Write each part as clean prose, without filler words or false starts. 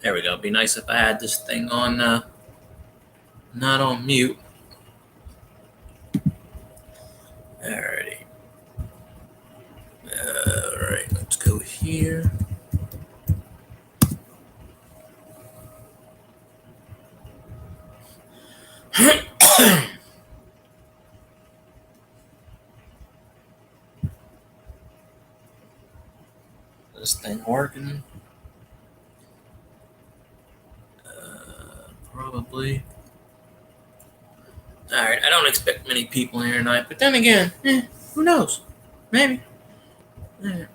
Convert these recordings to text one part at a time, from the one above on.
There we go. It'd be nice if I had this thing on, not on mute. Alrighty. Alright, let's go here. This thing working? Probably. Alright, I don't expect many people here tonight, but then again, who knows? Maybe. Yeah.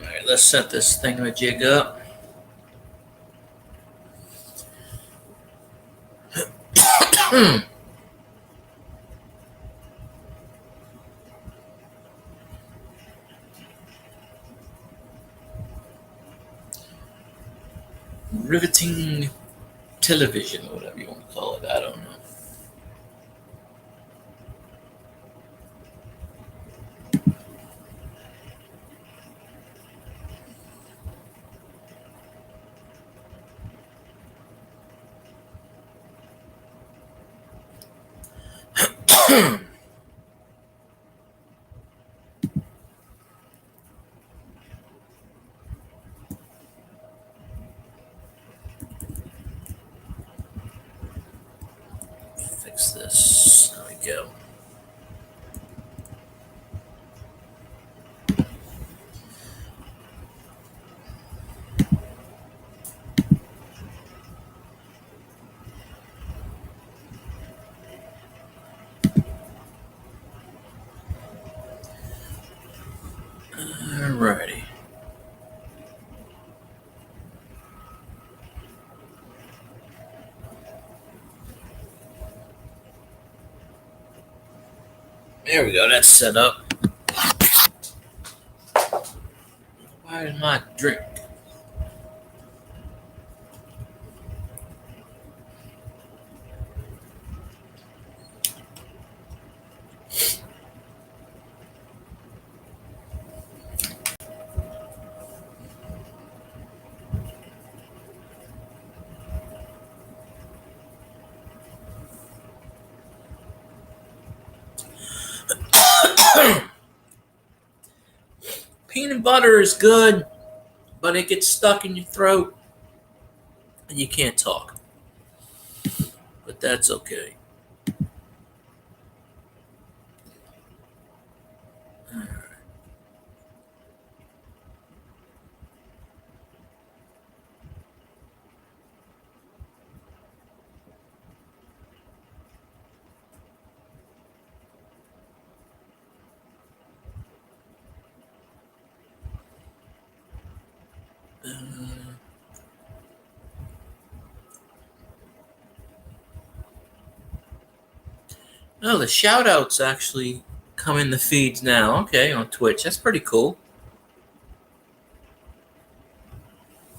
Alright, let's set this thingamajig up. Riveting television, or whatever you want to call it. I don't know. Fix this. There we go. Alrighty. There we go. That's set up. Why did my drink? Peanut butter is good, but it gets stuck in your throat and you can't talk. But that's okay. Oh, the shout outs actually come in the feeds now. Okay, on Twitch. That's pretty cool.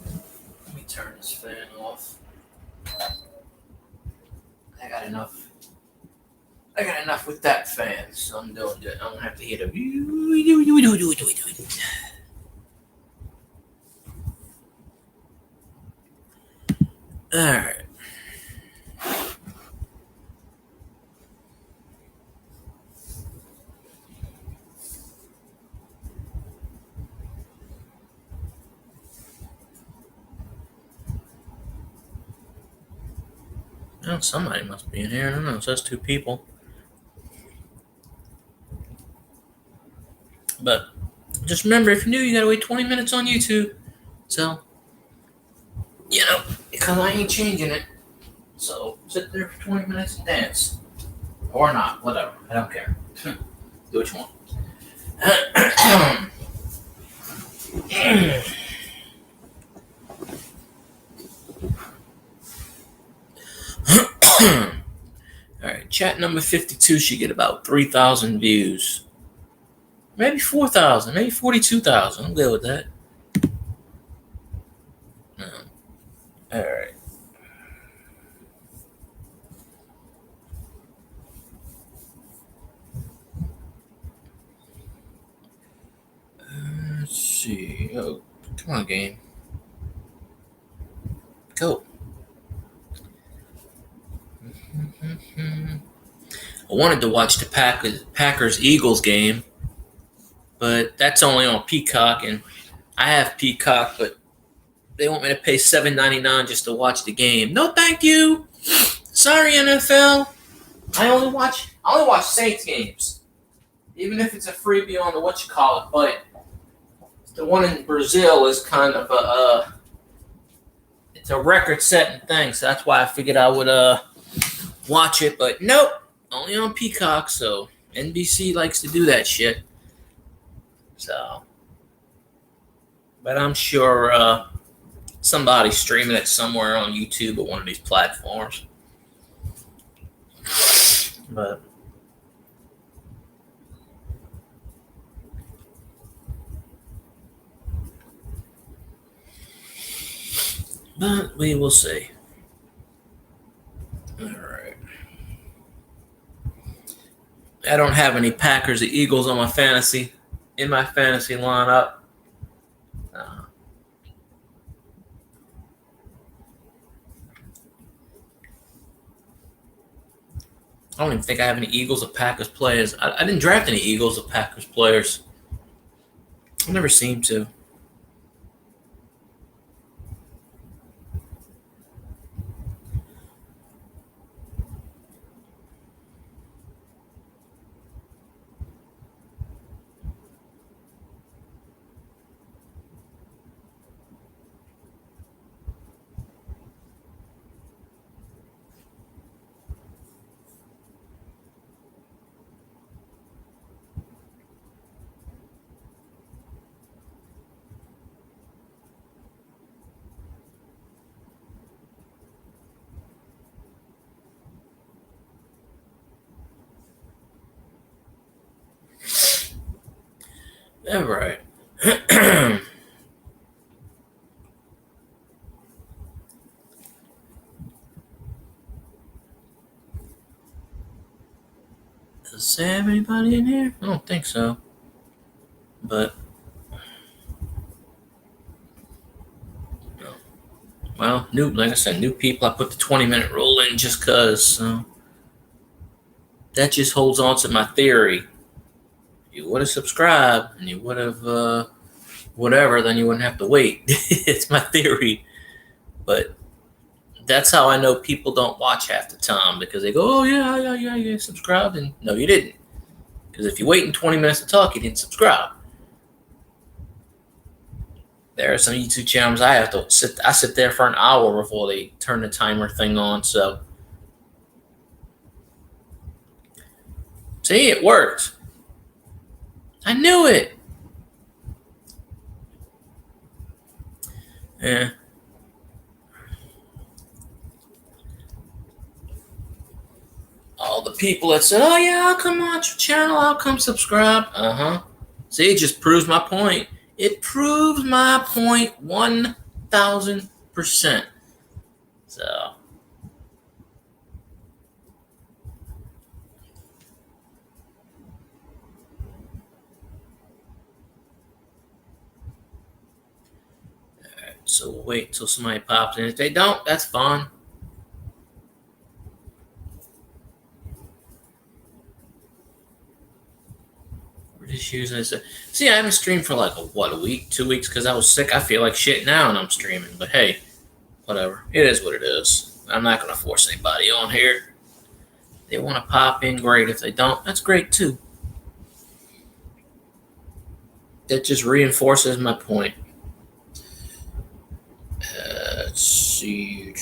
Let me turn this fan off. I got enough with that fan, so I'm doing it. I don't have to hit a. Alright. Oh, somebody must be in here. I don't know. It says 2 people. But just remember, if you're new, you gotta wait 20 minutes on YouTube. So, because I ain't changing it. So, sit there for 20 minutes and dance. Or not. Whatever. I don't care. Do what you want. Alright, chat number 52 should get about 3,000 views. Maybe 4,000, maybe 42,000. I'm good with that. All right. Let's see. Oh, come on, game. Go. I wanted to watch the Packers Eagles game, but that's only on Peacock, and I have Peacock, but they want me to pay $7.99 just to watch the game. No, thank you. Sorry, NFL. I only watch Saints games, even if it's a freebie on the but the one in Brazil is kind of it's a record-setting thing, so that's why I figured I would watch it. But nope, only on Peacock. So NBC likes to do that shit. So, but I'm sure somebody's streaming it somewhere on YouTube or one of these platforms. But we will see. All right. I don't have any Packers or Eagles on my fantasy lineup. I don't even think I have any Eagles or Packers players. I didn't draft any Eagles or Packers players. I never seem to. All right. Does there have anybody in here? I don't think so. But well, like I said, new people. I put the 20-minute rule in just cause. So that just holds on to my theory. If you would have subscribed and you would have whatever, then you wouldn't have to wait. It's my theory, but that's how I know people don't watch half the time because they go, "Oh yeah, subscribed," and no, you didn't. Because if you wait in 20 minutes to talk, you didn't subscribe. There are some YouTube channels I have to sit there for an hour before they turn the timer thing on. So, see, it worked. I knew it. Yeah. All the people that said, "Oh yeah, I'll come watch your channel. I'll come subscribe." See, it just proves my point. It proves my point 1,000%. So. So we'll wait until somebody pops in. If they don't, that's fine. We're just using this. See, I haven't streamed for like a week, 2 weeks because I was sick. I feel like shit now and I'm streaming. But hey, whatever. It is what it is. I'm not going to force anybody on here. If they want to pop in, great. If they don't, that's great too. That just reinforces my point. Let's see.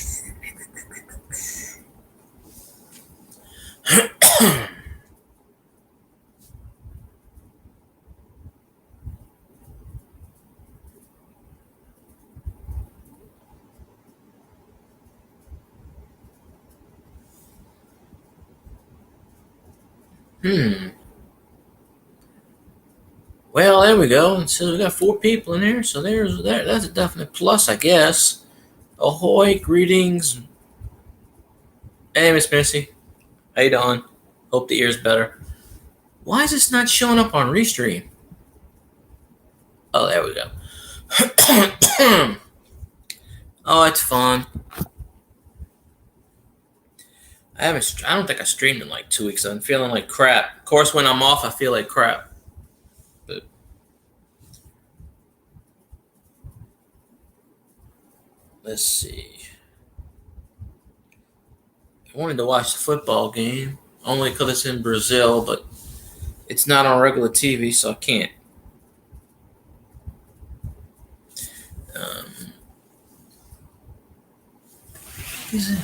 Well, there we go. And so we got 4 people in here. So there's that. That's a definite plus, I guess. Ahoy, greetings. Hey, Miss Missy. How you doing? Hope the ear's better. Why is this not showing up on Restream? Oh, there we go. Oh, it's fun. I don't think I streamed in like 2 weeks. I'm feeling like crap. Of course, when I'm off, I feel like crap. But let's see. I wanted to watch the football game only because it's in Brazil, but it's not on regular TV, so I can't. Is it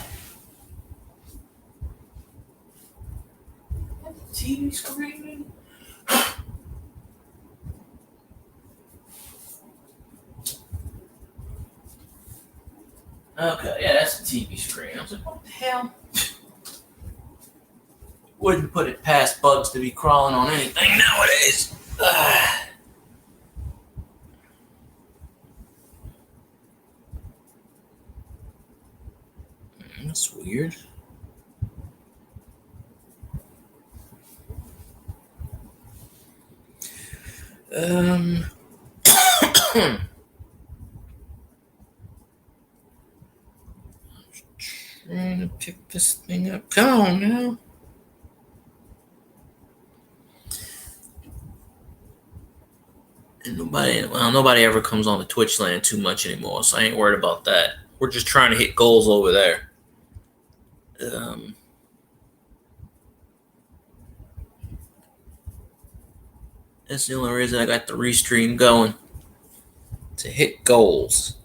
TV screen? Okay, yeah, that's the TV screen. I was like, what the hell? Wouldn't put it past bugs to be crawling on anything nowadays. That's weird. Trying to pick this thing up. Come on now. And nobody ever comes on the Twitch land too much anymore, so I ain't worried about that. We're just trying to hit goals over there. That's the only reason I got the restream going, to hit goals.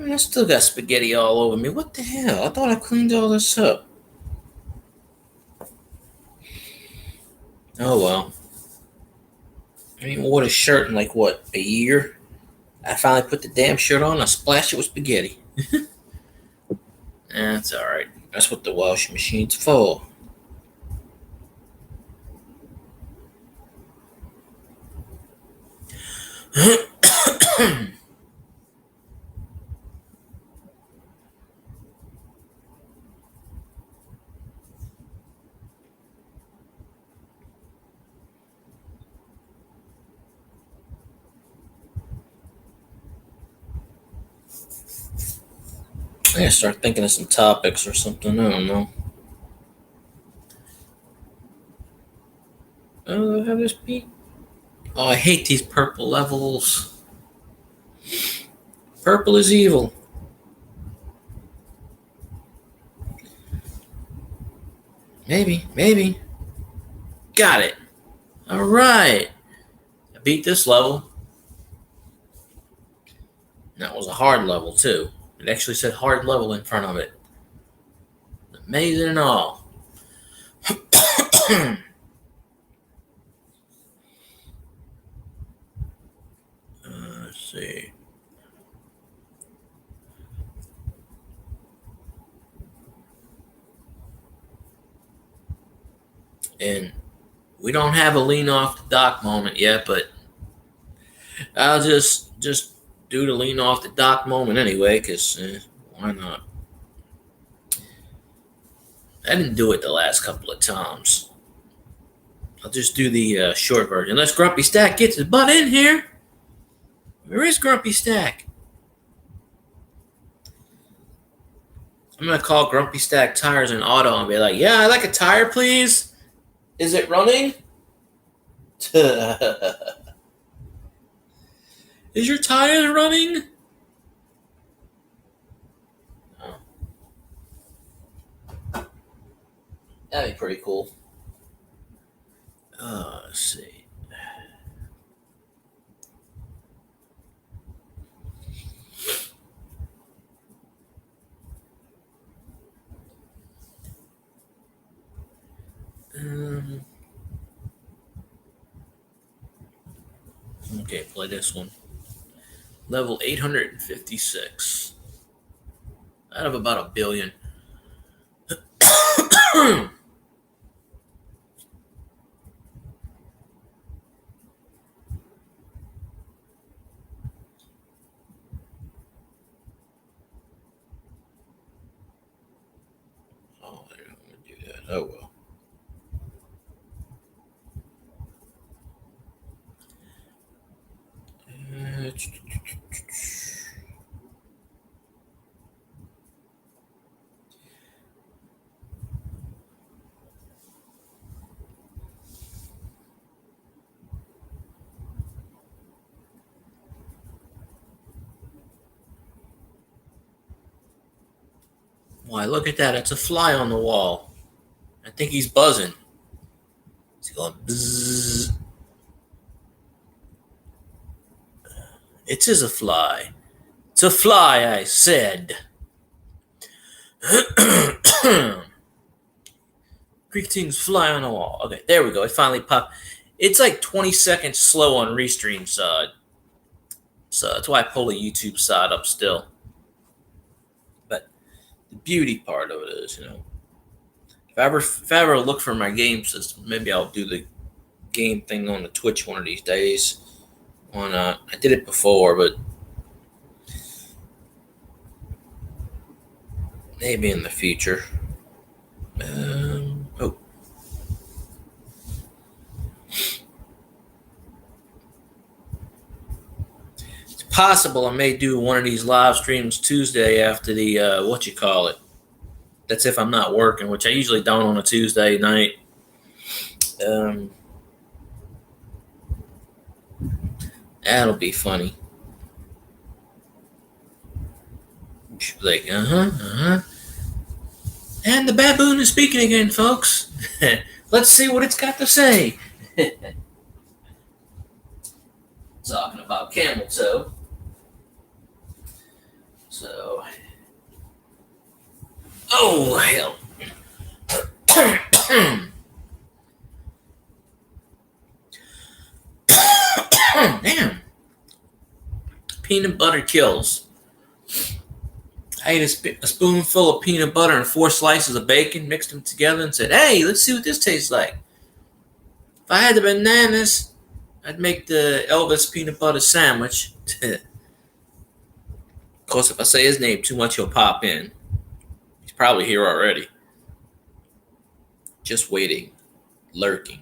I still got spaghetti all over me. What the hell? I thought I cleaned all this up. Oh well. I ain't wore a shirt in like what, a year? I finally put the damn shirt on. I splashed it with spaghetti. That's all right. That's what the washing machine's for. I gotta start thinking of some topics or something. I don't know. Oh, have this be? Oh, I hate these purple levels. Purple is evil. Maybe. Got it. All right. I beat this level. That was a hard level, too. It actually said hard level in front of it. Amazing and all. Let's see. And we don't have a lean off the dock moment yet, but I'll just do the lean off the dock moment anyway, because why not? I didn't do it the last couple of times. I'll just do the short version. Unless Grumpy Stack gets his butt in here. Where is Grumpy Stack? I'm going to call Grumpy Stack Tires and Auto and be like, yeah, I'd like a tire, please. Is it running? Is your tire running? Oh. That'd be pretty cool. Let's see. Okay, play this one. Level 856. Out of about 1 billion. Oh well. Why, look at that. It's a fly on the wall. I think he's buzzing. He's going bzzz. It is a fly. It's a fly, I said. Greetings, fly on the wall. Okay, there we go. It finally popped. It's like 20 seconds slow on Restream side. So that's why I pull the YouTube side up still. But the beauty part of it is, if I ever look for my game system, maybe I'll do the game thing on the Twitch one of these days. I did it before, but maybe in the future. It's possible I may do one of these live streams Tuesday after the That's if I'm not working, which I usually don't on a Tuesday night. That'll be funny. Like, And the baboon is speaking again, folks. Let's see what it's got to say. Talking about camel toe. So, oh hell. Damn. Peanut butter kills. I ate a spoonful of peanut butter and 4 slices of bacon, mixed them together, and said, hey, let's see what this tastes like. If I had the bananas, I'd make the Elvis peanut butter sandwich. Of course, if I say his name too much, he'll pop in. He's probably here already. Just waiting. Lurking.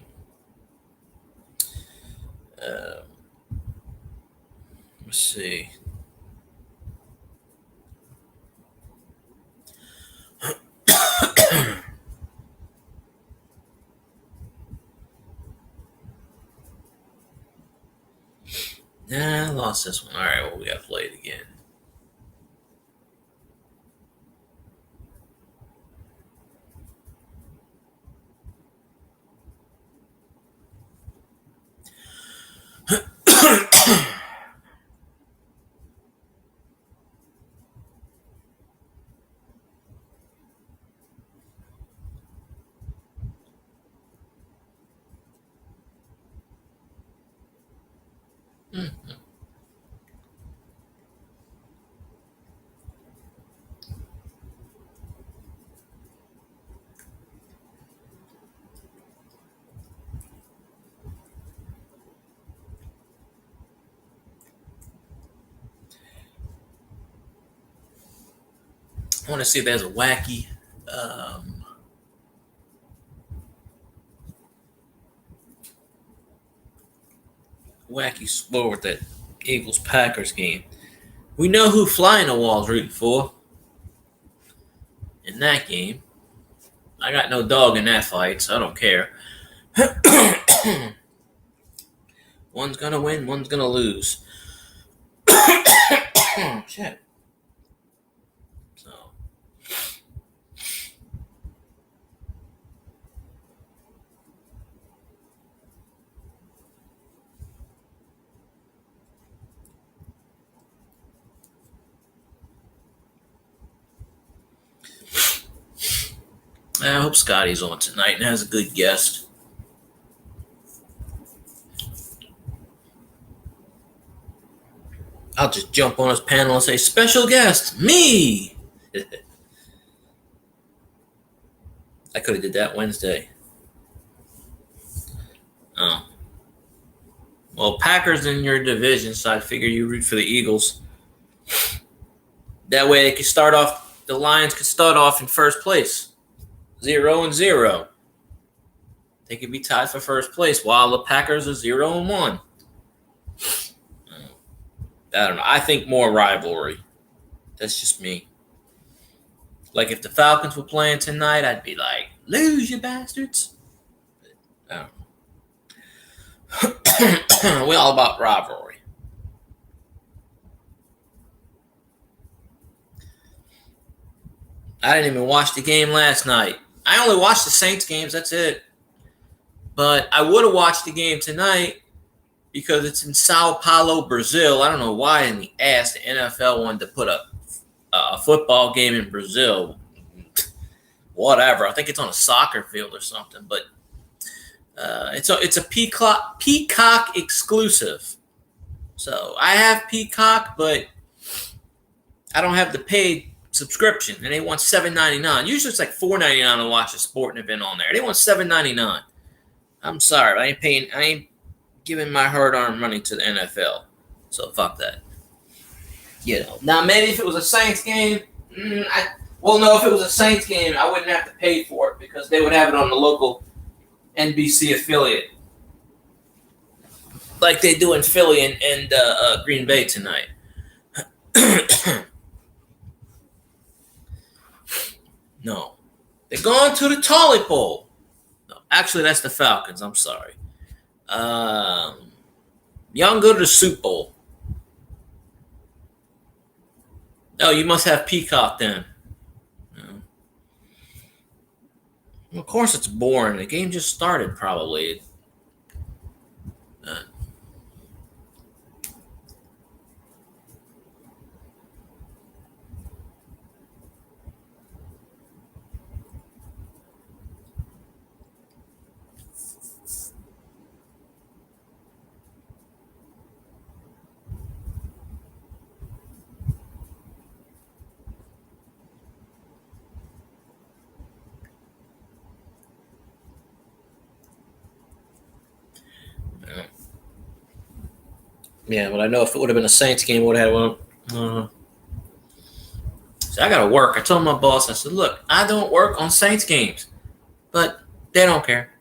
Let's see. Nah, I lost this one. All right, well, we got to play it again. I want to see if there's a wacky score with that Eagles-Packers game. We know who flying the wall's rooting for in that game. I got no dog in that fight, so I don't care. One's going to win, one's going to lose. Shit. So. I hope Scotty's on tonight and has a good guest. I'll just jump on his panel and say, special guest, me! I could have did that Wednesday. Oh. Well, Packers in your division, so I figure you root for the Eagles. That way they could the Lions could start off in first place. 0-0. They could be tied for first place while the Packers are 0-1. I don't know. I think more rivalry. That's just me. Like if the Falcons were playing tonight, I'd be like, lose, you bastards. I don't know. We're all about rivalry. I didn't even watch the game last night. I only watched the Saints games. That's it. But I would have watched the game tonight because it's in Sao Paulo, Brazil. I don't know why in the ass the NFL wanted to put a football game in Brazil. Whatever. I think it's on a soccer field or something. But it's a Peacock exclusive. So I have Peacock, but I don't have the paid subscription, and they want $7.99. Usually it's like $4.99 to watch a sporting event on there. They want $7.99. I'm sorry, I ain't giving my hard-earned money to the NFL. So fuck that. You know. Now maybe if it was a Saints game, if it was a Saints game, I wouldn't have to pay for it because they would have it on the local NBC affiliate, like they do in Philly and Green Bay tonight. No. They're going to the Tolly Bowl. No, actually, that's the Falcons. I'm sorry. Y'all can go to the Super Bowl. Oh, you must have Peacock then. No. Well, of course it's boring. The game just started, probably. Yeah, but I know if it would have been a Saints game, it would have had one. So I got to work. I told my boss, I said, look, I don't work on Saints games. But they don't care.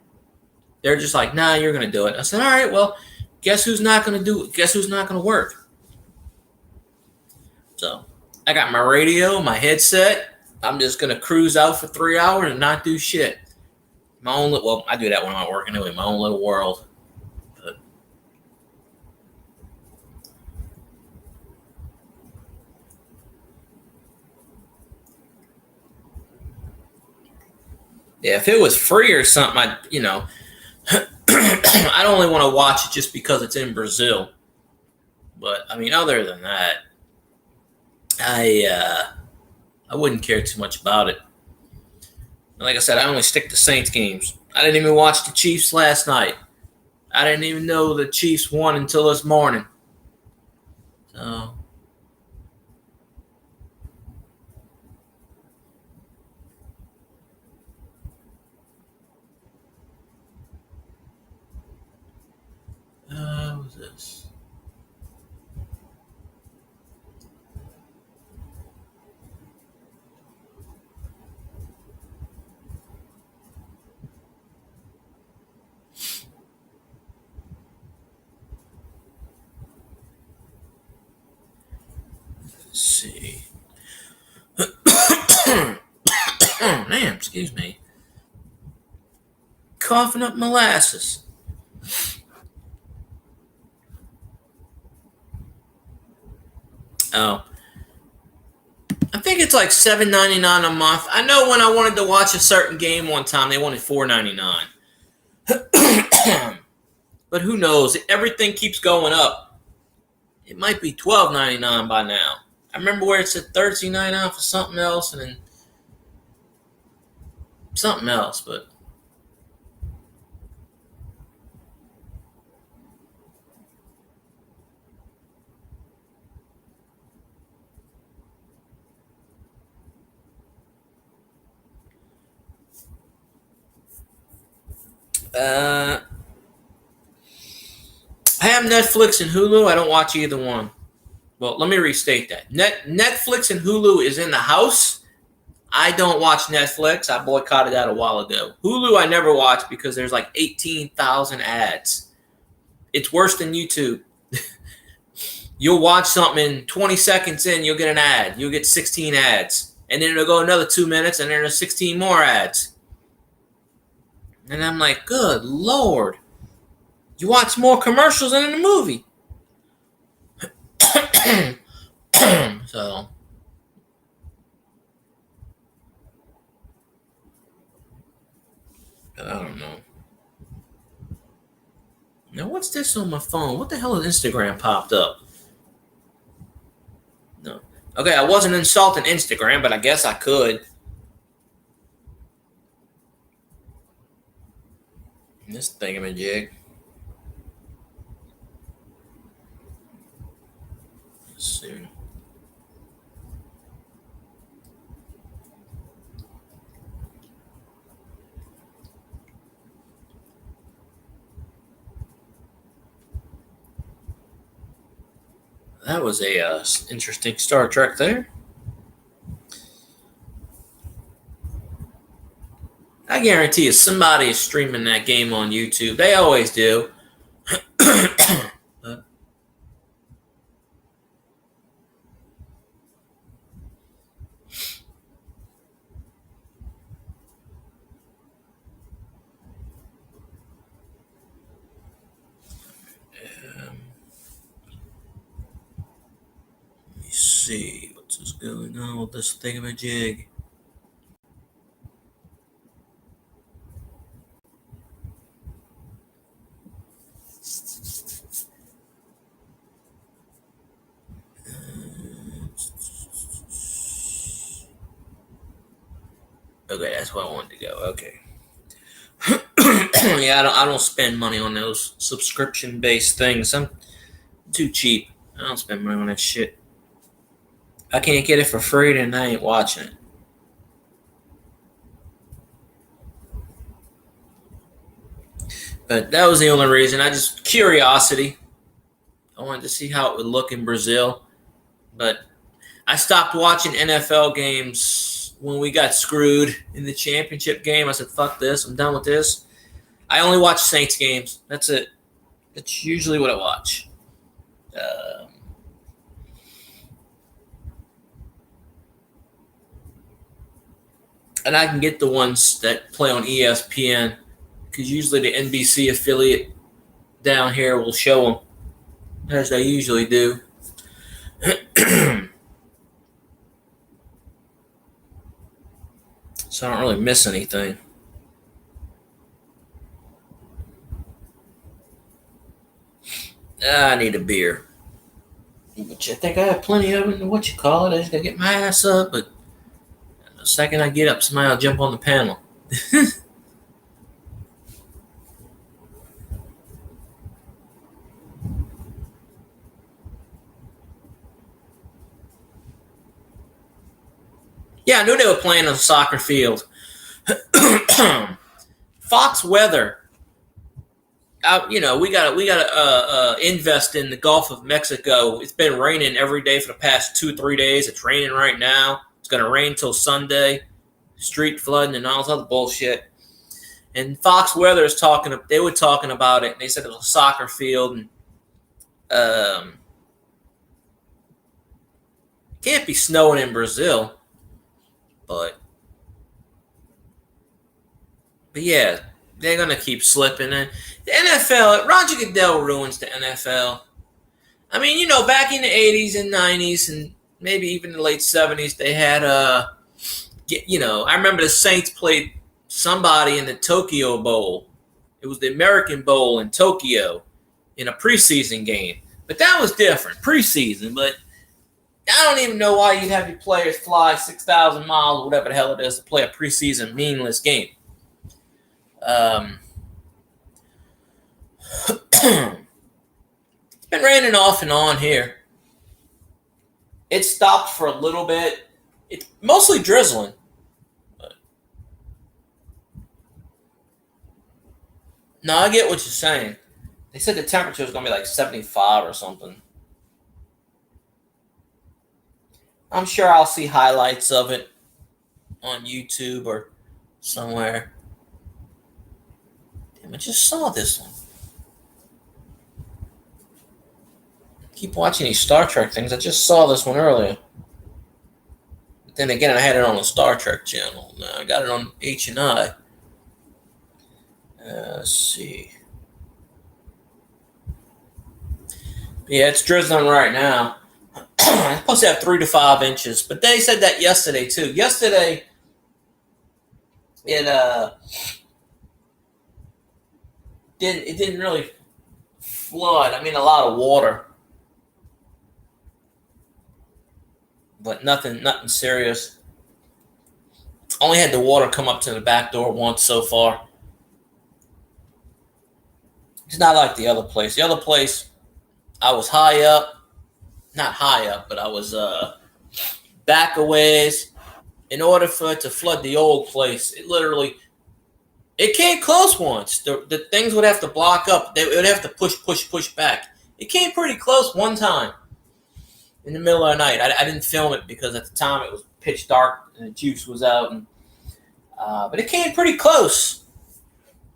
They're just like, nah, you're going to do it. I said, all right, well, guess who's not going to do it? Guess who's not going to work? So I got my radio, my headset. I'm just going to cruise out for 3 hours and not do shit. I do that when I'm at work anyway, my own little world. Yeah, if it was free or something, I'd only want to watch it just because it's in Brazil. But I mean, other than that, I wouldn't care too much about it. Like I said, I only stick to Saints games. I didn't even watch the Chiefs last night. I didn't even know the Chiefs won until this morning. So. What was this? Let's see. Man, excuse me. Coughing up molasses. Oh. I think it's like $7.99 a month. I know when I wanted to watch a certain game one time, they wanted $4.99. But who knows? Everything keeps going up. It might be $12.99 by now. I remember where it said $13.99 for something else, and then something else, but. I have Netflix and Hulu. I don't watch either one. Well, let me restate that. Netflix and Hulu is in the house. I don't watch Netflix. I boycotted that a while ago. Hulu I never watch because there's like 18,000 ads. It's worse than YouTube. You'll watch something 20 seconds in, you'll get an ad. You'll get 16 ads. And then it'll go another 2 minutes and then there's 16 more ads. And I'm like, good Lord. You watch more commercials than in the movie. So I don't know. Now what's this on my phone? What the hell is Instagram popped up? No. Okay, I wasn't insulting Instagram, but I guess I could. This thingamajig. Let's see. That was a interesting Star Trek there. I guarantee you somebody is streaming that game on YouTube. They always do. Let me see what's going on with this thingamajig. Okay, that's where I wanted to go. Okay. Yeah, I don't spend money on those subscription-based things. I'm too cheap. I don't spend money on that shit. I can't get it for free, then I ain't watching it. But that was the only reason. I just curiosity. I wanted to see how it would look in Brazil. But I stopped watching NFL games when we got screwed in the championship game. I said, fuck this. I'm done with this. I only watch Saints games. That's it. That's usually what I watch. And I can get the ones that play on ESPN because usually the NBC affiliate down here will show them as they usually do. So I don't really miss anything. I need a beer. Which I think I have plenty of it. What you call it? I just gotta get my ass up. But the second I get up, somebody will jump on the panel. Yeah, I knew they were playing on a soccer field. Fox Weather. We gotta invest in the Gulf of Mexico. It's been raining every day for the past 2-3 days. It's raining right now. It's gonna rain till Sunday. Street flooding and all this other bullshit. And Fox Weather is talking. They were talking about it. And they said it was a soccer field. And can't be snowing in Brazil. But yeah, they're gonna keep slipping. And the NFL, Roger Goodell ruins the NFL. I mean, back in the 80s and 90s and maybe even the late 70s, they had I remember the Saints played somebody in the Tokyo Bowl. It was the American Bowl in Tokyo in a preseason game. But that was different, preseason. But I don't even know why you'd have your players fly 6,000 miles or whatever the hell it is to play a preseason meaningless game. It's been raining off and on here. It stopped for a little bit. It's mostly drizzling. No, I get what you're saying. They said the temperature was going to be like 75 or something. I'm sure I'll see highlights of it on YouTube or somewhere. Damn, I just saw this one. Keep watching these Star Trek things. I just saw this one earlier. But then again, I had it on the Star Trek channel. Now I got it on H&I. Let's see. Yeah, it's drizzling right now. It's supposed to have 3 to 5 inches, but they said that yesterday too. Yesterday, it didn't really flood. I mean, a lot of water, but nothing serious. Only had the water come up to the back door once so far. It's not like the other place. The other place, I was high up. Not high up, but I was back a ways. In order for it to flood the old place, it came close once. The things would have to block up. They would have to push back. It came pretty close one time in the middle of the night. I didn't film it because at the time it was pitch dark and the juice was out. But it came pretty close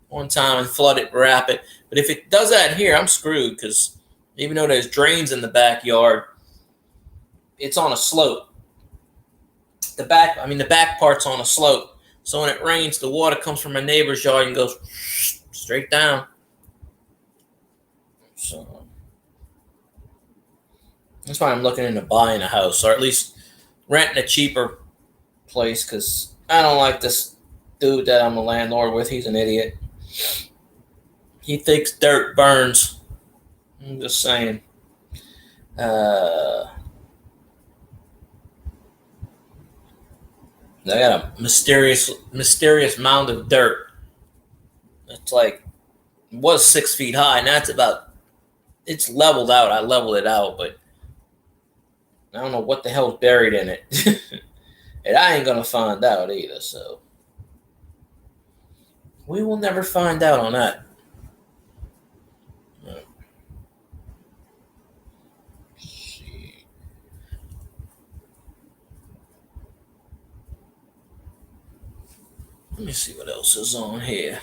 one time and flooded rapid. But if it does that here, I'm screwed because even though there's drains in the backyard, it's on a slope. The back part's on a slope. So when it rains, the water comes from a neighbor's yard and goes straight down. So that's why I'm looking into buying a house, or at least renting a cheaper place, because I don't like this dude that I'm a landlord with. He's an idiot. He thinks dirt burns. I'm just saying. I got a mysterious mound of dirt. It's like, it was 6 feet high. Now it's leveled out. I leveled it out, but I don't know what the hell's buried in it. And I ain't going to find out either, so we will never find out on that. Let me see what else is on here.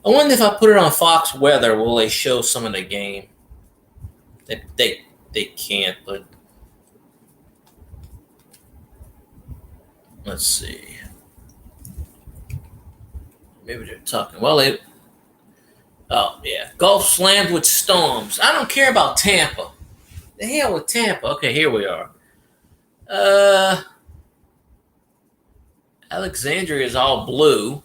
I wonder if I put it on Fox Weather, will they show some of the game? They can't, but let's see. Maybe they're talking. Well, oh yeah, Gulf slammed with storms. I don't care about Tampa. The hell with Tampa. Okay, here we are. Alexandria is all blue,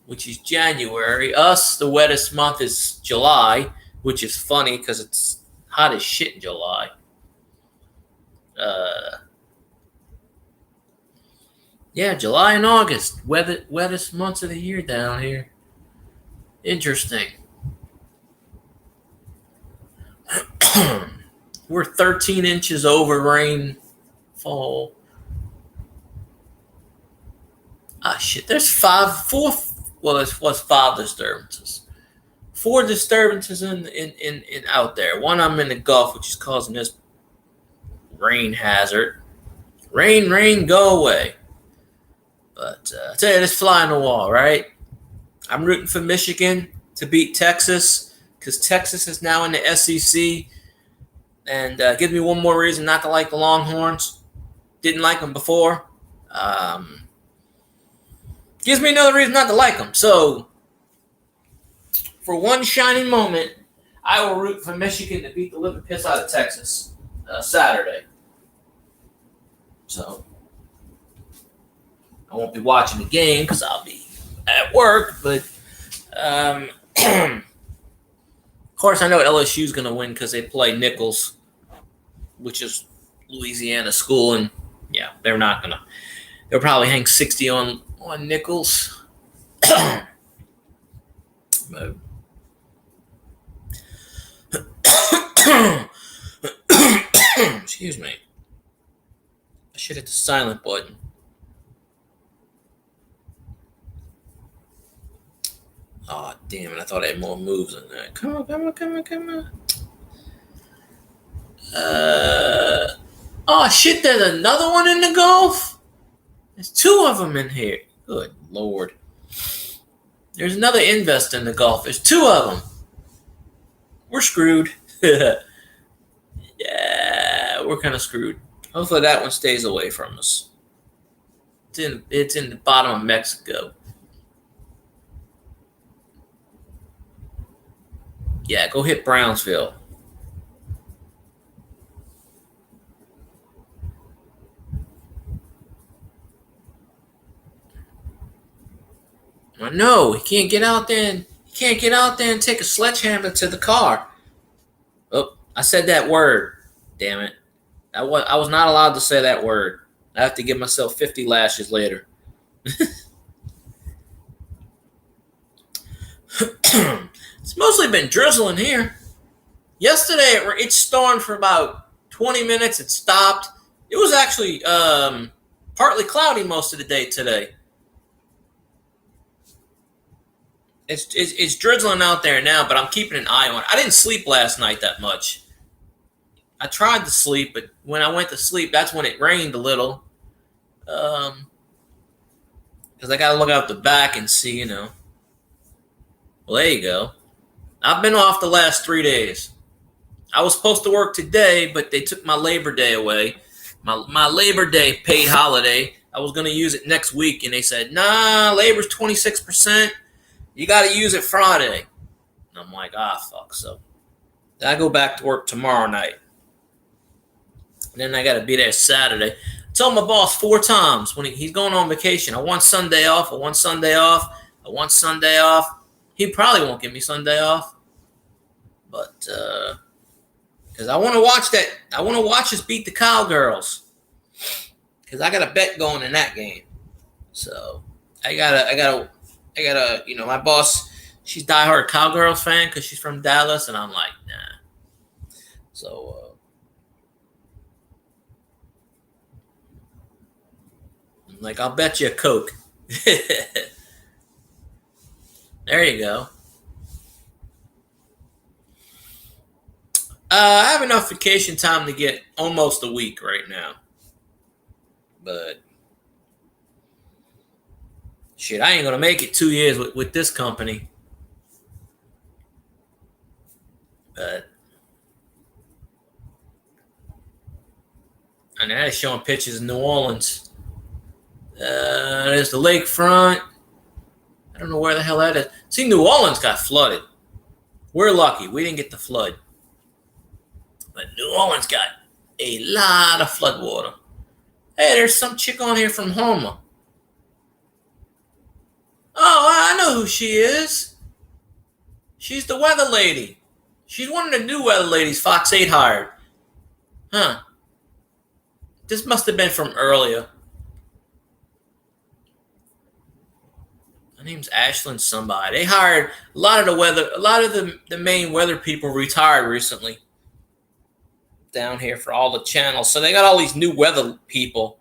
which is January. Us, the wettest month is July, which is funny because it's hot as shit in July. Yeah, July and August, wettest months of the year down here. Interesting. We're 13 inches over rainfall. Ah, shit. There's 4. Well, there was 5 disturbances. 4 disturbances in out there. One, I'm in the Gulf, which is causing this rain hazard. Rain, go away. But I tell you, this fly on the wall, right? I'm rooting for Michigan to beat Texas because Texas is now in the SEC, and gives me one more reason not to like the Longhorns. Didn't like them before. Gives me another reason not to like them. So, for one shining moment, I will root for Michigan to beat the living piss out of Texas Saturday. So, I won't be watching the game because I'll be at work. But, of course, I know LSU is going to win because they play Nichols, which is Louisiana school. And, yeah, they're not going to. They'll probably hang 60 on Nichols. Excuse me. I should hit the silent button. Oh, damn it. I thought I had more moves than that. Come on. Oh, shit. There's another one in the Gulf? There's two of them in here. Good Lord. There's another investor in the Gulf. There's two of them. We're screwed. Yeah, we're kind of screwed. Hopefully that one stays away from us. It's in the bottom of Mexico. Yeah, go hit Brownsville. No, he can't get out there and take a sledgehammer to the car. Oh, I said that word. Damn it. I was not allowed to say that word. I have to give myself 50 lashes later. It's mostly been drizzling here. Yesterday it stormed for about 20 minutes. It stopped. It was actually partly cloudy most of the day today. It's drizzling out there now, but I'm keeping an eye on it. I didn't sleep last night that much. I tried to sleep, but when I went to sleep, that's when it rained a little. Because I got to look out the back and see, Well, there you go. I've been off the last 3 days. I was supposed to work today, but they took my Labor Day away. My Labor Day paid holiday. I was going to use it next week, and they said, nah, Labor's 26%. You got to use it Friday. And I'm like, fuck. So I go back to work tomorrow night. And then I got to be there Saturday. I told my boss 4 times when he's going on vacation, I want Sunday off, I want Sunday off, I want Sunday off. He probably won't give me Sunday off. But, because I want to watch that. I want to watch us beat the Cowgirls. Because I got a bet going in that game. So I gotta, my boss, she's diehard Cowgirls fan because she's from Dallas, and I'm like, nah. So, I'm like, I'll bet you a Coke. There you go. I have enough vacation time to get almost a week right now. But shit, I ain't going to make it 2 years with this company. But and they're showing pictures of New Orleans. There's the lakefront. I don't know where the hell that is. See, New Orleans got flooded. We're lucky. We didn't get the flood. But New Orleans got a lot of flood water. Hey, there's some chick on here from Houma. Oh, I know who she is. She's the weather lady. She's one of the new weather ladies Fox 8 hired. Huh. This must have been from earlier. Her name's Ashlyn somebody. They hired a lot of the main weather people retired recently down here for all the channels. So they got all these new weather people.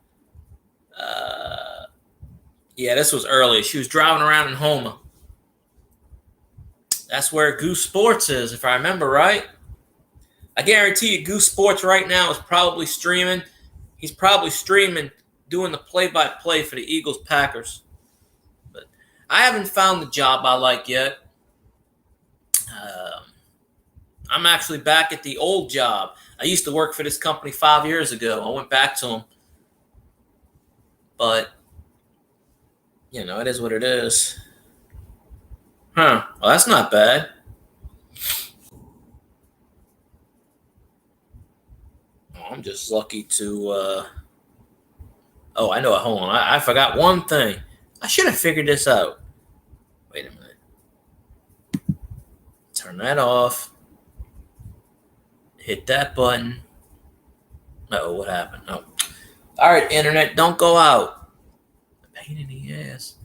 Yeah, this was early. She was driving around in Houma. That's where Goose Sports is, if I remember right. I guarantee you Goose Sports right now is probably streaming. He's probably streaming, doing the play-by-play for the Eagles-Packers. But I haven't found the job I like yet. I'm actually back at the old job. I used to work for this company 5 years ago. I went back to them. But, it is what it is. Huh. Well, that's not bad. I'm just lucky to... Oh, I know. Hold on. I forgot one thing. I should have figured this out. Wait a minute. Turn that off. Hit that button. Uh-oh, what happened? Oh. All right, Internet, don't go out. Pain in the ass.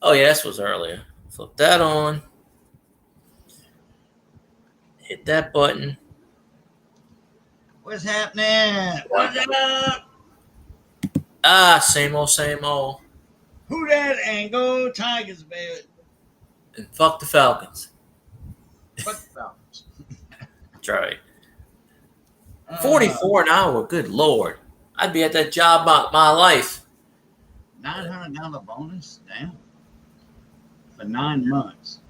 Oh, yeah, this was earlier. Flip that on. Hit that button. What's happening? What's Ah, up? same old. Who that and go Tigers, baby. And fuck the Falcons. Fuck the Falcons. That's right. 44 an hour, good Lord. I'd be at that job my life. $900 bonus, damn, for 9 months.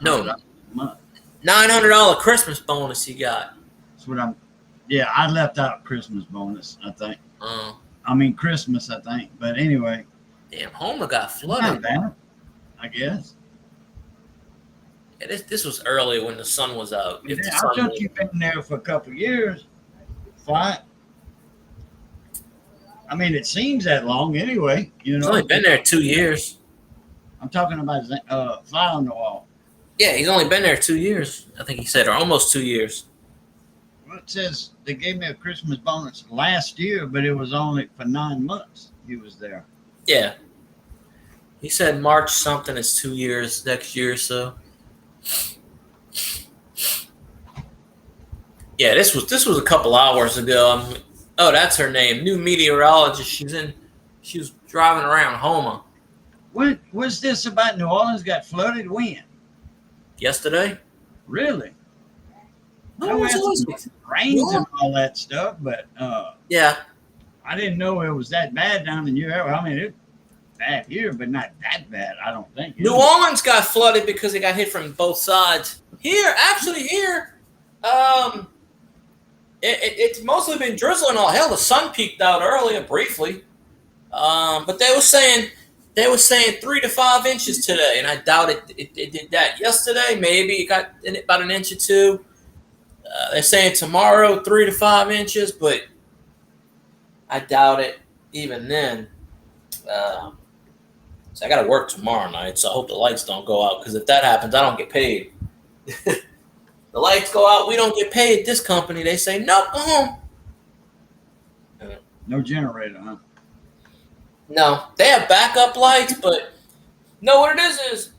No, $100 a month. $900 Christmas bonus he got. That's what I'm. Yeah, I left out Christmas bonus. I think. Uh, I mean Christmas. I think. But anyway, Damn, Homer got not flooded. bad, I guess. Yeah, this was early when the sun was out. If the Yeah, I sun took was- you been there for a couple of years. Fly. I mean, it seems that long anyway. You He's know. only been there 2 years. I'm talking about Fly on the Wall. Yeah, he's only been there 2 years. I think he said, or almost 2 years. Well, it says they gave me a Christmas bonus last year, but it was only for 9 months. He was there. Yeah. He said March something is 2 years next year or so. Yeah, this was a couple hours ago. Oh, that's her name. New meteorologist. She was driving around Houma What was this about New Orleans got flooded when? yesterday. Really? No, No, it's it's always- rains and all that stuff, but yeah. I didn't know it was that bad down in your area. I mean, it's bad here, but not that bad, I don't think. New Orleans got flooded because it got hit from both sides. Here, it's mostly been drizzling. All hell, the sun peaked out earlier briefly, but they were saying 3 to 5 inches today, and I doubt it did that. Yesterday, maybe it got in about an inch or two. They're saying tomorrow 3 to 5 inches, but I doubt it even then. So I got to work tomorrow night, so I hope the lights don't go out, because if that happens, I don't get paid. The lights go out, we don't get paid. This company, they say, nope, go home. No generator, huh? No, they have backup lights, but no, what it is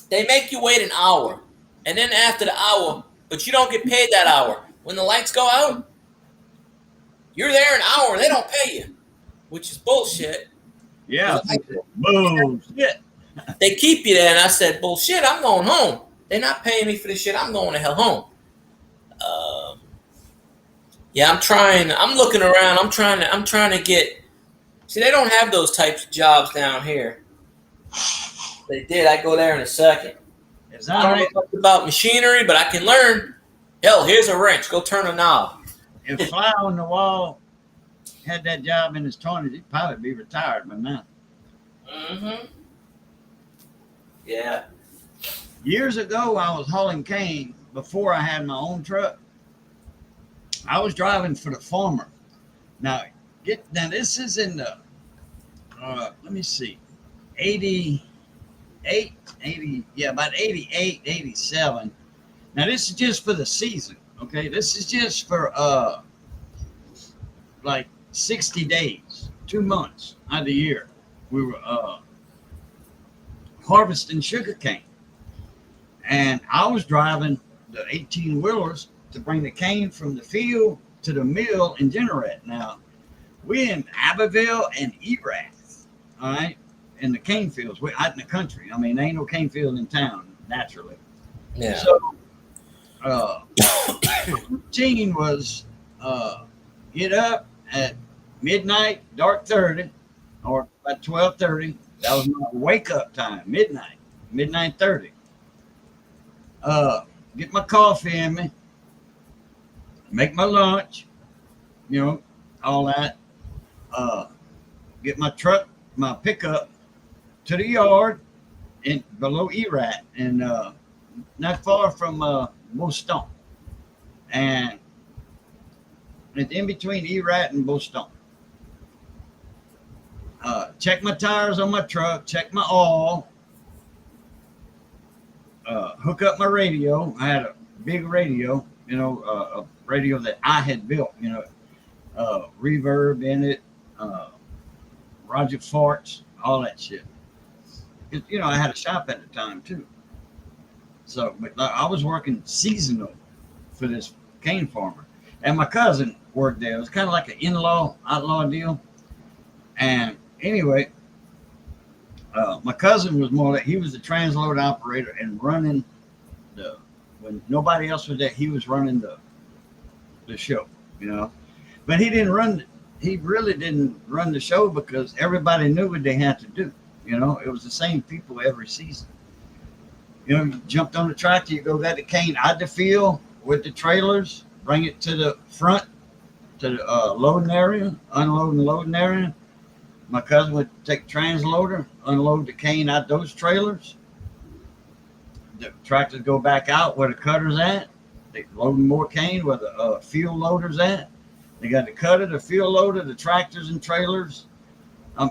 they make you wait an hour, and then after the hour, but you don't get paid that hour. When the lights go out, you're there an hour, they don't pay you, which is bullshit. Yeah. Bullshit. They keep you there, and I said, bullshit, I'm going home. They're not paying me for this shit. I'm going the hell home. Yeah, I'm looking around. I'm trying to get. See, they don't have those types of jobs down here. They did. I go there in a second. Is I that don't right? know much about machinery, but I can learn. Hell, here's a wrench. Go turn a knob. If Fly on the Wall had that job in his 20s, he'd probably be retired by now. Mm-hmm. Yeah. Years ago, I was hauling cane before I had my own truck. I was driving for the farmer. Now this is in the, let me see, 88, 80, yeah, about 88, 87. Now this is just for the season, okay? This is just for like 60 days, 2 months out of the year. We were harvesting sugar cane. And I was driving the 18-wheelers to bring the cane from the field to the mill in Generate. Now, we're in Abbeville and Erath, all right, in the cane fields. We're out in the country. I mean, there ain't no cane field in town, naturally. Yeah. So, routine was get up at midnight, dark 30, or about 12:30. That was my wake-up time, midnight 30. Get my coffee in me, make my lunch, all that. Get my truck, my pickup to the yard in below Erat, and not far from Beaustone. And it's in between Erat and Beaustone. Check my tires on my truck, check my oil, hook up my radio. I had a big radio, a radio that I had built, reverb in it, Roger Farts, all that shit. I had a shop at the time too. So, but I was working seasonal for this cane farmer, and my cousin worked there. It was kind of like an in-law, outlaw deal. And anyway, my cousin was more like, he was the transload operator and running when nobody else was there, he was running the show, but he didn't run he really didn't run the show because everybody knew what they had to do. You know, it was the same people every season. You know, you jumped on the tractor, you go that the cane out the field with the trailers, bring it to the front to the loading area, unloading loading area. My cousin would take the transloader, unload the cane out those trailers. The tractors go back out where the cutter's at. They loading more cane where the field loader's at. They got the cutter, the field loader, the tractors and trailers.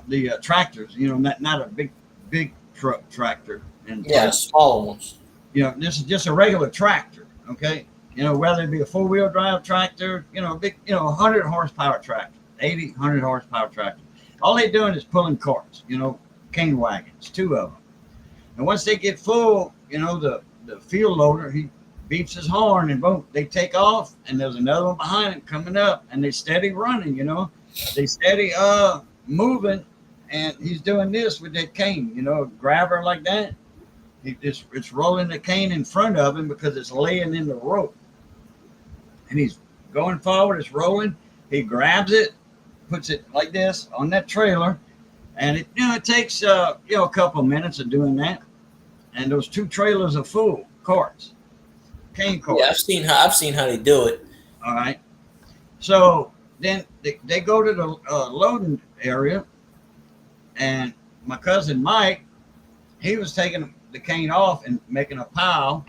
The tractors, you know, not a big truck tractor. And Yeah, smaller ones. you know, this is just a regular tractor. Okay, you know, whether it be a 4-wheel drive tractor, you know, big, you know, 100 horsepower tractor, 80, 100 horsepower tractor. All they're doing is pulling carts, you know, cane wagons, 2 of them. And once they get full, you know, the field loader, he beeps his horn and boom, they take off. And there's another one behind him coming up, and they steady running, you know, they steady moving. And he's doing this with that cane, you know, grabber like that. It's rolling the cane in front of him because it's laying in the rope. And he's going forward, it's rolling. He grabs it, puts it like this on that trailer. And it, you know, it takes you know, a couple of minutes of doing that. And those 2 trailers are full carts, cane carts. Yeah, I've seen how they do it. All right. So then they go to the loading area, and my cousin Mike, he was taking the cane off and making a pile,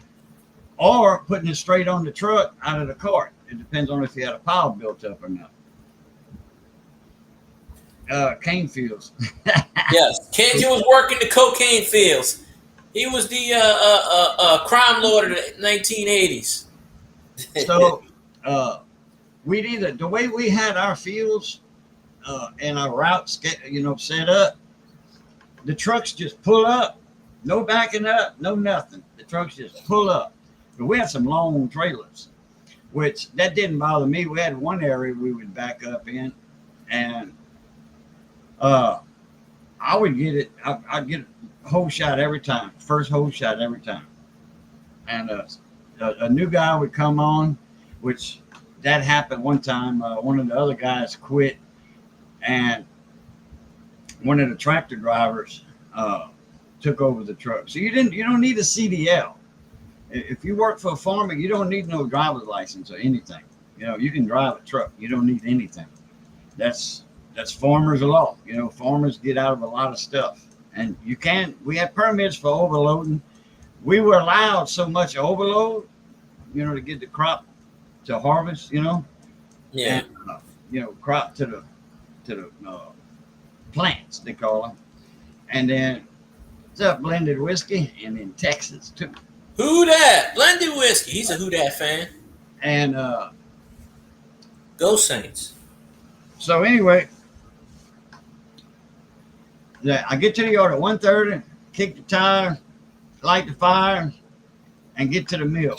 or putting it straight on the truck out of the cart. It depends on if he had a pile built up or not. Cane fields. Yes, Kenji was working the cocaine fields. He was the crime lord of the 1980s. So we'd either, the way we had our fields and our routes, you know, set up, the trucks just pull up, no backing up, no nothing. The trucks just pull up. But we had some long trailers, which that didn't bother me. We had one area we would back up in, and I would get it. I'd get a hole shot every time, first hole shot every time. And a new guy would come on, which that happened one time. One of the other guys quit, and one of the tractor drivers took over the truck. So you don't need a CDL. If you work for a farmer, you don't need no driver's license or anything. You know, you can drive a truck. You don't need anything. That's farmers' law. You know, farmers get out of a lot of stuff. And you can, we have permits for overloading. We were allowed so much overload, you know, to get the crop to harvest, you know. Yeah. And, you know, crop to the plants, they call them. And then it's a blended whiskey, and in Texas too. Who that? Blended whiskey. He's a Who Dat fan. And Go Saints. so anyway, I get to the yard at 1:30, kick the tire, light the fire, and get to the mill.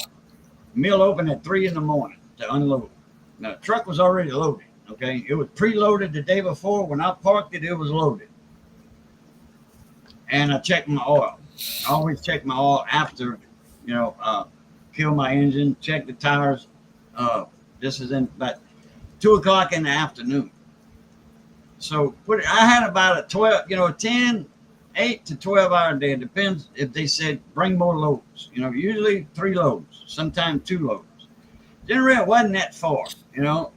Mill open at 3 in the morning to unload. Now the truck was already loaded. Okay, it was preloaded the day before. When I parked it, it was loaded. And I checked my oil. I always check my oil after, you know, kill my engine, check the tires. This is in about 2 o'clock in the afternoon. So I had about a 12, you know, 8 to 12 hour day. It depends if they said bring more loads. You know, usually 3 loads, sometimes 2 loads. Jeanerette wasn't that far, you know.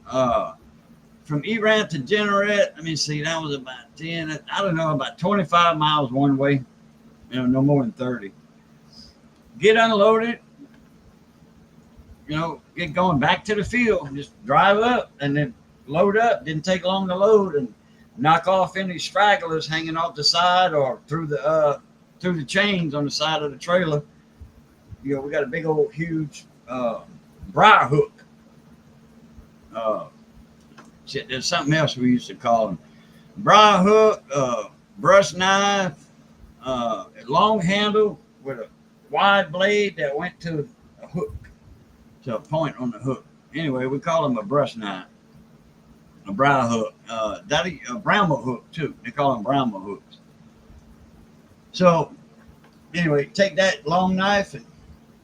From Eran to Jeanerette, let me see, that was about 10, I don't know, about 25 miles one way, you know, no more than 30. Get unloaded, you know, get going back to the field, just drive up and then load up. Didn't take long to load, and knock off any stragglers hanging off the side or through the chains on the side of the trailer. You know, we got a big old huge briar hook. There's something else we used to call them. Briar hook, brush knife, long handle with a wide blade that went to a hook, to a point on the hook. Anyway, we call them a brush knife, a briar hook, a bramble hook too. They call them bramble hooks. So anyway, take that long knife and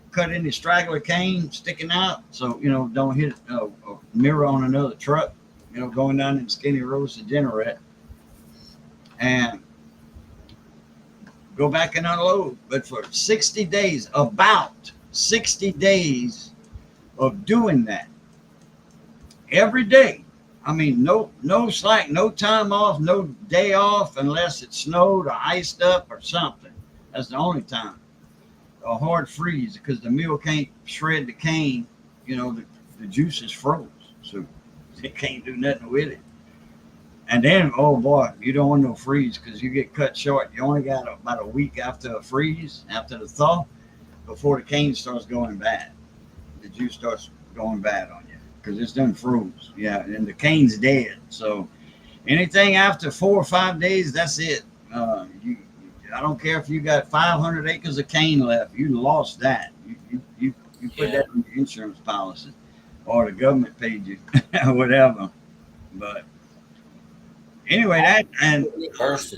cut any straggler cane sticking out, so you know don't hit a mirror on another truck. going down in Skinny Rose to Generate and go back and unload. But for 60 days, about 60 days of doing that every day. I mean, no slack, no time off, no day off unless it snowed or iced up or something. That's the only time. A hard freeze because the mill can't shred the cane. The juice is froze, so it can't do nothing with it. And then, oh boy, you don't want no freeze because you get cut short. You only got about a week after a freeze, after the thaw, before the cane starts going bad. The juice starts going bad on you because it's done froze. Yeah, and the cane's dead. So anything after 4 or 5 days, that's it. I don't care if you got 500 acres of cane left. You lost that. You put that in your insurance policy, or the government paid you, whatever. But anyway, that and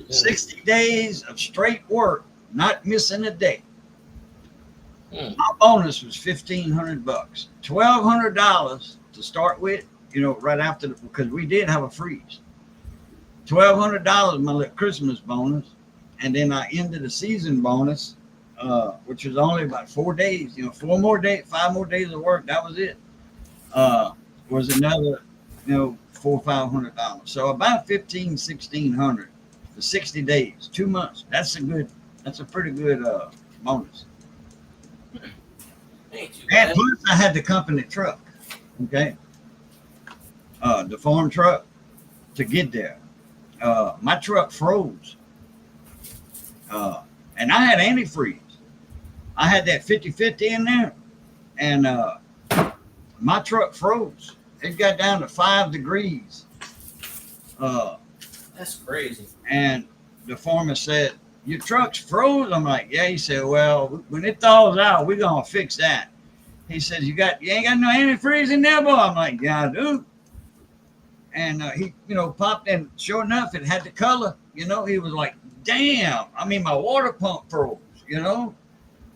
60 days of straight work, not missing a day. My bonus was $1,500, $1,200 to start with. Right after because we did have a freeze. $1,200 my little Christmas bonus, and then I ended the season bonus, which was only about 4 days. 5 more days of work. That was it. Was another, $400 or $500. So about $1,500-$1,600 for 60 days, 2 months. That's a pretty good bonus. And plus I had the company truck. Okay. The farm truck to get there. My truck froze. And I had antifreeze. I had that 50-50 in there. And my truck froze. It got down to 5 degrees. That's crazy. And the farmer said, "Your truck's froze?" I'm like, "Yeah." He said, "Well, when it thaws out, we're gonna fix that." He says, "You ain't got no antifreeze in there, boy?" I'm like, "Yeah, I do." And he, popped in. Sure enough, it had the color. He was like, "Damn!" I mean, my water pump froze.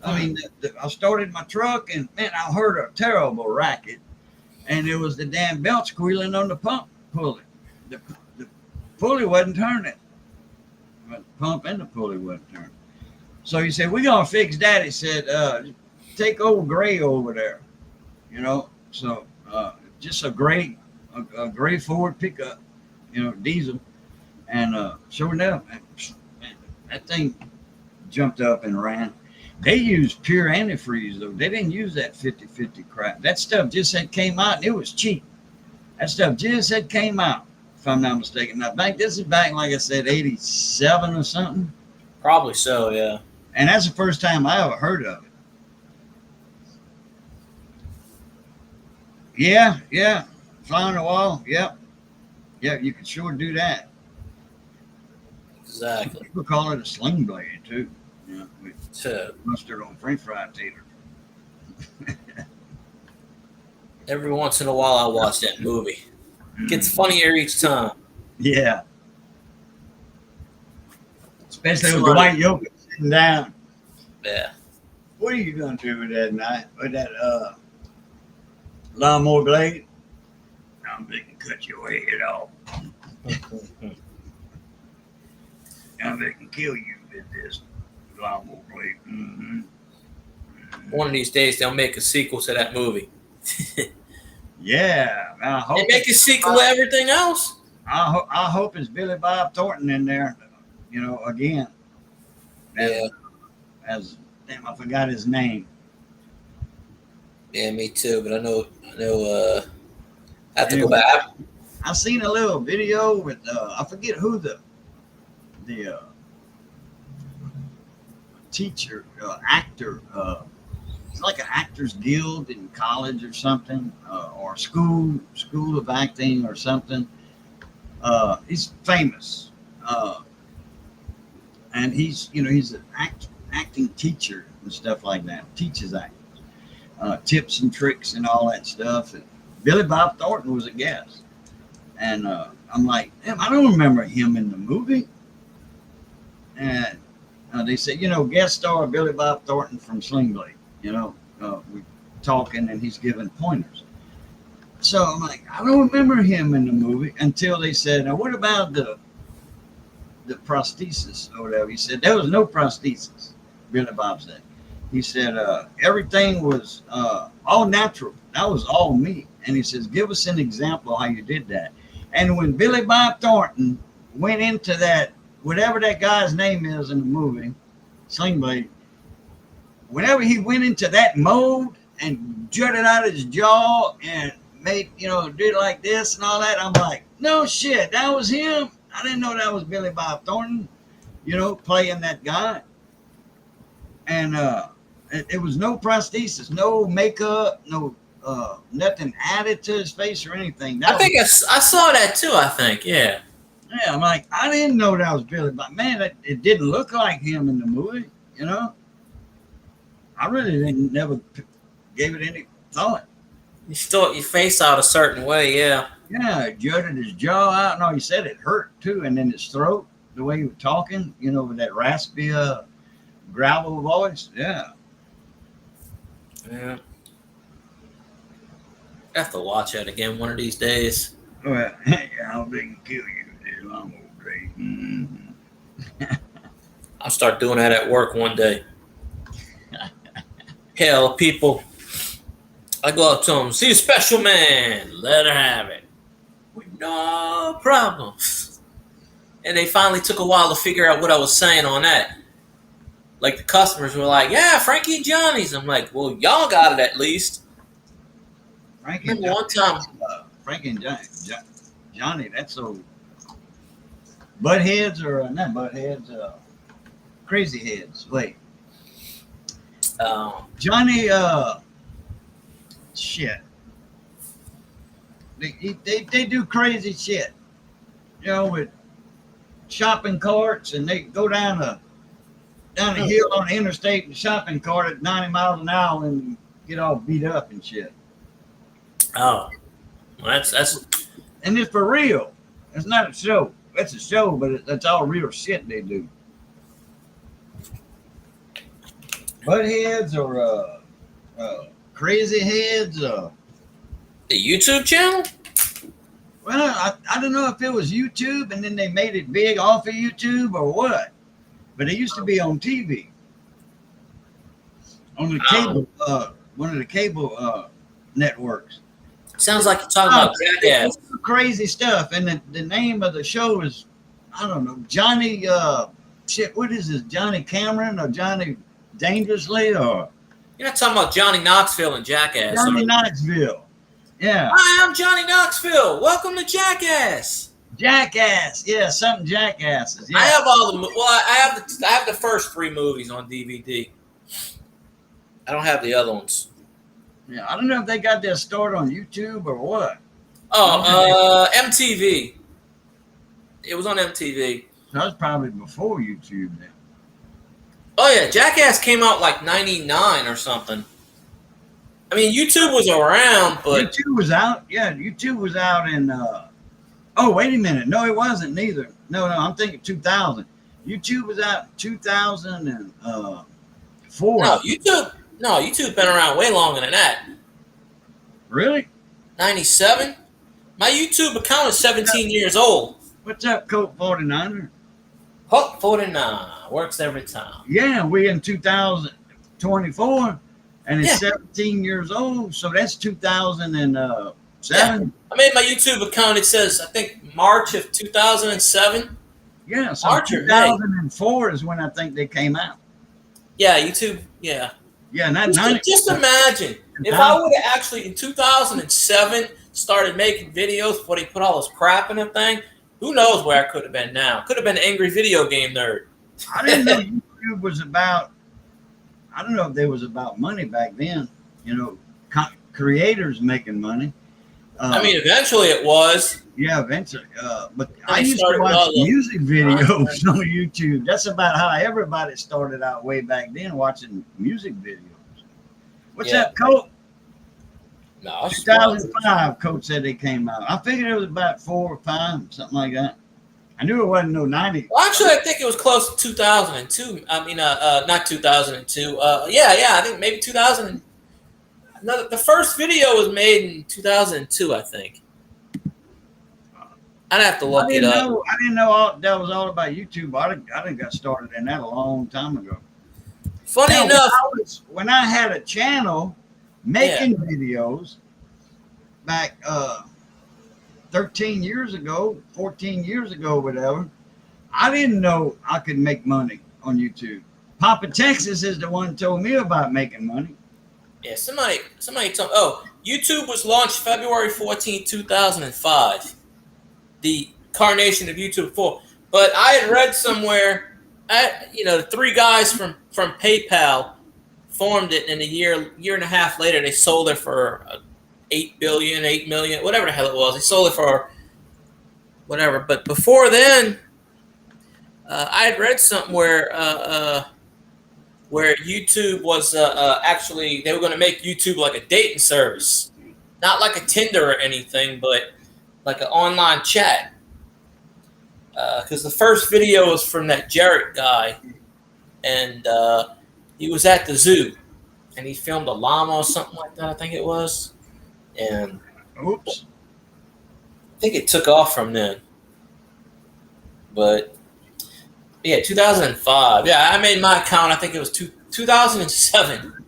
I mean, I started my truck, and man, I heard a terrible racket, and it was the damn belt squealing on the pump pulley. The pulley wasn't turning. The pump and the pulley wasn't turning. So he said, "We're gonna fix that." He said, "Take old Gray over there." So just a gray Ford pickup, diesel, and sure enough, that thing jumped up and ran. They used pure antifreeze though. They didn't use that 50-50 crap. That stuff just had came out and it was cheap. That stuff just had came out, if I'm not mistaken. Now this is back, like I said, 87 or something. Probably so, yeah. And that's the first time I ever heard of it. Yeah. Fly on the wall. Yep. Yeah, you can sure do that. Exactly. People call it a sling blade too. With mustard on French fry tater. Every once in a while, I watch that movie. It gets funnier each time. Yeah. Especially with Dwight Yoakam sitting down. Yeah. What are you gonna do with that knife? With that lawnmower blade? I'm thinking cut your head off. I'm thinking kill you with this lawnmower blade. Mm-hmm. One of these days, they'll make a sequel to that movie. Yeah, I hope they make a sequel to everything else. I hope it's Billy Bob Thornton in there, again. As damn, I forgot his name. Yeah, me too. But I know. I have to go back. I seen a little video with I forget who the teacher actor. It's like an actors guild in college or something, or school of acting or something. He's famous, and he's an acting teacher and stuff like that. Teaches actors, tips and tricks and all that stuff. And Billy Bob Thornton was a guest, and I'm like, damn, I don't remember him in the movie. And they said, guest star Billy Bob Thornton from Sling Blade. We talking and he's giving pointers. So I'm like, I don't remember him in the movie until they said, now what about the prosthesis or whatever? He said, there was no prosthesis, Billy Bob said. He said, everything was all natural. That was all me. And he says, give us an example of how you did that. And when Billy Bob Thornton went into that, whatever that guy's name is in the movie, Sling Blade, whenever he went into that mode and jutted out his jaw and made, did like this and all that, I'm like, no shit, that was him. I didn't know that was Billy Bob Thornton, playing that guy. And it was no prosthesis, no makeup, no nothing added to his face or anything. I think I saw that too, I think, yeah. Yeah, I'm like, I didn't know that was Billy Bob. Man, it didn't look like him in the movie, I really never gave it any thought. You stuck your face out a certain way, yeah. Yeah, it jutted his jaw out. No, he said it hurt too. And then his throat, the way he was talking, with that raspy gravel voice. Yeah. Yeah. I have to watch that again one of these days. Well, hey, how they can kill you with this long old Dre. Mm-hmm. I'll start doing that at work one day. Hell, people, I go up to them, see a special man, let her have it. No problem. And they finally took a while to figure out what I was saying on that. Like the customers were like, yeah, Frankie and Johnny's. I'm like, well, y'all got it at least. Frankie and one time. Frankie and Johnny, that's so. Buttheads or not buttheads, crazy heads. Wait. Johnny, shit. They do crazy shit, with shopping carts, and they go down a hill on the interstate in a shopping cart at 90 miles an hour and get all beat up and shit. Oh, well, that's and it's for real. It's not a show. It's a show, but that's all real shit they do. Buttheads or crazy heads. The YouTube channel? Well, I don't know if it was YouTube and then they made it big off of YouTube or what. But it used to be on TV. On the cable, one of the cable networks. Sounds like you're talking about Jackass. Crazy stuff. And the name of the show is, I don't know, Johnny, what is this? Johnny Cameron or Johnny Dangerously or? You're not talking about Johnny Knoxville and Jackass. Johnny Knoxville. Yeah. Hi, I'm Johnny Knoxville. Welcome to Jackass. Jackass. Yeah, something Jackasses. Yeah. I have all the I have the first 3 movies on DVD. I don't have the other ones. Yeah, I don't know if they got their start on YouTube or what. Oh, MTV. It was on MTV. That was probably before YouTube then. Oh yeah, Jackass came out like 99 or something. I mean, YouTube was around, but YouTube was out. Yeah, YouTube was out in. Oh, wait a minute. No, it wasn't neither. No, I'm thinking 2000. YouTube was out in 2004. No, YouTube been around way longer than that. Really? 97. My YouTube account is 17 years old. What's up, Colt 49er? Hook 49 works every time. Yeah, we in 2024, and it's 17 years old, so that's 2007. Yeah. I made my YouTube account. It says I think March of 2007. Yeah, so March 2004 is when I think they came out. Yeah, YouTube. Yeah. Yeah, not just imagine if I would have actually in 2007 started making videos before they put all this crap in the thing. Who knows where I could have been now? Could have been an angry video game nerd. I didn't know YouTube was about. I don't know if there was about money back then. Creators making money. I mean, eventually it was. Yeah, eventually. But I used to watch music videos on YouTube. That's about how everybody started out way back then, watching music videos. What's up, Coach? No, 2005, Coach said they came out. I figured it was about 4 or 5, something like that. I knew it wasn't no 90. Well, actually, I think it was close to 2002. I mean, not 2002. Yeah, I think maybe 2000. no, the first video was made in 2002, I think. I'd have to look it up. I didn't know that was all about YouTube. I didn't got started in that a long time ago. Funny enough, when I had a channel making videos back 13 years ago, 14 years ago, whatever, I didn't know I could make money on YouTube. Papa Texas is the one who told me about making money. Yeah, somebody told me. Oh, YouTube was launched February 14, 2005. The incarnation of YouTube 4. But I had read somewhere, the three guys from PayPal formed it, and a year and a half later, they sold it for $8 million, whatever the hell it was. They sold it for whatever. But before then, I had read something where YouTube was actually, they were going to make YouTube like a dating service, not like a Tinder or anything, but like an online chat. Because the first video was from that Jarrett guy, and he was at the zoo, and he filmed a llama or something like that, I think it was. And oops, I think it took off from then. But yeah, 2005. Yeah, I made my account. I think it was 2007.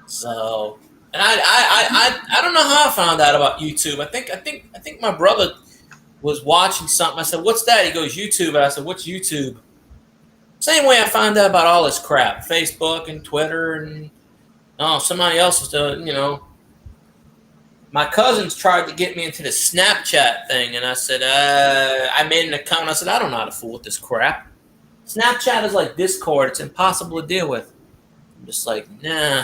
So, and I don't know how I found out about YouTube. I think my brother was watching something. I said, "What's that?" He goes, "YouTube." And I said, "What's YouTube?" Same way I found out about all this crap, Facebook and Twitter, and somebody else was doing. My cousins tried to get me into the Snapchat thing, and I said, I made an account. I said, I don't know how to fool with this crap. Snapchat is like Discord. It's impossible to deal with. I'm just like, nah,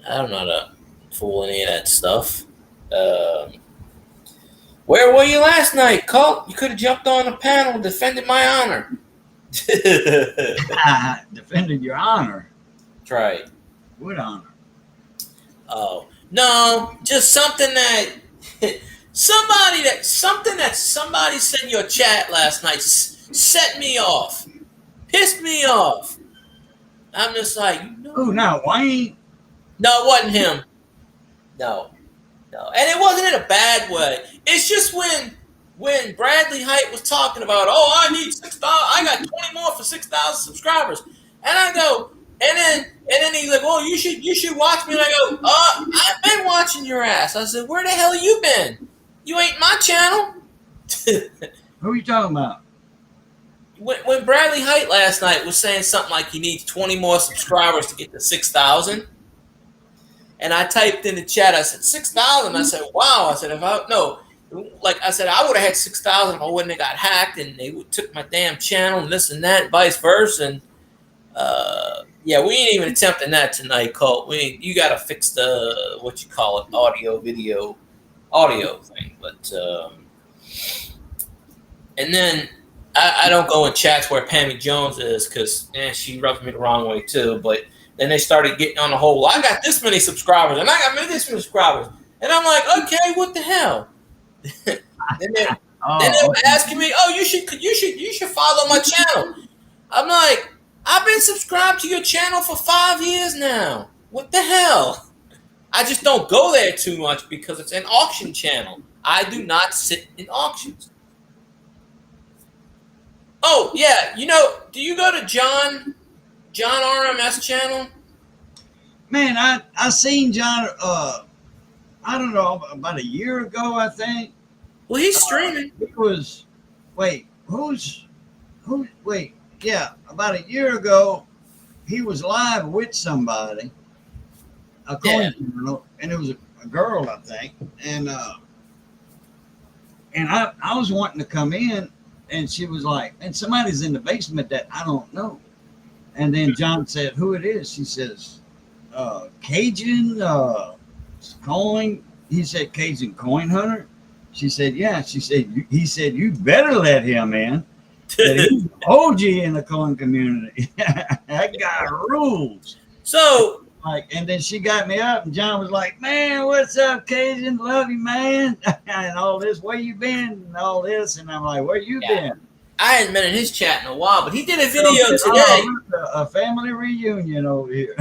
I don't know how to fool any of that stuff. Where were you last night, Colt? You could have jumped on the panel and defended my honor. Defended your honor? That's right. What honor? Oh. No, just something that somebody said in your chat last night set me off, pissed me off. I'm just like, oh, now Wayne? No, it wasn't him. No, and it wasn't in a bad way. It's just when Bradley Height was talking about, I need 6,000, I got 20 more for 6,000 subscribers, and I go. And then he's like, "Oh, you should watch me." And I go, "I've been watching your ass." I said, "Where the hell you been? You ain't my channel." Who are you talking about? When Bradley Height last night was saying something like he needs 20 more subscribers to get to 6,000, and I typed in the chat, I said 6,000. I said, "Wow." I said, I would have had 6,000 if I wouldn't have got hacked and they took my damn channel and this and that, and vice versa. And yeah, we ain't even attempting that tonight, Colt. You got to fix the audio thing. But and then I don't go in chats where Pammy Jones is because she rubs me the wrong way too. But then they started getting on the whole. Well, I got this many subscribers and I got this many subscribers, and I'm like, okay, what the hell? then they were asking me, you should follow my channel. I'm like, I've been subscribed to your channel for 5 years now. What the hell? I just don't go there too much because it's an auction channel. I do not sit in auctions. Oh, yeah. Do you go to John RMS channel? Man, I seen John, I don't know, about a year ago, I think. Well, he's streaming. Yeah, about a year ago, he was live with somebody, and it was a girl, I think, and I was wanting to come in, and she was like, and somebody's in the basement that I don't know, and then John said who it is. She says, Cajun coin. He said Cajun coin hunter. She said, yeah. She said, he said, you better let him in. That he's OG in the coin community. That guy rules. So, and then she got me up, and John was like, "Man, what's up, Cajun? Love you, man." And all this, where you been? And all this, and I'm like, "Where you been?" I hadn't been in his chat in a while, but he did a video today. A family reunion over here.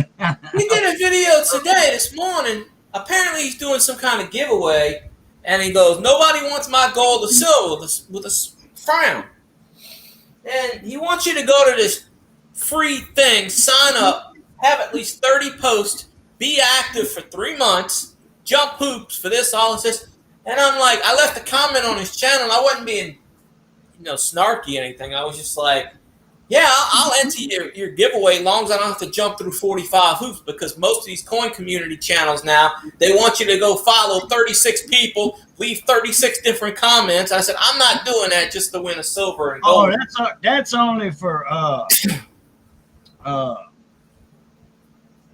He did a video today, this morning. Apparently, he's doing some kind of giveaway, and he goes, "Nobody wants my gold or silver," with a frown. And he wants you to go to this free thing, sign up, have at least 30 posts, be active for 3 months, jump hoops for this, all this. And I'm like, I left a comment on his channel. I wasn't being, snarky or anything. I was just like, yeah, I'll enter your giveaway as long as I don't have to jump through 45 hoops, because most of these coin community channels now, they want you to go follow 36 people, leave 36 different comments. I said, I'm not doing that just to win a silver and gold. Oh, that's only for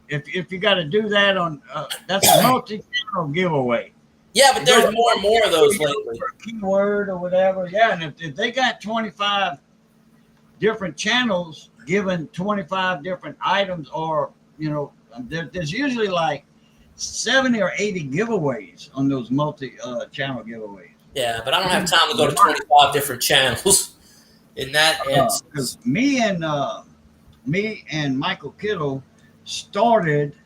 if you got to do that on that's a multi-channel giveaway. Yeah, but there's more and more of those lately. For a keyword or whatever. Yeah, and if they got 25 different channels given 25 different items, or there's usually like 70 or 80 giveaways on those multi-channel giveaways. Yeah, but I don't have time to go to 25 different channels in that instance. Me and Michael Kittle started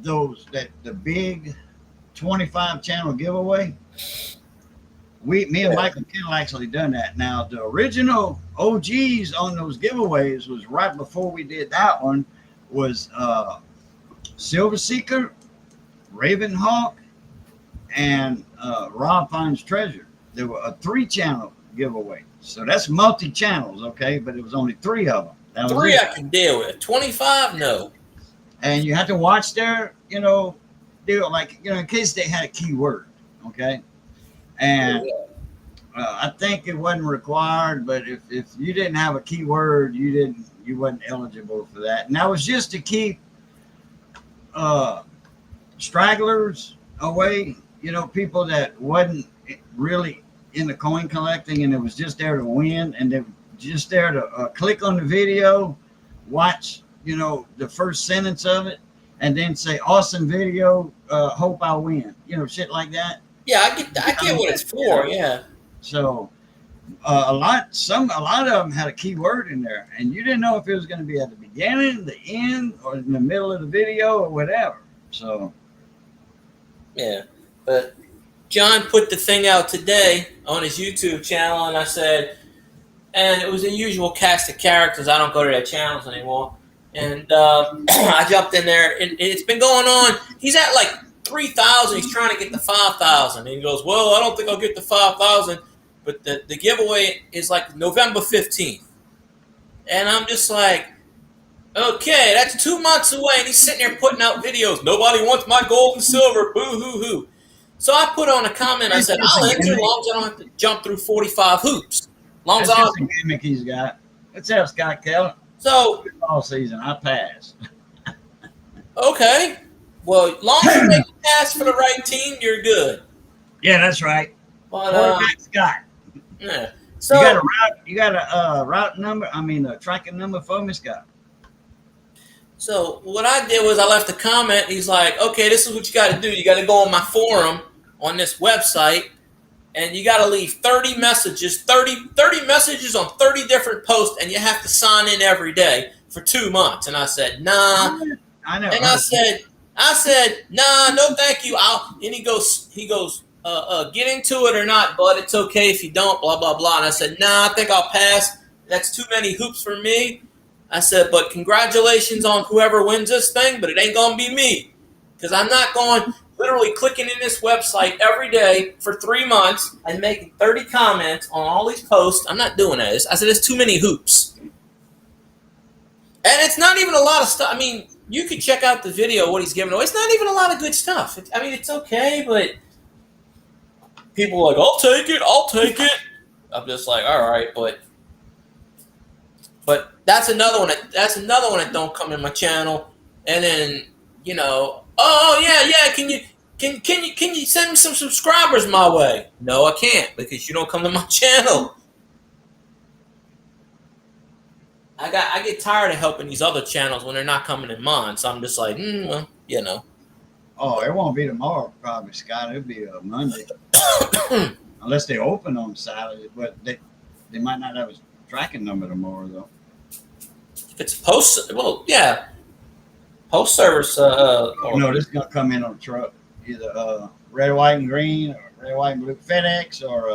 the big 25 channel giveaway. Me and Michael Kittle actually done that. Now, the original OGs on those giveaways was right before we did that one, was Silver Seeker, Ravenhawk, and Rob Finds Treasure. There were a 3-channel giveaway. So that's multi-channels, okay? But it was only 3 of them. That was 3 I can deal with. 25, no. And you have to watch their, deal, like, in case they had a keyword, okay? And I think it wasn't required, but if you didn't have a keyword, you wasn't eligible for that. And that was just to keep stragglers away, people that wasn't really into coin collecting, and it was just there to win, and they were just there to click on the video, watch, the first sentence of it, and then say, "Awesome video, hope I win," shit like that. Yeah, I get what it's for. Yeah. So a lot of them had a keyword in there, and you didn't know if it was going to be at the beginning, the end, or in the middle of the video, or whatever. So yeah, but John put the thing out today on his YouTube channel, and I said, and it was the usual cast of characters. I don't go to their channels anymore, and I jumped in there, and it's been going on. He's at like 3,000. He's trying to get to 5,000. And he goes, "Well, I don't think I'll get to 5,000, but the giveaway is like November 15th." And I'm just like, okay, that's 2 months away. And he's sitting there putting out videos. "Nobody wants my gold and silver. Boo hoo hoo." So I put on a comment. I said, "I'll enter as long as I don't have to jump through 45 hoops. As long as that's just a gimmick he's got. Let's have Scott Keller. So all season, I pass. Okay. Well, as long as you make a pass for the right team, you're good. Yeah, that's right. But Scott. Yeah. So you got a route number. I mean, a tracking number for me, Scott. So what I did was I left a comment. He's like, "Okay, this is what you got to do. You got to go on my forum on this website, and you got to leave 30 messages, 30 messages on 30 different posts, and you have to sign in every day for 2 months." And I said, "Nah." I know. And I said, "Nah, no, thank you." And he goes, "Get into it or not, bud. It's okay if you don't." Blah blah blah. And I said, "Nah, I think I'll pass. That's too many hoops for me." I said, "But congratulations on whoever wins this thing, but it ain't gonna be me, because I'm not going literally clicking in this website every day for 3 months and making 30 comments on all these posts. I'm not doing that." I said, "It's too many hoops." And it's not even a lot of stuff. I mean, you can check out the video, what he's giving away. It's not even a lot of good stuff. It's okay, but people are like, I'll take it. I'm just like, all right, but that's another one that don't come in my channel. And then, "Oh yeah, can you send me some subscribers my way?" No, I can't, because you don't come to my channel. I get tired of helping these other channels when they're not coming in mine. So I'm just like, well. Oh, it won't be tomorrow, probably, Scott. It'll be Monday, unless they open on Saturday. But they might not have a tracking number tomorrow, though. If it's post, well, yeah. Post service. No, this is gonna come in on a truck, either red, white, and green, or red, white, and blue FedEx, or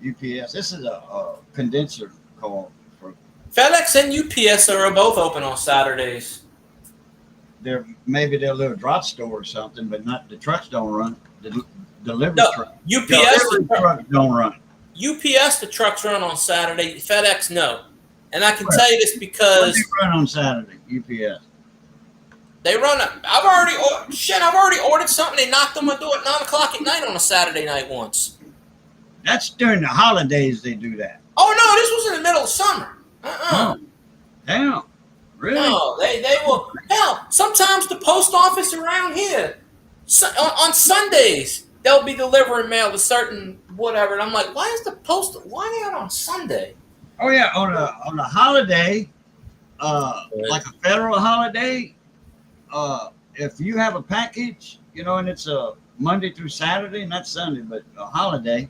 UPS. This is a condenser call for. FedEx and UPS are both open on Saturdays. Maybe they're a little drop store or something, but not the trucks don't run. The delivery No, trucks. UPS. Delivery trucks don't run. UPS, the trucks run on Saturday. FedEx, no. And I can tell you this What because do they run on Saturday? UPS. they run. I've already ordered something. They knocked on my door at 9:00 at night on a Saturday night once. That's during the holidays they do that. Oh no, this was in the middle of summer. Oh, damn. Really? No, they will. Hell, sometimes the post office around here, on Sundays, they'll be delivering mail to certain whatever. And I'm like, why is the post? Why are they out on Sunday? Oh yeah, on a holiday, like a federal holiday, if you have a package, and it's a Monday through Saturday, not Sunday, but a holiday,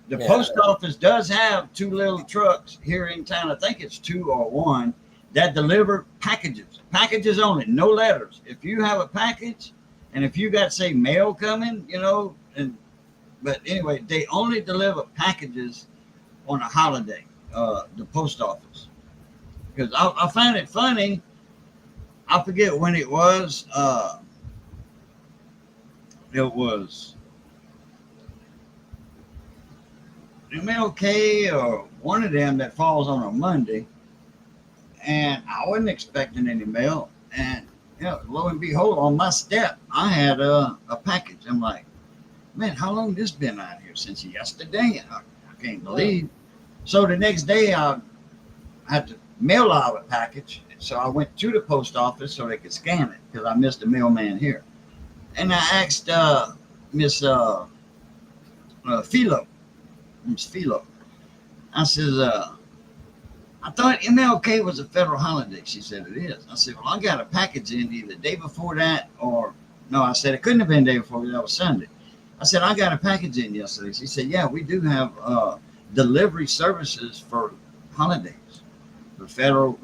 the post office does have two little trucks here in town. I think it's two or one that deliver packages only, no letters. If you have a package, and if you got say mail coming, but anyway, they only deliver packages on a holiday. The post office, because I find it funny. I forget when it was. It was MLK or one of them that falls on a Monday, and I wasn't expecting any mail. And lo and behold, on my step, I had a package. I'm like, man, how long this been out here? Since yesterday? I can't believe. So the next day, I had to mail out a package. So I went to the post office so they could scan it because I missed the mailman here. And I asked Miss Philo, Miss Philo. I said, I thought MLK was a federal holiday. She said it is. I said, well, I got a package in either the day before that or no. I said it couldn't have been the day before. That was Sunday. I said I got a package in yesterday. She said, yeah, we do have delivery services for holidays. The federal,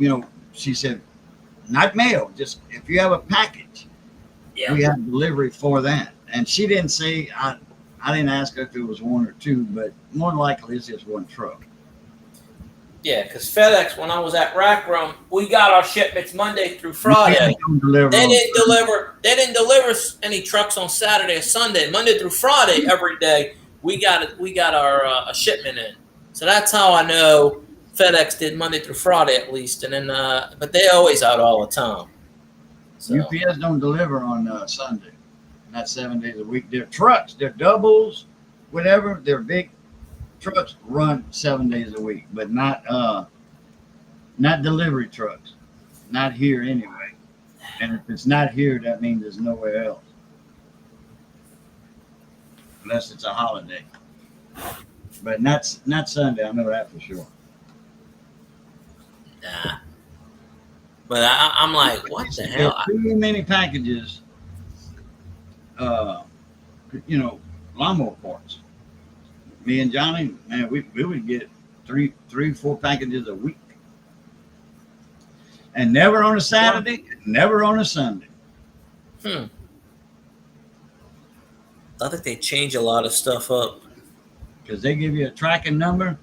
she said, not mail, just if you have a package, we have delivery for that. And she didn't say, I didn't ask her if it was one or two, but more than likely it's just one truck. Yeah, because FedEx, when I was at Rack Room, we got our shipments Monday through Friday. They didn't deliver any trucks on Saturday or Sunday. Monday through Friday, every day we got our shipment in. So that's how I know FedEx did Monday through Friday at least, and then but they always out all the time. So. UPS don't deliver on Sunday, not 7 days a week. Their trucks, their doubles, whatever, their big trucks run 7 days a week, but not delivery trucks, not here anyway. And if it's not here, that means there's nowhere else, unless it's a holiday. But not Sunday. I know that for sure. Nah. But I'm like, what the hell? Too many packages, lawnmower parts. Me and Johnny, man, we would get three, 4 packages a week. And never on a Saturday, never on a Sunday. I think they change a lot of stuff up. Because they give you a tracking number,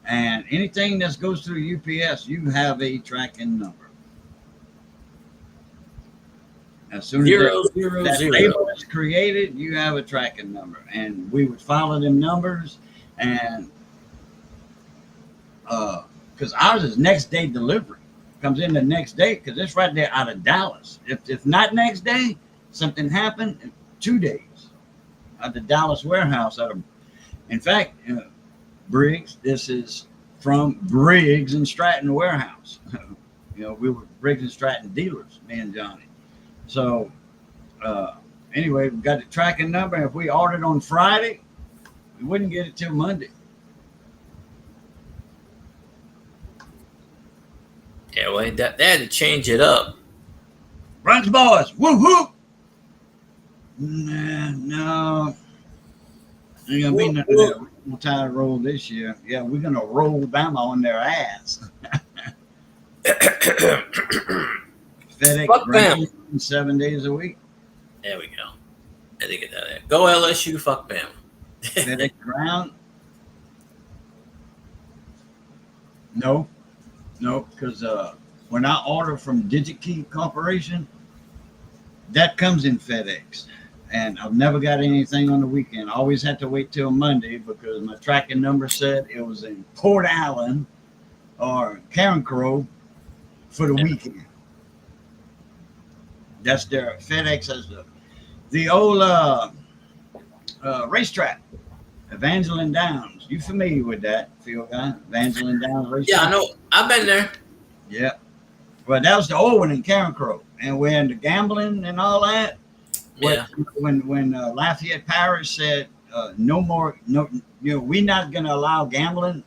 and anything that goes through UPS, you have a tracking number. As soon as that label is created, you have a tracking number, and we would follow them numbers, and because ours is next day delivery, comes in the next day because it's right there out of Dallas. If not next day, something happened in 2 days at the Dallas warehouse. In fact, Briggs, this is from Briggs and Stratton warehouse. We were Briggs and Stratton dealers, me and Johnny. So anyway, we got the tracking number. If we ordered on Friday, we wouldn't get it till Monday. Yeah, well, they had to change it up. Runs, boys. Woo whoop. No. Ain't gonna be none of that. We'll try to roll this year. Yeah, we're gonna roll Bama on their ass. FedEx Fuck ground Bama. 7 days a week. There we go. I think get that in. Go LSU, fuck Bama. FedEx ground. No, because when I order from DigiKey Corporation, that comes in FedEx. And I've never got anything on the weekend. I always had to wait till Monday because my tracking number said it was in Port Allen or Carencro for the weekend. That's their FedEx as the old racetrack, Evangeline Downs. You familiar with that, field guy? Evangeline Downs racetrack? Yeah, I know. I've been there. Yeah. Well, that was the old one in Carencro. And when the gambling and all that, when Lafayette Parish said no more, we're not going to allow gambling,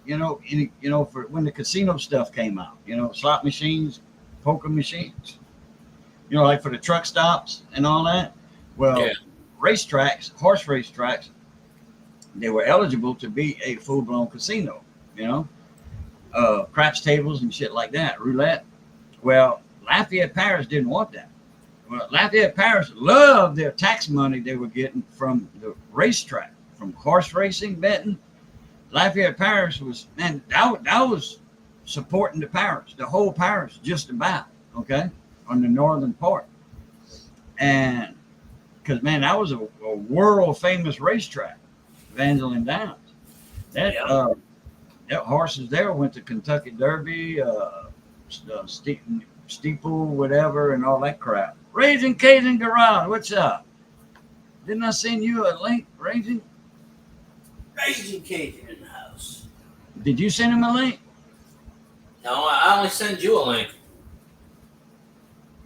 for when the casino stuff came out, slot machines, poker machines, like for the truck stops and all that. Well, racetracks, horse racetracks, they were eligible to be a full-blown casino, craps tables and shit like that, roulette. Well, Lafayette Parish didn't want that. Well, Lafayette Parish loved their tax money they were getting from the racetrack, from horse racing, betting. Lafayette Parish was, man, that was supporting the parish, the whole parish, just about, okay, on the northern part. And because, man, that was a world famous racetrack, Evangeline Downs. That horses there went to Kentucky Derby, steeple, whatever, and all that crap. Raising Cajun Garage, what's up? Didn't I send you a link, Raising? Raising Cajun in the house. Did you send him a link? No, I only send you a link.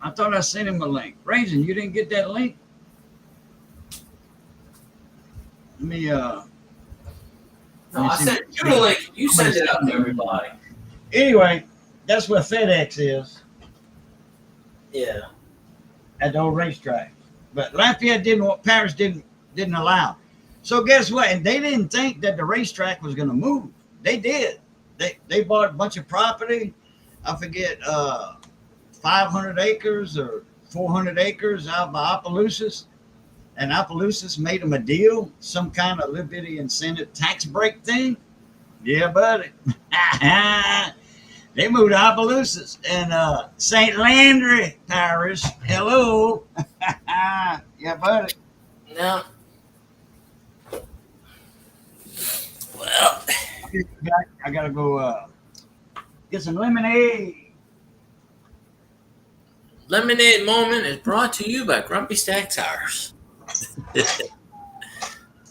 I thought I sent him a link. Raising, you didn't get that link? Let me, No, I sent you the link. You send it out to everybody. Anyway, that's where FedEx is. Yeah. At the old racetrack. But Lafayette Parish didn't allow. So guess what? And they didn't think that the racetrack was going to move. They did. They bought a bunch of property. I forget, 500 acres or 400 acres out by Opelousas. And Opelousas made them a deal, some kind of little bitty incentive tax break thing. Yeah, buddy. They moved to Opelousas and St. Landry Parish. Hello. Yeah, buddy. No. Well, I gotta go get some lemonade. Lemonade Moment is brought to you by Grumpy Stack Tires.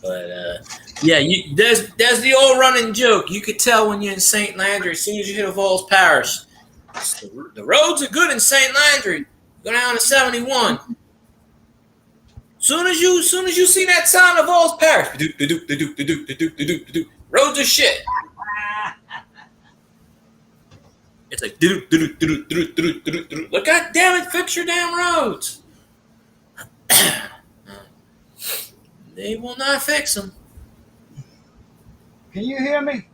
But yeah, there's the old running joke. You could tell when you're in St. Landry as soon as you hit a Falls Parish. The roads are good in St. Landry. Go down to 71. Soon as you see that sign of Falls Parish, roads are shit. It's like look, God damn it, fix your damn roads. They will not fix them. Can you hear me?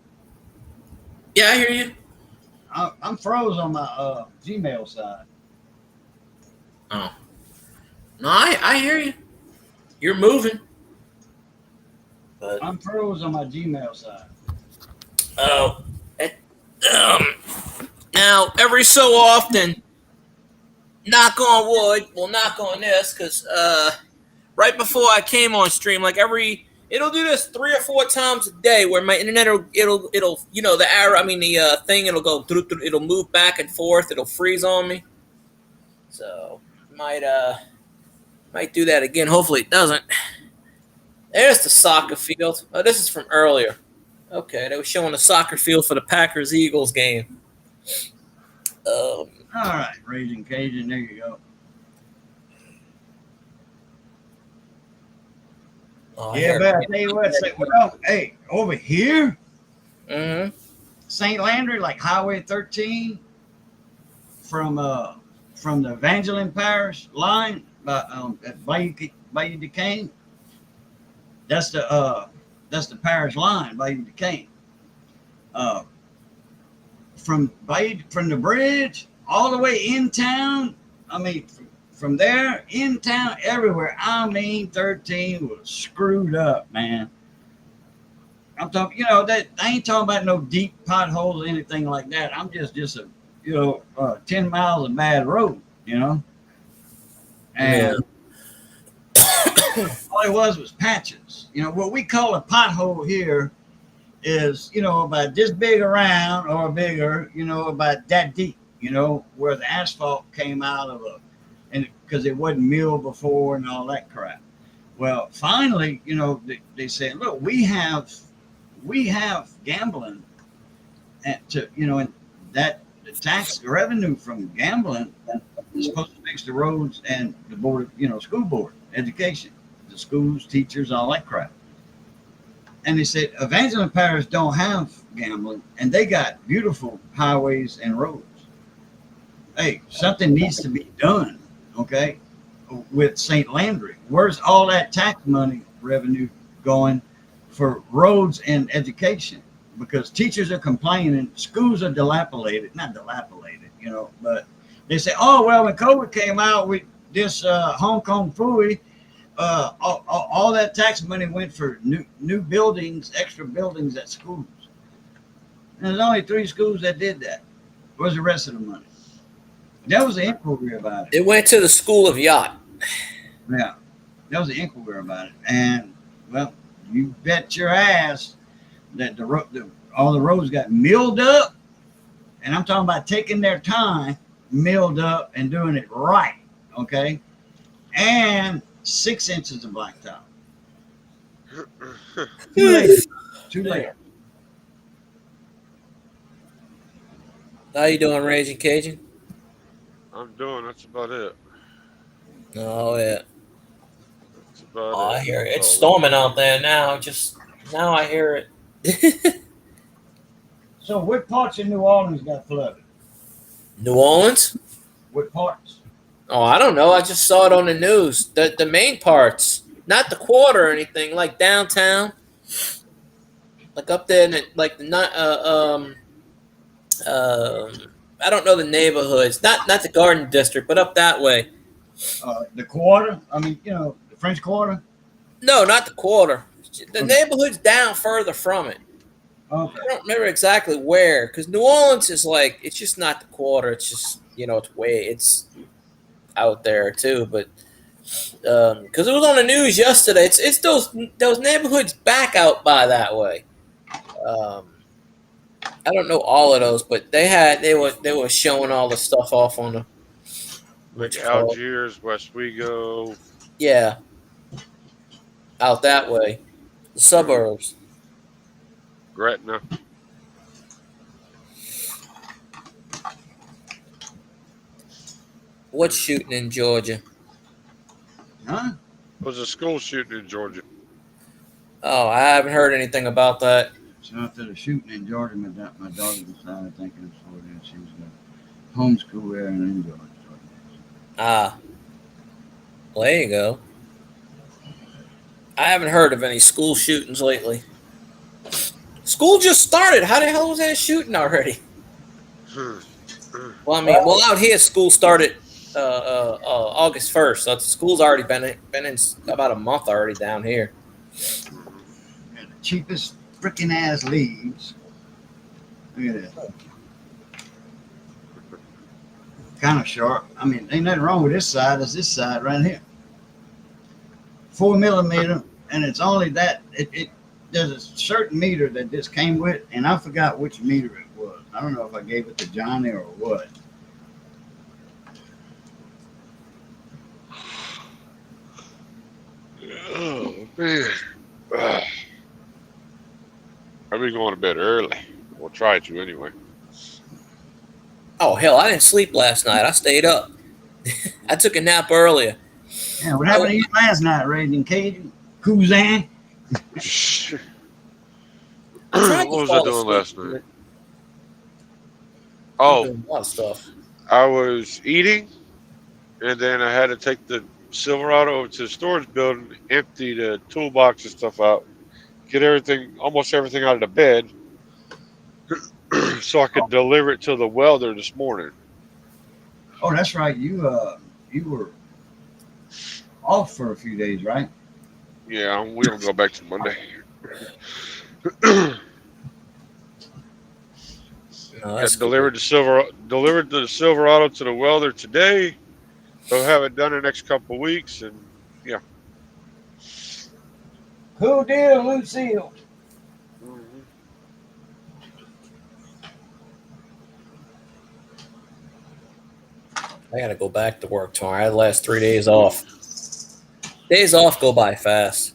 Yeah, I hear you. I'm froze on my Gmail side. Oh. No, I hear you. You're moving. But I'm froze on my Gmail side. oh, now every so often, knock on wood, we'll knock on this, because right before I came on stream, like it'll do this 3 or 4 times a day, where my internet it'll the arrow, the thing, it'll go through, it'll move back and forth, it'll freeze on me. So might do that again. Hopefully it doesn't. There's the soccer field. Oh, this is from earlier. Okay, they were showing the soccer field for the Packers-Eagles game. All right, Raising Cajun, there you go. Oh, Yeah, but I tell you what, hey, over here, St. Landry, like Highway 13, from the Evangeline Parish line at Bayou Duquesne. That's the parish line, Bayou Duquesne. From the bridge all the way in town I mean, from there in town, everywhere. I mean, 13 was screwed up, man. I'm talking, that I ain't talking about no deep potholes or anything like that. I'm just a, 10 miles of bad road, Yeah. and all it was patches. What we call a pothole here is, about this big around or bigger, about that deep, where the asphalt came out of and because it wasn't milled before and all that crap. Well, finally, they said, look, we have gambling and that the tax revenue from gambling is supposed to fix the roads and the board, school board, education, the schools, teachers, all that crap. And they said Evangeline Parish don't have gambling, and they got beautiful highways and roads. Hey, something needs to be done, okay, with St. Landry. Where's all that tax money revenue going for roads and education? Because teachers are complaining, schools are not dilapidated, but they say, oh, well, when COVID came out with this Hong Kong Phooey, all that tax money went for new buildings, extra buildings at schools. And there's only 3 schools that did that. Where's the rest of the money? That was the inquiry about it. It went to the School of Yacht. Yeah, that was the inquiry about it. And, well, you bet your ass that all the roads got milled up. And I'm talking about taking their time, milled up, and doing it right, okay? And 6 inches of blacktop. Too late. How you doing, Raging Cajun? I'm doing. That's about it. Oh yeah. That's about Oh, it. I hear it. It's storming out there now. Now I hear it. So what parts of New Orleans got flooded? New Orleans? What parts? Oh, I don't know. I just saw it on the news. The main parts, not the quarter or anything. Like downtown, like up there in I don't know the neighborhoods. Not the Garden District, but up that way. The quarter? I mean, the French Quarter? No, not the quarter. The neighborhood's down further from it. Okay. I don't remember exactly where, because New Orleans is like, it's just not the quarter. It's just, it's out there too. But because it was on the news yesterday, it's those neighborhoods back out by that way. I don't know all of those, but they were showing all the stuff off on the like Algiers, Westwego. Yeah, out that way, the suburbs. Gretna. What's shooting in Georgia? Huh? It was a school shooting in Georgia. Oh, I haven't heard anything about that. So after the shooting in Georgia, my daughter decided, thinking of Florida, she was going to homeschool there and in Georgia. Ah, well, there you go. I haven't heard of any school shootings lately. School just started. How the hell was that shooting already? Well, I mean, out here, school started August 1st. So school's already been in about a month already down here. And the cheapest freaking ass leaves. Look at that. Kind of sharp. I mean, ain't nothing wrong with this side. It's this side right here. 4 millimeter, and it's only that. There's a certain meter that this came with, and I forgot which meter it was. I don't know if I gave it to Johnny or what. Oh man, I've been going to bed early. We'll try to anyway. Oh hell, I didn't sleep last night. I stayed up. I took a nap earlier. Yeah, what happened to you last night, Raging Cajun? Kuzan? What was I doing last night? Oh, a lot of stuff. I was eating, and then I had to take the Silverado over to the storage building, empty the toolbox and stuff out, get almost everything out of the bed, so I could deliver it to the welder this morning. Oh, that's right. You were off for a few days, right? Yeah, we don't go back to Monday. No, that's Got delivered good. the Silverado to the welder today. They'll have it done in the next couple of weeks, and yeah. Cool deal, Lucille. Mhm. I gotta go back to work tomorrow. I had the last 3 days off. Days off go by fast.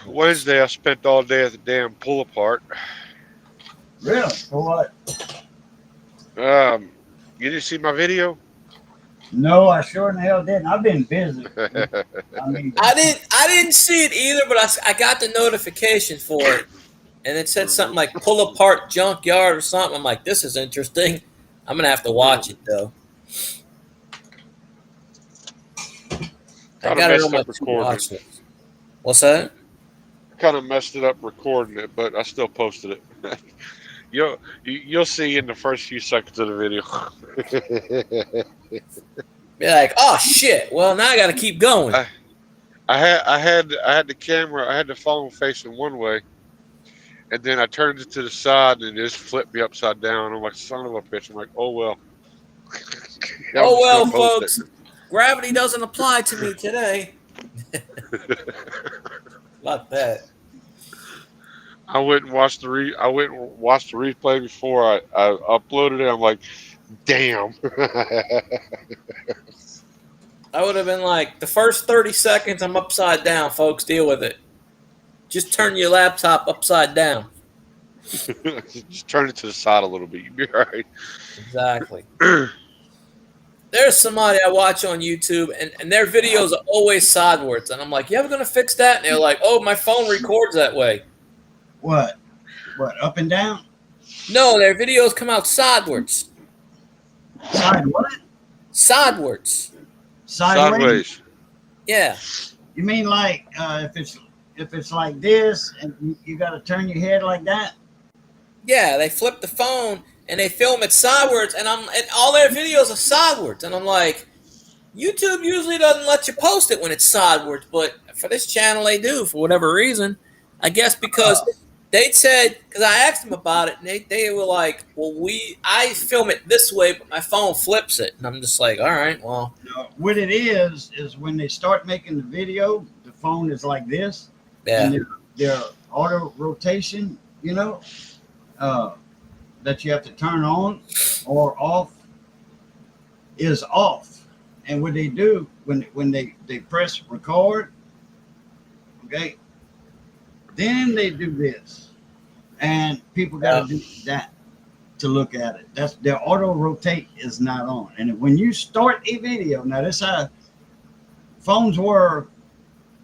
Wednesday, I spent all day at the damn pull apart. Really? For what? You didn't see my video? No, I sure in the hell didn't. I've been busy. I mean, I didn't see it either, but I got the notification for it, and it said something like "pull apart junkyard" or something. I'm like, this is interesting. I'm gonna have to watch it though. I Kind of got it messed on my up recording watch it. list. What's that? Kind of messed it up recording it, but I still posted it. You'll see in the first few seconds of the video. Be like, oh shit. Well, now I got to keep going. I had the camera, I had the phone facing one way, and then I turned it to the side and it just flipped me upside down. I'm like, son of a bitch. I'm like, oh well. I'm Oh just well, gonna post folks. Gravity doesn't apply to me today. it. Like that. I went and watched the replay before I uploaded it. I'm like, damn. I would have been like, the first 30 seconds, I'm upside down, folks. Deal with it. Just turn your laptop upside down. Just turn it to the side a little bit. You'll be all right. Exactly. There's somebody I watch on YouTube, and their videos are always sideways. And I'm like, you ever going to fix that? And they're like, oh, my phone records that way. what? What? Up and down? No, their videos come out sideways. Side what? Sideways. Sideways. Yeah. You mean like if it's like this and you got to turn your head like that? Yeah, they flip the phone and they film it sideways, and all their videos are sideways, and I'm like, YouTube usually doesn't let you post it when it's sideways, but for this channel they do for whatever reason. I guess because they said, because I asked them about it, and they were like, well, I film it this way, but my phone flips it, and I'm just like, all right, well, No, what it is when they start making the video, the phone is like this, yeah, and their auto rotation, that you have to turn on or off is off. And what they do when they press record, okay, then they do this, and people got to do that to look at it. That's their auto rotate is not on. And when you start a video, now this how phones were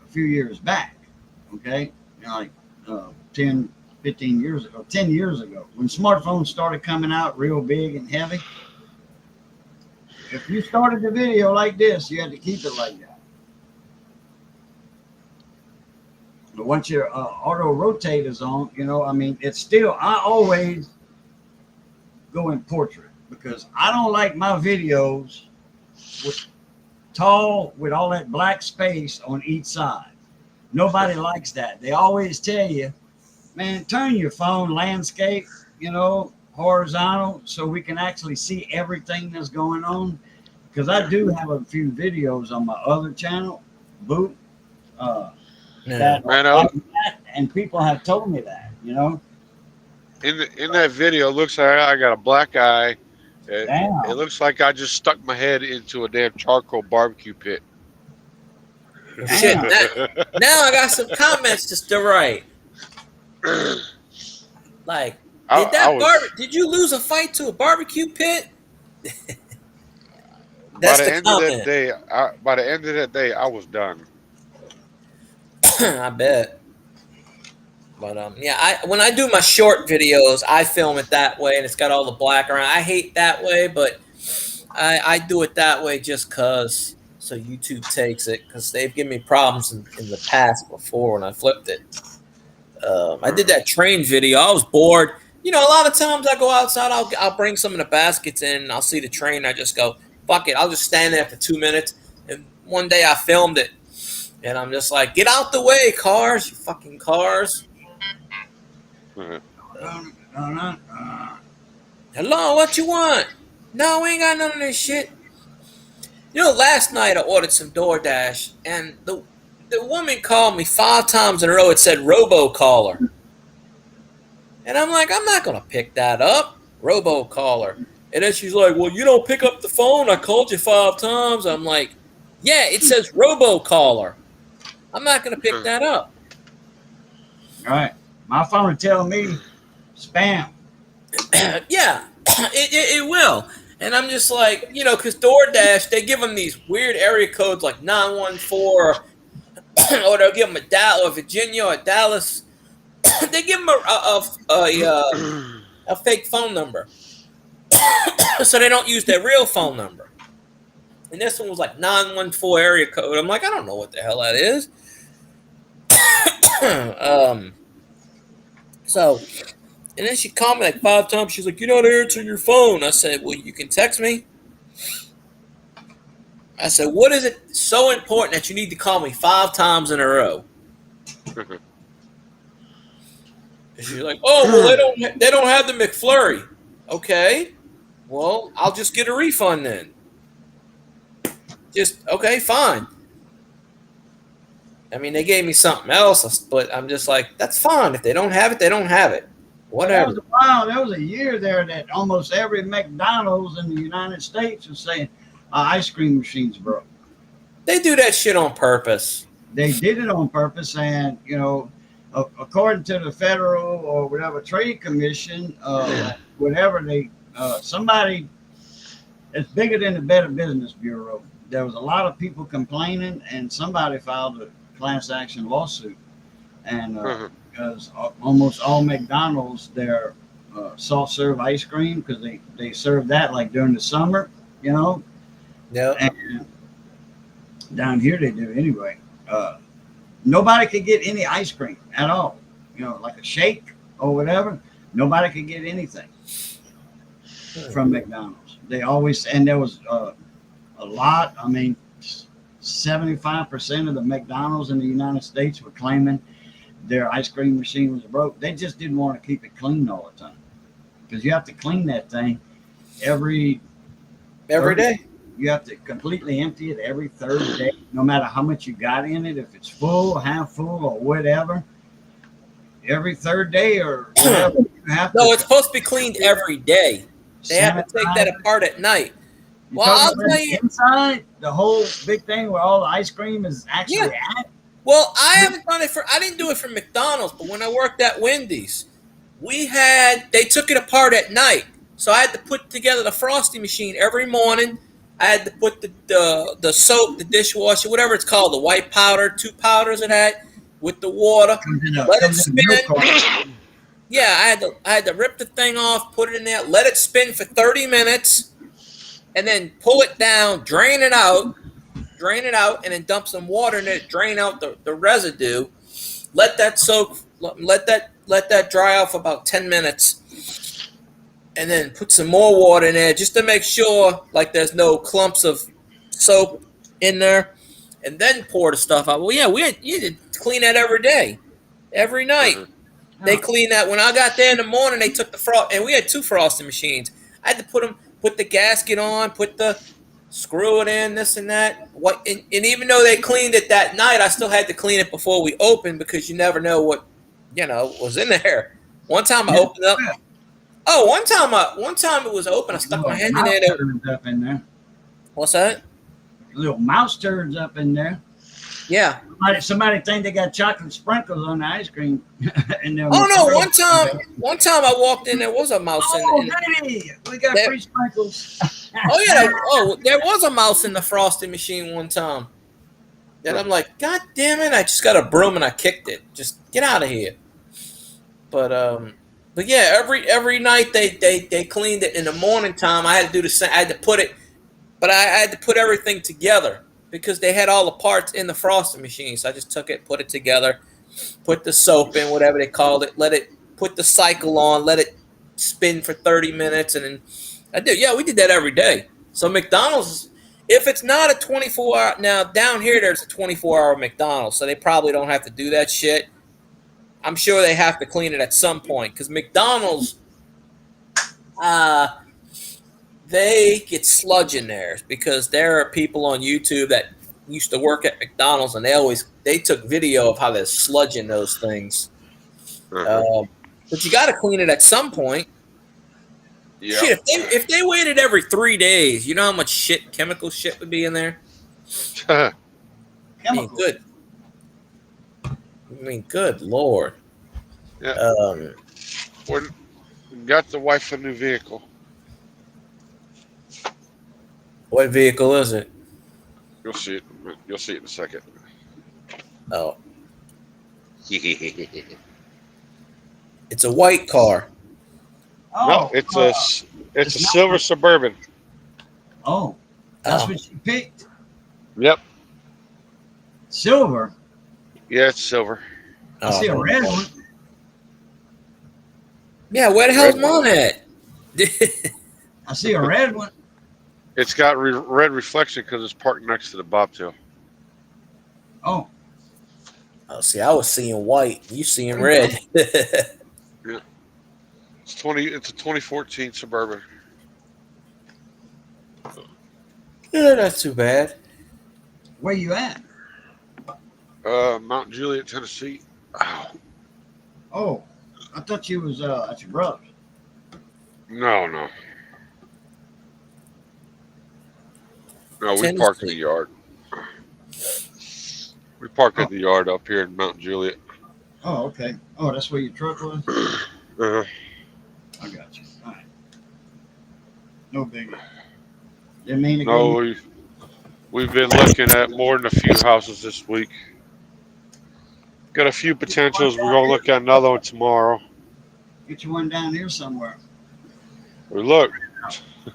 a few years back, okay, like 10, 15 years ago, 10 years ago, when smartphones started coming out real big and heavy. If you started the video like this, you had to keep it like that. But once your auto rotate is on, it's still, I always go in portrait because I don't like my videos with all that black space on each side. Nobody likes that. They always tell you, man, turn your phone landscape, horizontal, so we can actually see everything that's going on. Because I do have a few videos on my other channel, Boot, and people have told me that, In that video, it looks like I got a black eye. Damn. It looks like I just stuck my head into a damn charcoal barbecue pit. shit. Now I got some comments to still write. Like, did you lose a fight to a barbecue pit? That's the comment. By the end of that day, I was done. I bet. But yeah, when I do my short videos, I film it that way, and it's got all the black around. I hate that way, but I do it that way just cause so YouTube takes it, because they've given me problems in the past before when I flipped it. I did that train video. I was bored. you know, a lot of times I go outside, I'll bring some of the baskets in, and I'll see the train. I just go, fuck it, I'll just stand there for 2 minutes. And one day I filmed it, and I'm just like, get out the way, cars, you fucking cars. Mhm. Hello, what you want? No, we ain't got none of this shit. You know, last night I ordered some DoorDash, and the woman called me 5 times in a row. It said robocaller. And I'm like, I'm not going to pick that up. Robocaller. And then she's like, well, you don't pick up the phone. I called you 5 times. I'm like, yeah, it says robocaller. I'm not going to pick that up. All right. My phone will tell me spam. Yeah, it will. And I'm just like, you know, because DoorDash, they give them these weird area codes like 914, or they'll give them a Dallas, or Virginia, or Dallas. They give them a fake phone number, so they don't use their real phone number. And this one was like 914 area code. I'm like, I don't know what the hell that is. So, and then she called me like 5 times. She's like, you're not answering your phone. I said, well, you can text me. I said, what is it so important that you need to call me 5 times in a row? And she's like, oh, well, they don't have the McFlurry. Okay, well, I'll just get a refund then. Just, okay, fine. I mean, they gave me something else, but I'm just like, that's fine. If they don't have it, they don't have it. Whatever. There was a year there that almost every McDonald's in the United States was saying ice cream machines broke. They do that shit on purpose. They did it on purpose, and you know, according to the federal or whatever trade commission, whatever they somebody, it's bigger than the Better Business Bureau. There was a lot of people complaining, and somebody filed a class action lawsuit, and because almost all McDonald's, their soft serve ice cream, because they serve that like during the summer, you know. Yeah. And down here they do anyway. Nobody could get any ice cream at all, you know, like a shake or whatever. Nobody could get anything from McDonald's. They always, and there was a lot. I mean, 75% of the McDonald's in the United States were claiming their ice cream machine was broke. They just didn't want to keep it clean all the time, because you have to clean that thing every day. You have to completely empty it every third day, no matter how much you got in it, if it's full, half full, or whatever. Every third day or whatever, you have to. No, it's supposed to be cleaned every day. They have to take that apart at night. Well, I'll tell you, inside the whole big thing where all the ice cream is actually at. Well, I didn't do it for McDonald's, but when I worked at Wendy's, they took it apart at night. So I had to put together the Frosty machine every morning. I had to put the soap, the dishwasher, whatever it's called, the white powder, 2 powders it had, with the water. Let it spin. Yeah, I had to rip the thing off, put it in there, let it spin for 30 minutes, and then pull it down, drain it out, and then dump some water in it, drain out the residue. Let that soak, let that dry out for about 10 minutes. And then put some more water in there just to make sure like there's no clumps of soap in there, and then pour the stuff out. Well, yeah, you had to clean that every day, every night. They cleaned that. When I got there in the morning, they took the frost, and we had 2 frosting machines. I had to put the gasket on, screw it in, this and that. And even though they cleaned it that night, I still had to clean it before we opened, because you never know what, was in there. One time I opened up. Oh, one time it was open. I stuck my hand in there. Up in there. What's that? Little mouse turds up in there. Yeah. Somebody think they got chocolate sprinkles on the ice cream. Oh no! One time I walked in, there was a mouse in there. Hey, we got free sprinkles. Oh yeah! There was a mouse in the frosting machine one time. And I'm like, God damn it! I just got a broom and I kicked it. Just get out of here. But yeah, every night they cleaned it. In the morning time, I had to do the same. I had to put it, but I had to put everything together because they had all the parts in the frosting machine. So I just took it, put it together, put the soap in, whatever they called it, put the cycle on, let it spin for 30 minutes, and then I did. Yeah, we did that every day. So McDonald's, if it's not a 24-hour, now down here there's a 24-hour McDonald's, so they probably don't have to do that shit. I'm sure they have to clean it at some point because McDonald's, they get sludge in there because there are people on YouTube that used to work at McDonald's and they took video of how they're sludging those things. But you got to clean it at some point. Yeah. Shit, if they waited every 3 days, you know how much chemical shit would be in there? I mean, good. I mean, good Lord. Yeah. We got the wife a new vehicle. What vehicle is it? You'll see it. You'll see it in a second. Oh. It's a white car. No, it's a silver Suburban. Oh, that's what you picked? Yep. Silver? Yeah, it's silver. I see a red one. Yeah, where the hell's mine at? I see a red one. It's got red reflection because it's parked next to the bobtail. Oh. Oh, see, I was seeing white. You seeing red. Yeah. It's a 2014 Suburban. Yeah, not too bad. Where you at? Mount Juliet, Tennessee. Ow. Oh, I thought you was at your brother's. No. No, we Tennessee. park in the yard. We park in the yard up here in Mount Juliet. Oh, okay. Oh, that's where your truck was? Uh-huh. I got you. All right. No biggie. Didn't mean to No, go. we've been looking at more than a few houses this week. Got a few potentials. We're gonna look at another one tomorrow. Get you one down here somewhere. We look.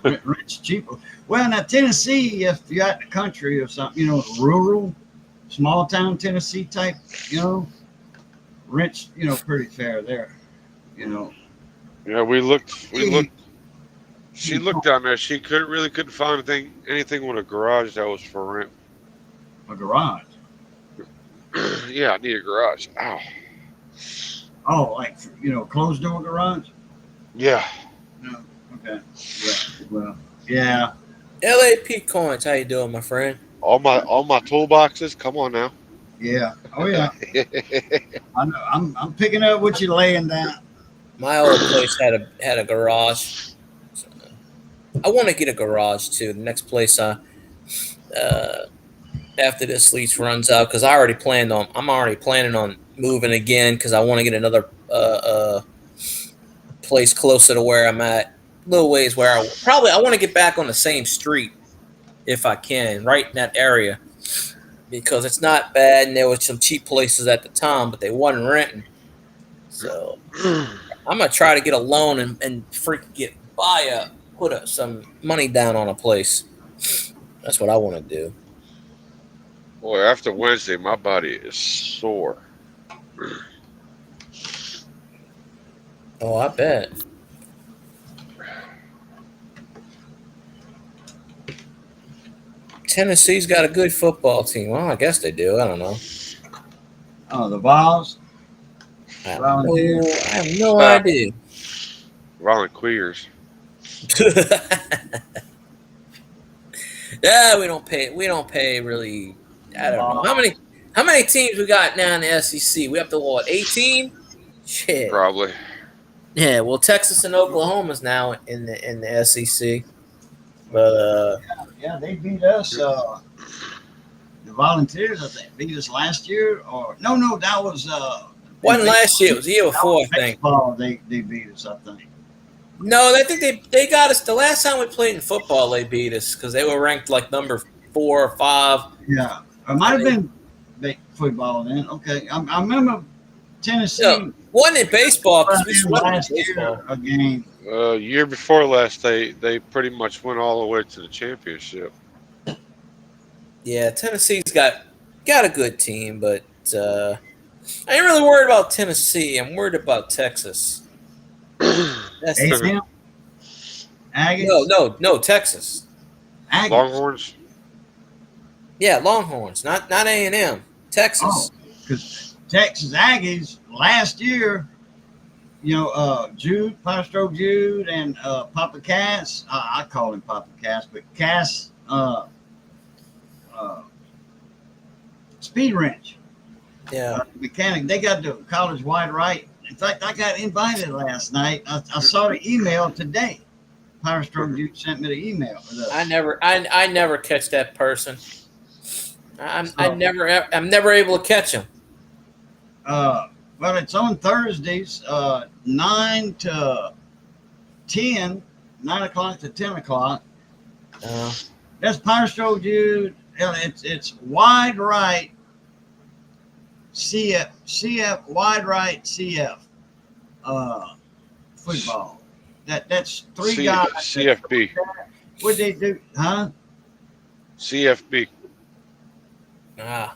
Rent's cheaper. Well, now Tennessee, if you're out in the country or something, rural, small town Tennessee type, rent's, pretty fair there, Yeah, we looked. She looked down there. She couldn't find anything with a garage that was for rent. A garage. Yeah, I need a garage. Ow. Oh, like, closed door garage? Yeah. No. Okay. Yeah. Well, yeah. LAP Coins, how you doing, my friend? All my toolboxes. Come on now. Yeah. Oh, yeah. I know. I'm picking up what you're laying down. My old place had a garage. So I want to get a garage too. The next place after this lease runs out, because I'm already planning on moving again because I want to get another place closer to where I'm at. A little ways where I want to get back on the same street if I can, right in that area, because it's not bad and there were some cheap places at the time, but they wasn't renting. So I'm gonna try to get a loan and freaking put some money down on a place. That's what I want to do. Boy, after Wednesday, my body is sore. Oh, I bet. Tennessee's got a good football team. Well, I guess they do. I don't know. Oh, the Vols? I have no idea. Violent Queers. Yeah, we don't pay really. I don't know. How many teams we got now in the SEC? We up to what, 18? Shit. Probably. Yeah, well, Texas and Oklahoma's now in the SEC. But yeah, they beat us. The Volunteers, I think, beat us last year. Or no, that was wasn't last year. It was the year before, I think. Baseball, they beat us, I think. No, I think they got us. The last time we played in football, they beat us because they were ranked like number 4 or 5. Yeah, it might have been football then. Okay, I remember Tennessee. Yeah, wasn't it baseball? Because we swept last baseball. year a game. Year before last, they pretty much went all the way to the championship. Yeah, Tennessee's got a good team, but I ain't really worried about Tennessee. I'm worried about Texas. That's A&M, Aggies, no, Texas. Aggies. Longhorns. Yeah, Longhorns, not A&M. Texas. Oh, because Texas Aggies last year, Jude, Pastro Jude, and Papa Cass. I call him Papa Cass, but Cass uh, Speed Wrench Yeah. mechanic. They got the college wide right. In fact, I got invited last night. I saw the email today. Pastro Jude sent me the email. I never catch that person. I'm So, never able to catch him. Well, it's on Thursdays, 9 to 10, 9 o'clock to 10 o'clock. That's Pastro Jude. It's wide right CF wide right CF football. That's three guys. CFB. What they do, huh? CFB. Yeah,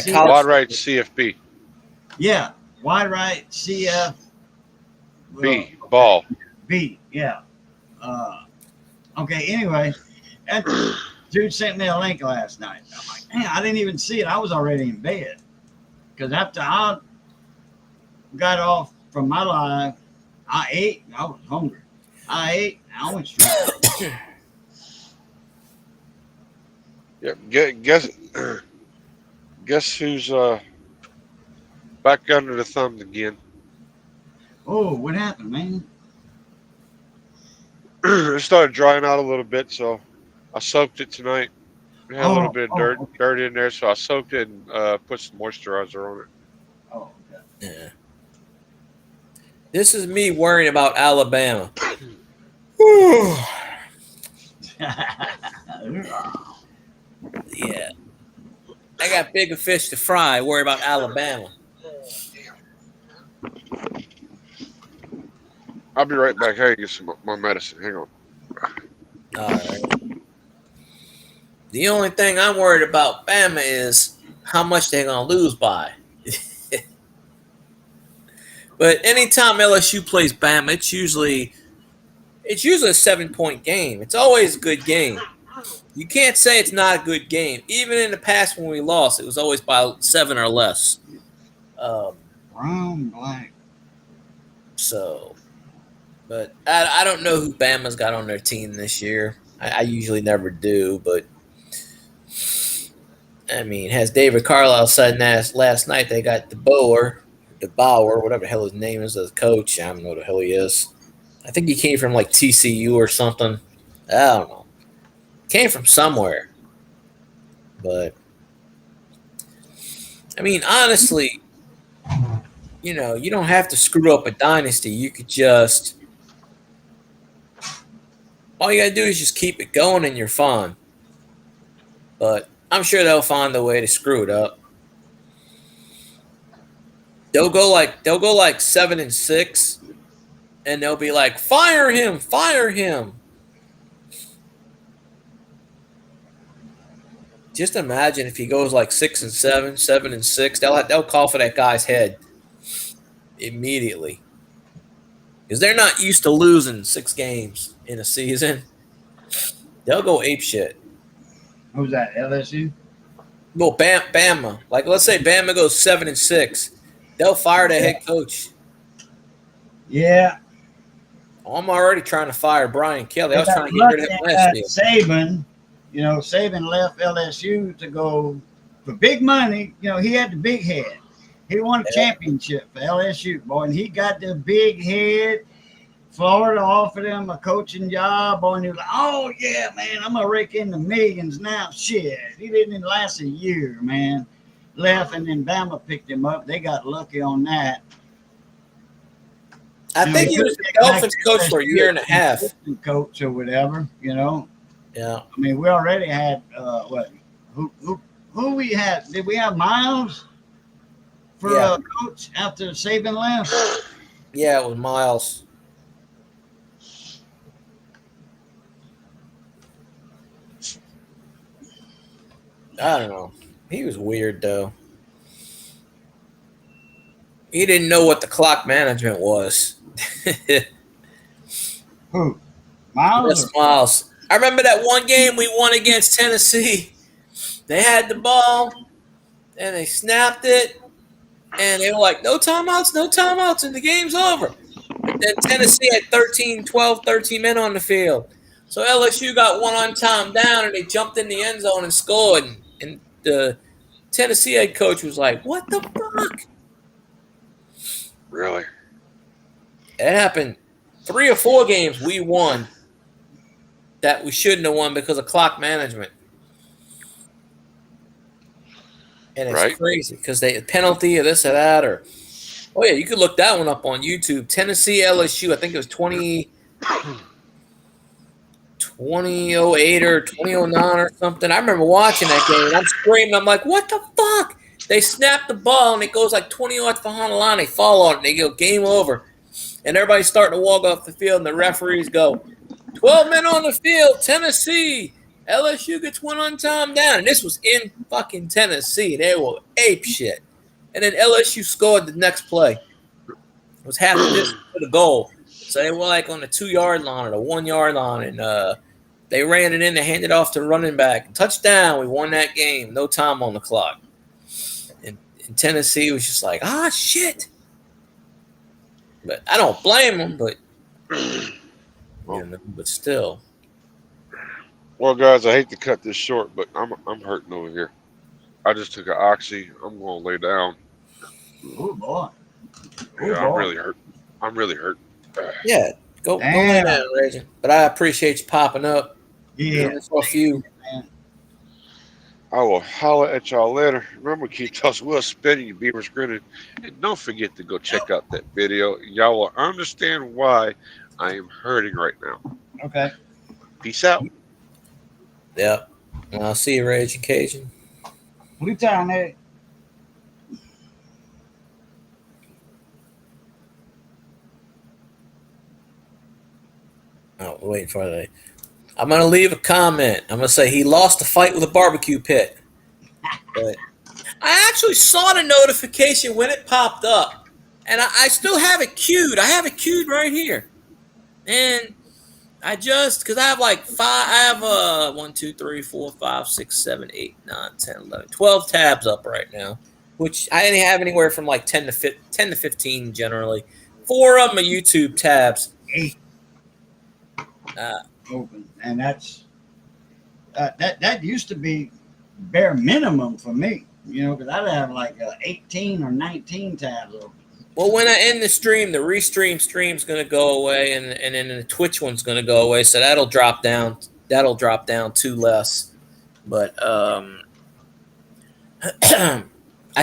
See, college. Wide right CFB. Yeah, wide right CF B. Ball. B. Yeah. Okay. Anyway, that dude sent me a link last night. I'm like, man, I didn't even see it. I was already in bed because after I got off from my live, I ate. I was hungry. I ate. I went straight. Yep. Guess who's back under the thumb again? Oh, what happened, man? It started drying out a little bit, so I soaked it tonight. It had a little bit of dirt in there, so I soaked it and put some moisturizer on it. Oh, okay. Yeah. This is me worrying about Alabama. Yeah. I got bigger fish to fry. Worry about Alabama. I'll be right back. I gotta get some more medicine. Hang on. All right. The only thing I'm worried about Bama is how much they're gonna lose by. But anytime LSU plays Bama, it's usually a 7-point game. It's always a good game. You can't say it's not a good game. Even in the past when we lost, it was always by 7 or less. Brown, black. So, but I don't know who Bama's got on their team this year. I usually never do, but I mean, has David Carlisle said last night they got DeBauer, whatever the hell his name is, as coach. I don't know who the hell he is. I think he came from like TCU or something. I don't know. Came from somewhere. But, I mean, honestly, you don't have to screw up a dynasty. You could just, all you got to do is just keep it going and you're fine. But I'm sure they'll find a way to screw it up. They'll go like 7-6, and they'll be like, fire him. Just imagine if he goes like 6-7, 7-6, they'll call for that guy's head immediately, because they're not used to losing 6 games in a season. They'll go apeshit. Who's that? LSU? Well, Bama. Like, let's say Bama goes 7-6, they'll fire the head coach. Yeah. I'm already trying to fire Brian Kelly. I was trying to get rid of him last year. Saban, Saban left LSU to go for big money. He had the big head. He won a championship for LSU, boy, and he got the big head. Florida offered him a coaching job, boy, and he was like, oh, yeah, man, I'm going to rake in the millions now. Shit. He didn't even last a year, man. Left, and then Bama picked him up. They got lucky on that. I think he was the Dolphins coach for a year and a half. Coach or whatever, Yeah. I mean, we already had who we had? Did we have Miles for coach after Saban left? Yeah, it was Miles. I don't know. He was weird though. He didn't know what the clock management was. Who? Miles? Yes, Miles. I remember that one game we won against Tennessee. They had the ball, and they snapped it, and they were like, no timeouts, and the game's over. And then Tennessee had 13 men on the field. So LSU got one on time down, and they jumped in the end zone and scored. And the Tennessee head coach was like, what the fuck? Really? It happened 3 or 4 games we won that we shouldn't have won because of clock management. And it's crazy because they penalty or this or that or oh yeah, you could look that one up on YouTube. Tennessee LSU, I think it was 2008 or 2009 or something. I remember watching that game and I'm screaming. I'm like, what the fuck? They snap the ball and it goes like 20 yards behind the line. They fall on it. And they go game over. And everybody's starting to walk off the field and the referees go, 12 men on the field, Tennessee. LSU gets one on time down. And this was in fucking Tennessee. They were ape shit. And then LSU scored the next play. It was half the distance to the goal. So they were like on the 2-yard line or the 1-yard line. And they ran it in. They handed it off to the running back. Touchdown. We won that game. No time on the clock. And Tennessee was just like, shit. But I don't blame them, but but still. Well, guys, I hate to cut this short, but I'm hurting over here. I just took an oxy. I'm gonna lay down. Oh boy. Yeah, I'm really hurt. I'm really hurt. Yeah, go lay down, Reggie. But I appreciate you popping up. Yeah. For a few. I will holler at y'all later. Remember, keep tossing, Will spinning, you beavers grinning. And don't forget to go check out that video. Y'all will understand why I am hurting right now. Okay. Peace out. Yeah. And I'll see you, Raging Cajun. Blue town there. Oh, wait for that. I'm going to leave a comment. I'm going to say he lost the fight with a barbecue pit. But I actually saw the notification when it popped up. And I still have it queued. I have it queued right here. And I just, because I have like 1, 2, 3, 4, 5, 6, 7, 8, 9, 10, 11, 12 tabs up right now, which I only have anywhere from like 10 to 15 generally. 4 of them are YouTube tabs. Open, and that's that used to be bare minimum for me, because I'd have like 18 or 19 tabs open. Well, when I end the stream, the restream stream's going to go away, and then the Twitch one's going to go away, so that'll drop down. That'll drop down 2 less, but I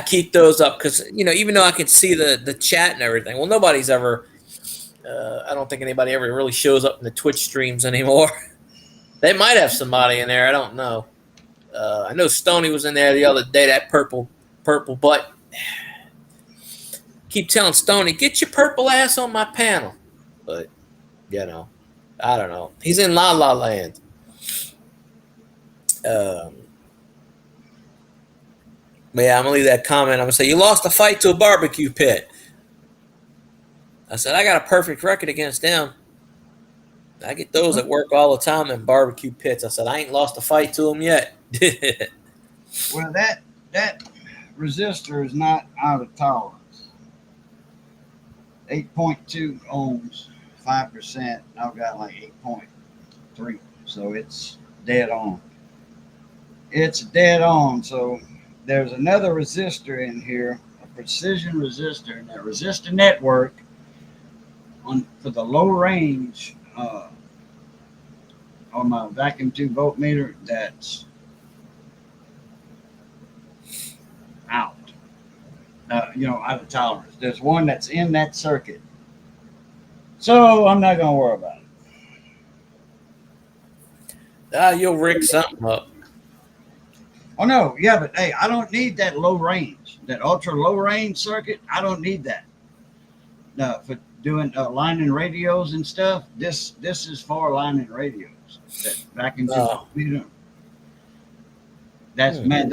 keep those up because even though I can see the chat and everything. Well, nobody's ever. I don't think anybody ever really shows up in the Twitch streams anymore. They might have somebody in there. I don't know. I know Stoney was in there the other day, that purple butt. Keep telling Stoney, get your purple ass on my panel. But, I don't know. He's in La La Land. But yeah, I'm going to leave that comment. I'm going to say, you lost a fight to a barbecue pit. I said, I got a perfect record against them. I get those at work all the time in barbecue pits. I said, I ain't lost a fight to them yet. Well, that resistor is not out of tolerance. 8.2 ohms, 5%. I've got like 8.3. So it's dead on. It's dead on. So there's another resistor in here, a precision resistor, and that resistor network for the low range on my vacuum tube voltmeter, that's out. Out of tolerance. There's one that's in that circuit, so I'm not gonna worry about it. You'll rig something up. Oh no, yeah, but hey, I don't need that low range, that ultra low range circuit. I don't need that. For doing lining radios and stuff. This is for lining radios. That vacuum tube. That's man,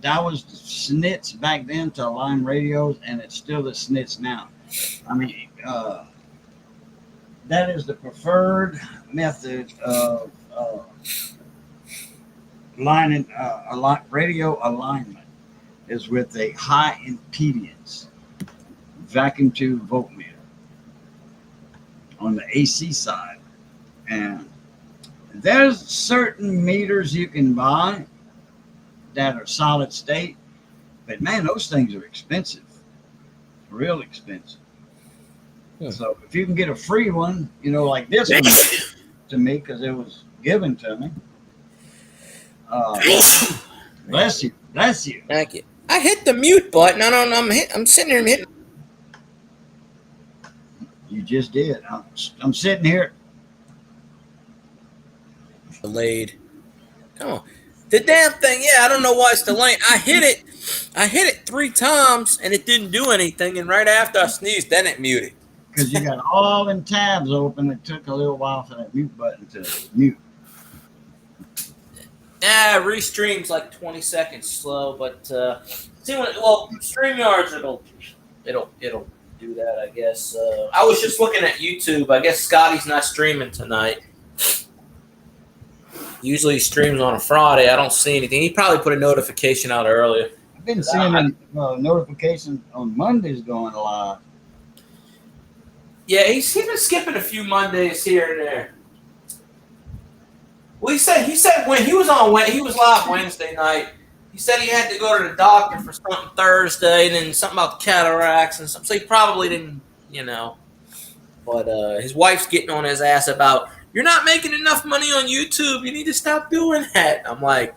that was the snitz back then to Lime radios, and it's still the snitz now. I mean, that is the preferred method of radio alignment is with a high impedance vacuum tube voltmeter on the AC side. And there's certain meters you can buy that are solid state, but man, those things are expensive, real expensive. So if you can get a free one, you know, like this one to me, because it was given to me. Bless you. Thank you. I hit the mute button. I'm sitting here hitting. You just did. I'm sitting here. Delayed. Come on. The damn thing, yeah, I don't know why it's delayed. I hit it 3 times and it didn't do anything. And right after I sneezed, then it muted. Because you got all them tabs open. It took a little while for that mute button to mute. Restream's like 20 seconds slow, but StreamYards it'll do that, I guess. I was just looking at YouTube. I guess Scotty's not streaming tonight. Usually he streams on a Friday. I don't see anything. He probably put a notification out earlier. I've been seeing notifications on Mondays going live. Yeah, he's been skipping a few Mondays here and there. Well, he said when he was live Wednesday night. He said he had to go to the doctor for something Thursday, and then something about the cataracts and something. So he probably didn't, But his wife's getting on his ass about, you're not making enough money on YouTube. You need to stop doing that. I'm like,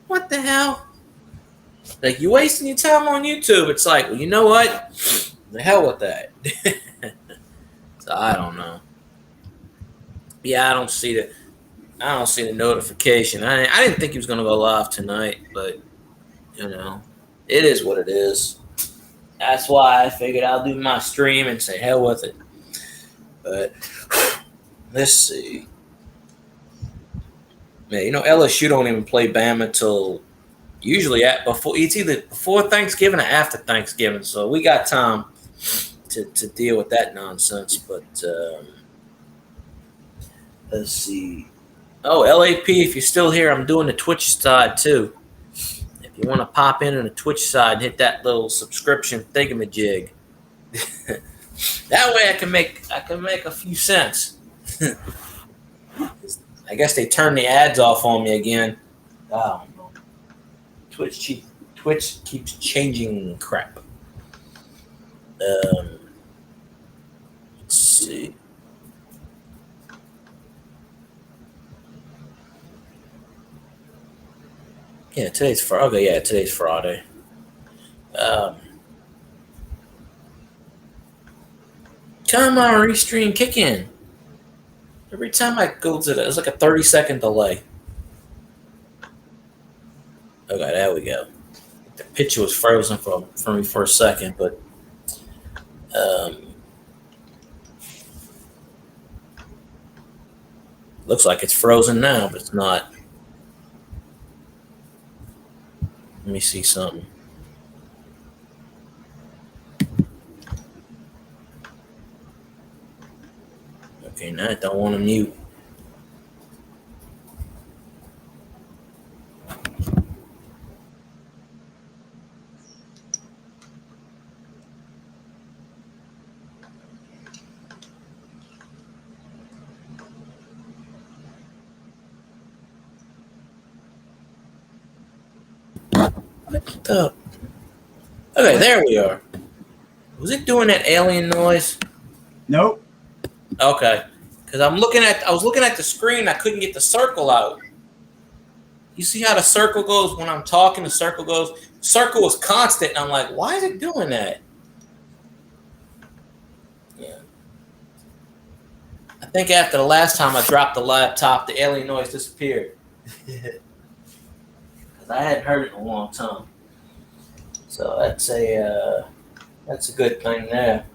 what the hell? Like, you're wasting your time on YouTube. It's like, well, you know what? The hell with that. So I don't know. Yeah, I don't see the notification. I didn't think he was going to go live tonight, but, it is what it is. That's why I figured I'll do my stream and say hell with it. But let's see. Man, LSU don't even play Bama till usually it's either before Thanksgiving or after Thanksgiving. So we got time to deal with that nonsense. But let's see. Oh, LAP, if you're still here, I'm doing the Twitch side too. If you want to pop in on the Twitch side and hit that little subscription thingamajig. That way I can make a few cents. I guess they turned the ads off on me again. Oh, no. Twitch keeps changing crap. Let's see. Yeah, today's Friday. Okay, yeah, today's Friday. Come on, restream, kick in. Every time I go to it's like a 30-second delay. Okay, there we go. The picture was frozen for me for a second, but looks like it's frozen now, but it's not. Let me see something. Okay, now I don't want to mute. What the? Okay, there we are. Was it doing that alien noise? Nope. Okay, because I was looking at the screen. I couldn't get the circle out. You see how the circle goes when I'm talking? The circle goes. Circle is constant. And I'm like, why is it doing that? Yeah. I think after the last time I dropped the laptop, the alien noise disappeared. Because I hadn't heard it in a long time. So that's a good thing there.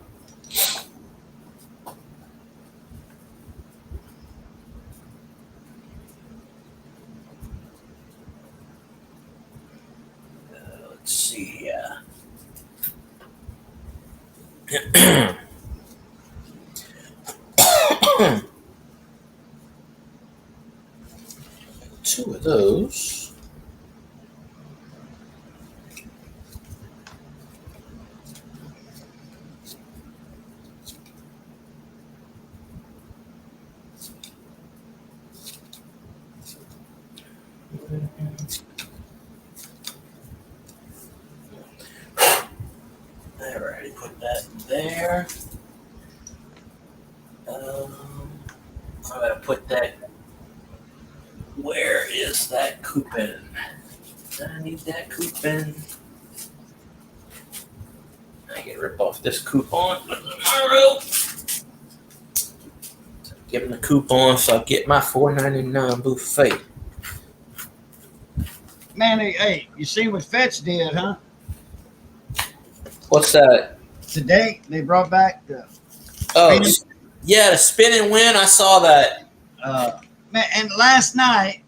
Two of those. Alrighty, put that there. I'm gonna put that. Where is that coupon? I need that coupon. I can rip off this coupon tomorrow. Give him the coupon so I get my $4.99 buffet. Man, hey, you see what Fetch did, huh? What's that? Today they brought back the Oh, spinning. yeah, the spin and win. I saw that. Man, and last night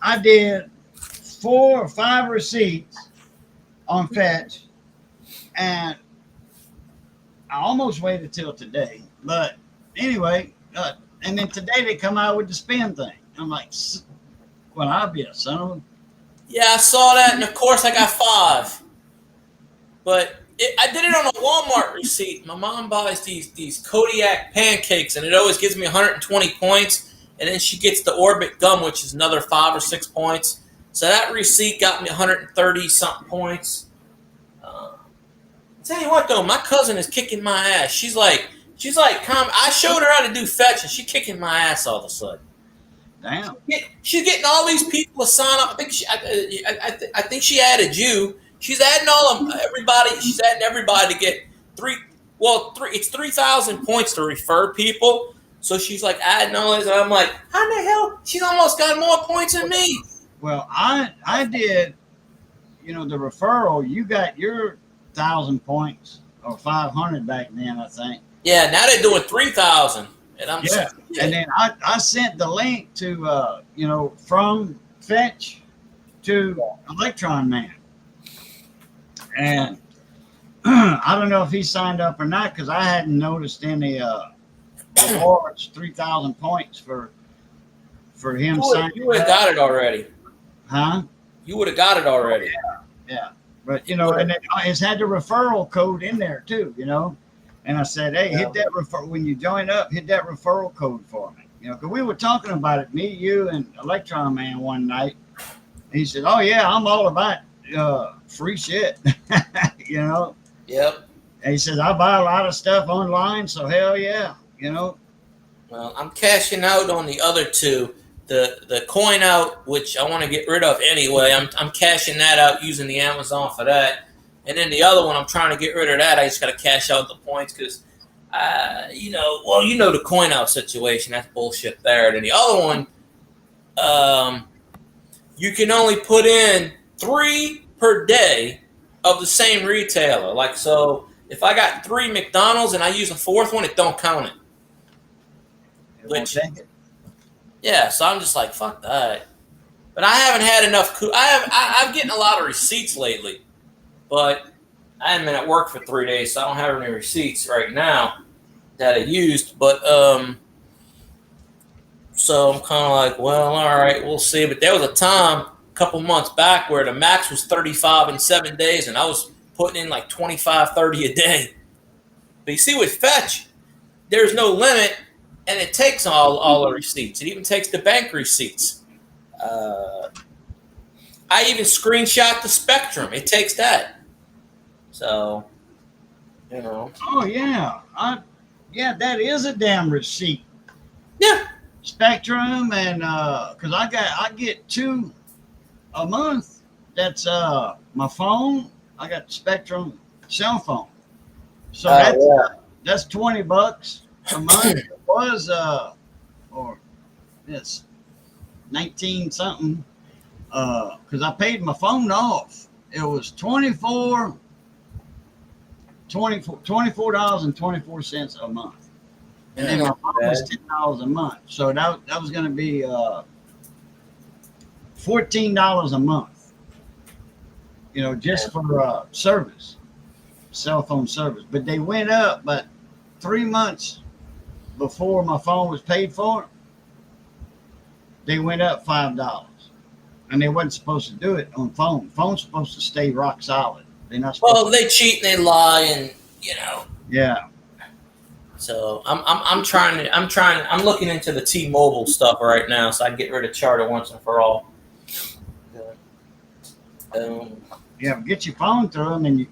I did 4 or 5 receipts on Fetch, and I almost waited till today. But anyway, and then today they come out with the spin thing. I'm like, well, I'll be a son of a. Yeah, I saw that, and of course I got 5. But I did it on a Walmart receipt. My mom buys these Kodiak pancakes, and it always gives me 120 points. And then she gets the Orbit gum, which is another 5 or 6 points. So that receipt got me 130 something points. Tell you what though, my cousin is kicking my ass. She's like, I showed her how to do Fetch, and she's kicking my ass all of a sudden. Damn. She's getting all these people to sign up. I think she added you. She's adding everybody. She's adding everybody to get three. It's 3,000 points to refer people. So she's like adding all this, and I'm like, how the hell? She's almost got more points than me. Well, I did, the referral. You got your 1,000 points or 500 back then, I think. Yeah, now they're doing 3,000, and I'm And then I sent the link to from Fetch to Electron Man, and I don't know if he signed up or not because I hadn't noticed any rewards, 3,000 points for him signing. You would have got it already. Huh? You would have got it already. Yeah. But and it's had the referral code in there too, And I said, hey, hit that when you join up, hit that referral code for me. Because we were talking about it, me, you, and Electron Man one night. And he said, oh yeah, I'm all about free shit. Yep. And he says, I buy a lot of stuff online, so hell yeah, Well, I'm cashing out on the other two. The coin out, which I want to get rid of anyway. I'm cashing that out using the Amazon for that. And then the other one, I'm trying to get rid of that. I just got to cash out the points because, the coin out situation. That's bullshit there. And then the other one, you can only put in 3 per day of the same retailer. Like, so if I got 3 McDonald's and I use a 4th one, it don't count it. Yeah, so I'm just like, fuck that. But I haven't had enough. I'm getting a lot of receipts lately, but I haven't been at work for 3 days, so I don't have any receipts right now that I used. But so I'm kind of like, well, all right, we'll see. But there was a time a couple months back where the max was 35 in 7 days, and I was putting in like 25, 30 a day. But you see, with Fetch, there's no limit. And it takes all the receipts. It even takes the bank receipts. I even screenshot the Spectrum. It takes that. So, Oh yeah, that is a damn receipt. Yeah. Spectrum and because I get 2 a month. That's my phone. I got Spectrum cell phone. So that's $20 a month. It was or it's 19 something because I paid my phone off. It was $24.24 a month, and then my phone was $10 a month. So that was going to be $14 a month. Just for service. cell phone service, but they went up. But 3 months before my phone was paid for, they went up $5, and they wasn't supposed to do it on phone. Phone's supposed to stay rock solid. They're not supposed. Well, they cheat and they lie, and Yeah. So I'm looking into the T-Mobile stuff right now, so I can get rid of Charter once and for all. Yeah, get your phone through them, and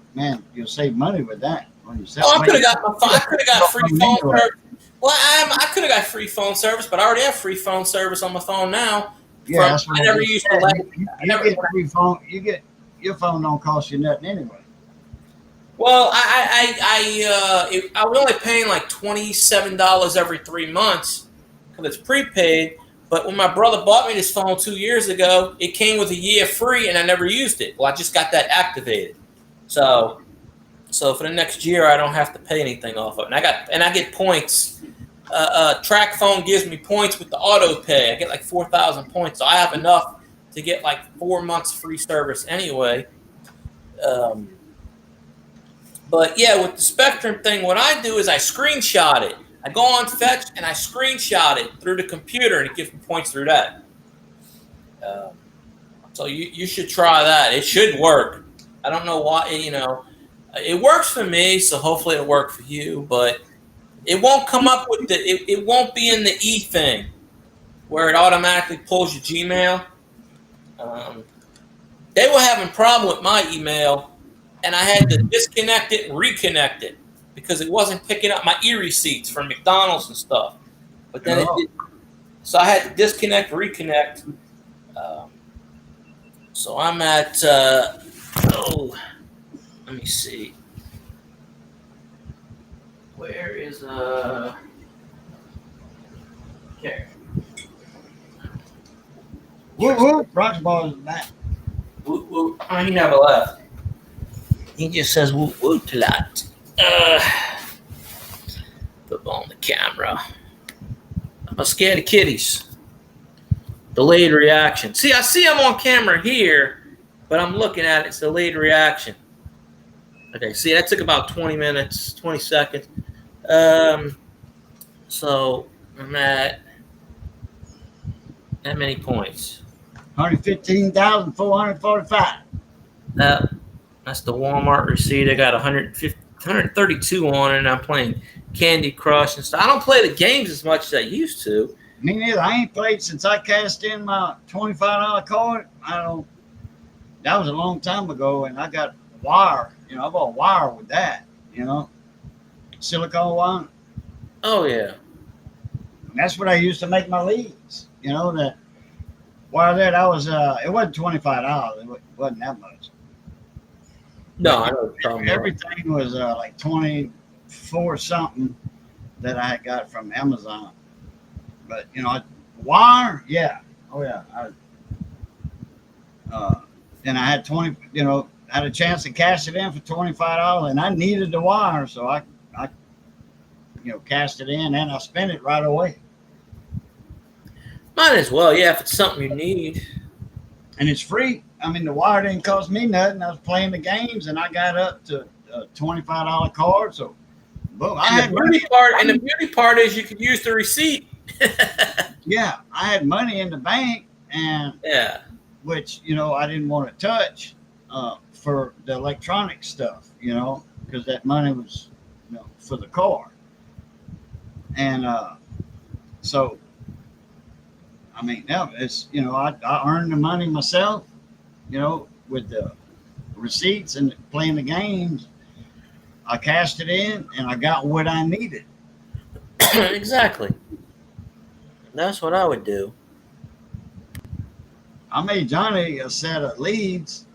you'll save money with that. On your cell. I could have got my phone. I could have got free phone service. Well, I could have got free phone service, but I already have free phone service on my phone now. Yeah, that's what I never used to like. You get free phone. You get your phone don't cost you nothing anyway. Well, I was only paying like $27 every 3 months because it's prepaid. But when my brother bought me this phone 2 years ago, it came with a year free, and I never used it. Well, I just got that activated. So for the next year, I don't have to pay anything off of it. And I get points. Track Phone gives me points with the auto pay. I get like 4,000 points, so I have enough to get like 4 months free service anyway. But yeah, with the Spectrum thing, what I do is I screenshot it. I go on Fetch and I screenshot it through the computer, and it gives me points through that. So you should try that. It should work. I don't know why, it works for me, so hopefully it'll work for you, but it won't come up with it won't be in the E thing where it automatically pulls your Gmail. They were having a problem with my email, and I had to disconnect it and reconnect it because it wasn't picking up my e-receipts from McDonald's and stuff. But then it did. So I had to disconnect, reconnect. So I'm at, let me see. Where is, here. Whoop, whoop. Roxball is back. Whoop, whoop. Oh, he never left. He just says whoop, whoop a lot. Put on the camera. I'm scared of kitties. Delayed reaction. See, I see him on camera here, but I'm looking at it. It's delayed reaction. Okay, see, that took about 20 minutes, 20 seconds. So I'm at that many points. 115,445. That's the Walmart receipt. I got 132 on it, and I'm playing Candy Crush and stuff. I don't play the games as much as I used to. Me neither. I ain't played since I cashed in my $25 card. That was a long time ago, and I got wire. I bought wire with that. Silicone wire. Oh yeah. And that's what I used to make my leads. That wire that I was. It wasn't $25. It wasn't that much. No, I know. Everything was like 24 something that I had got from Amazon. But wire, yeah, oh yeah. And I had 20. Had a chance to cash it in for $25, and I needed the wire, so I cashed it in, and I spent it right away. Might as well, yeah, if it's something you need. And it's free. I mean, the wire didn't cost me nothing. I was playing the games, and I got up to a $25 card, so boom. The beauty part is you could use the receipt. Yeah, I had money in the bank, and which I didn't want to touch for the electronic stuff, because that money was for the car, and so I mean, it's I earned the money myself, with the receipts and playing the games. I cashed it in, and I got what I needed. Exactly. That's what I would do. I made Johnny a set of leads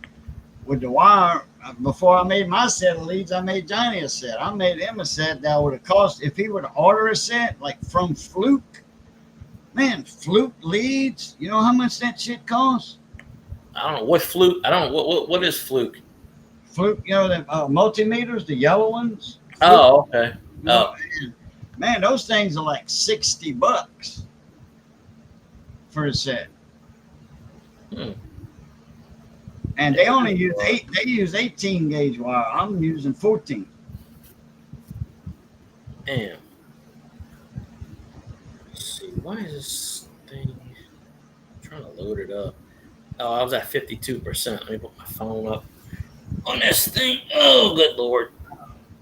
with the wire. Before I made my set of leads, I made Johnny a set. I made him a set that would have cost, if he would order a set, like from Fluke. Man, Fluke leads, you know how much that shit costs? I don't know. What Fluke? I don't know. What is Fluke? Fluke, the multimeters, the yellow ones. Fluke. Oh, okay. Man, those things are like $60 for a set. And they only use 8. They use 18 gauge wire. I'm using 14. Damn. Let's see. Why is this thing? I'm trying to load it up. Oh, I was at 52%. Let me put my phone up on this thing. Oh, good lord.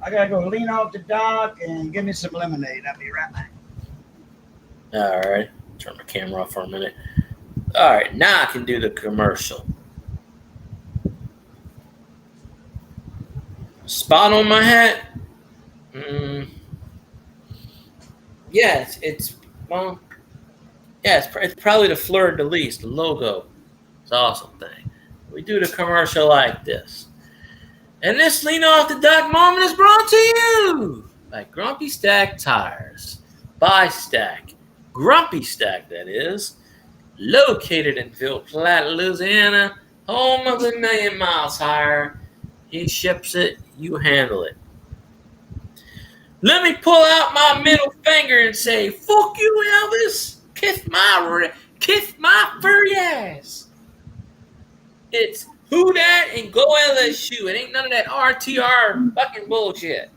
I gotta go lean off the dock and give me some lemonade. I'll be right back. All right. Turn my camera off for a minute. All right. Now I can do the commercial. Spot on my hat. Yeah, it's probably the fleur de lis, the logo. It's an awesome thing. We do the commercial like this. And this Lean Off the Dock moment is brought to you by Grumpy Stack Tires. By Stack. Grumpy Stack, that is. Located in Ville Platte, Louisiana. Home of the Million Miles Higher. He ships it, you handle it. Let me pull out my middle finger and say, fuck you, Elvis. Kiss my furry ass. It's who that and go LSU. It ain't none of that RTR fucking bullshit.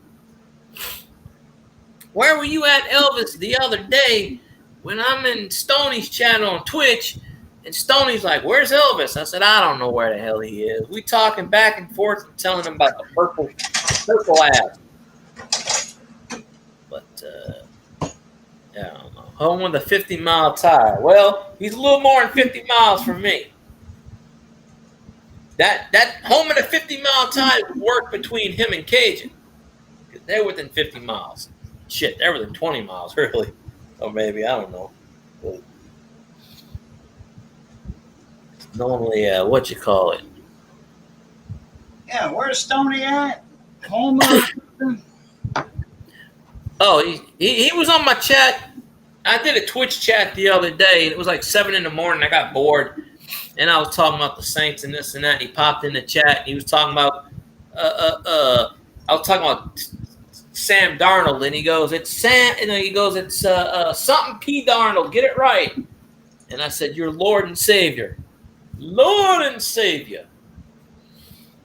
Where were you at, Elvis, the other day when I'm in Stoney's channel on Twitch? And Stoney's like, where's Elvis? I said, I don't know where the hell he is. We talking back and forth and telling him about the purple ass. But, yeah, I don't know. Home with a 50-mile tire. Well, he's a little more than 50 miles from me. That home in a 50-mile tire would work between him and Cajun. Because they're within 50 miles. Shit, they're within 20 miles, really. Or maybe, I don't know. But normally, what you call it? Yeah, where's Stoney at? Home of... Oh, he was on my chat. I did a Twitch chat the other day, and it was like 7 in the morning. I got bored, and I was talking about the Saints and this and that. And he popped in the chat, and he was talking about I was talking about Sam Darnold, and he goes, "It's Sam," and he goes, "It's something P. Darnold. Get it right." And I said, "You're Lord and Savior, Lord and Savior."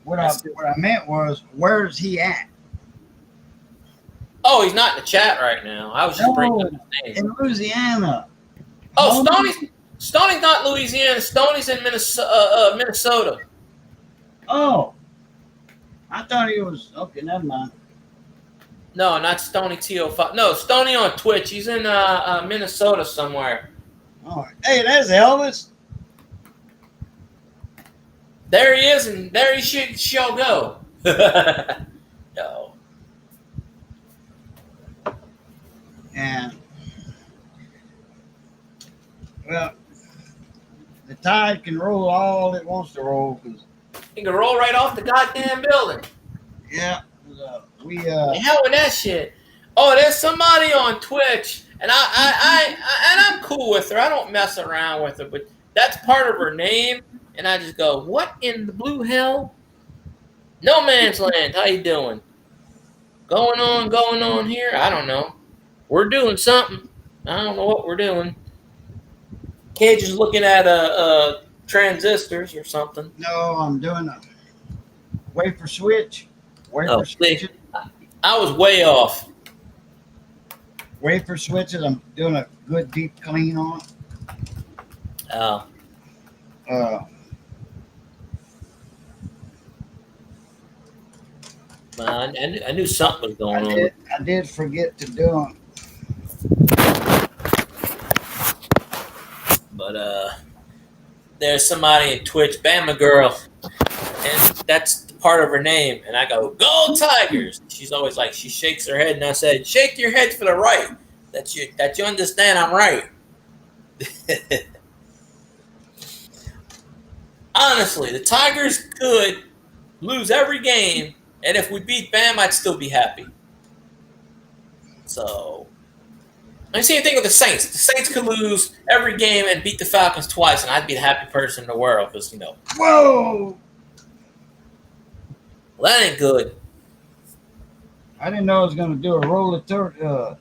What I meant was, where's he at? Oh, he's not in the chat right now. I was just bringing up his name. In Louisiana. Oh, Stoney's not Louisiana. Stoney's in Minnesota. Oh. I thought he was... Okay, never mind. No, not Stoney T05. No, Stoney on Twitch. He's in Minnesota somewhere. Oh, hey, there's Elvis. There he is, and there he shall go. No. And, well, the tide can roll all it wants to roll. Cause, He can roll right off the goddamn building. yeah, The hell with that shit. Oh, there's somebody on Twitch, and I'm cool with her. I don't mess around with her, but that's part of her name, and I just go, what in the blue hell? No Man's Land, how you doing? Going on here? I don't know. We're doing something. I don't know what we're doing. Cage is looking at transistors or something. no, I'm doing a wafer switch. Oh, see, I was way off. Wafer switches, I'm doing a good deep clean on. Oh. I knew something was going on. I did forget to do them. But there's somebody in Twitch, Bama Girl, and that's part of her name. And I go, "Go Tigers!" She's always like, she shakes her head, and I said, "Shake your head for the right. That you understand I'm right." Honestly, the Tigers could lose every game, and if we beat Bam, I'd still be happy. So, I see anything with the Saints. The Saints could lose every game and beat the Falcons twice, and I'd be the happy person in the world because, Whoa! Well, that ain't good. I didn't know I was going to do a roll of turkey. Oh,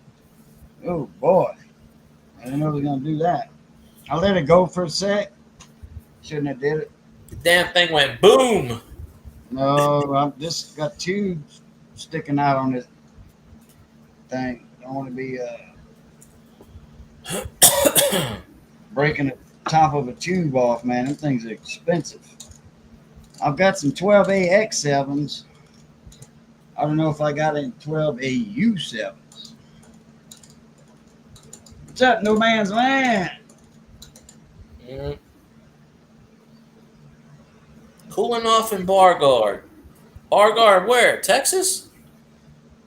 boy. I didn't know I was going to do that. I let it go for a sec. Shouldn't have did it. The damn thing went boom. No, I'm just got tubes sticking out on this thing. Don't want to be breaking the top of a tube off, man. Them things are expensive. I've got some 12A X7s. I don't know if I got any 12A U7s. What's up, No Man's Land? Mm. Cooling off in Bar Guard. Bar Guard where? Texas?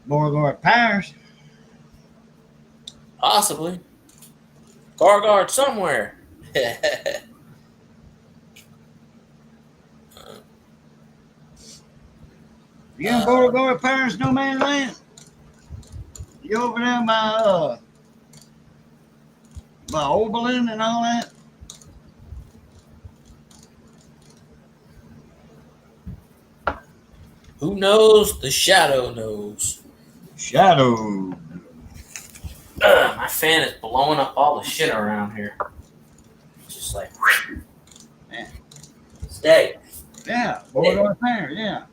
Beauregard Parish. Possibly. Bar Guard somewhere. You in Beauregard Parish, No Man's Land? You over there by Oberlin and all that? Who knows? The shadow knows. Shadow. My fan is blowing up all the shit around here. Just like, Man. Stay. Yeah, Beauregard Parish, yeah.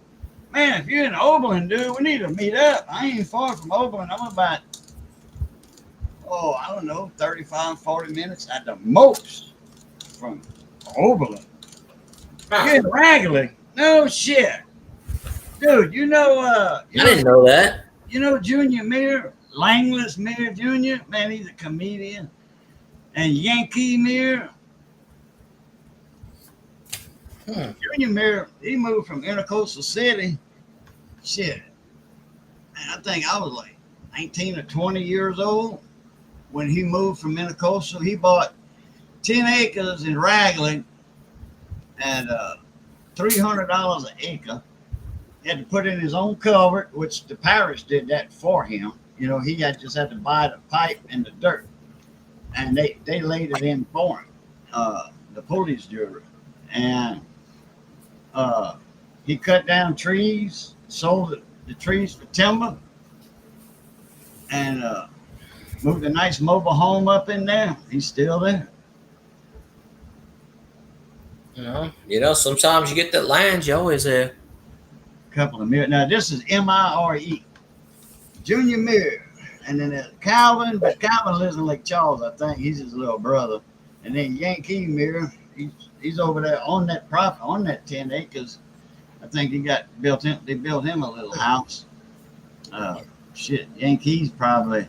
Man, if you're in Oberlin, dude, we need to meet up. I ain't far from Oberlin. I'm about, I don't know, 35, 40 minutes at the most from Oberlin. You're in Ragley. No shit. Dude, I didn't know that. You know Junior Muir, Langless Muir Jr.? Man, he's a comedian. And Yankee Muir. Junior Muir, he moved from Intercoastal City. Shit. Man, I think I was like 19 or 20 years old when he moved from Intercoastal. He bought 10 acres in Ragley at $300 an acre. He had to put in his own culvert, which the parish did that for him. You know, he just had to buy the pipe and the dirt. And they laid it in for him, the police jury. And he cut down trees, sold the trees for timber, and moved a nice mobile home up in there. He's still there. You know, sometimes you get that land, you always have. Couple of Muir. Now this is M-I-R-E. Junior Muir. And then there's Calvin, but Calvin lives in Lake Charles, I think. He's his little brother. And then Yankee Muir, he's over there on that property, on that 10 acres. I think they built him a little house. Yankee's probably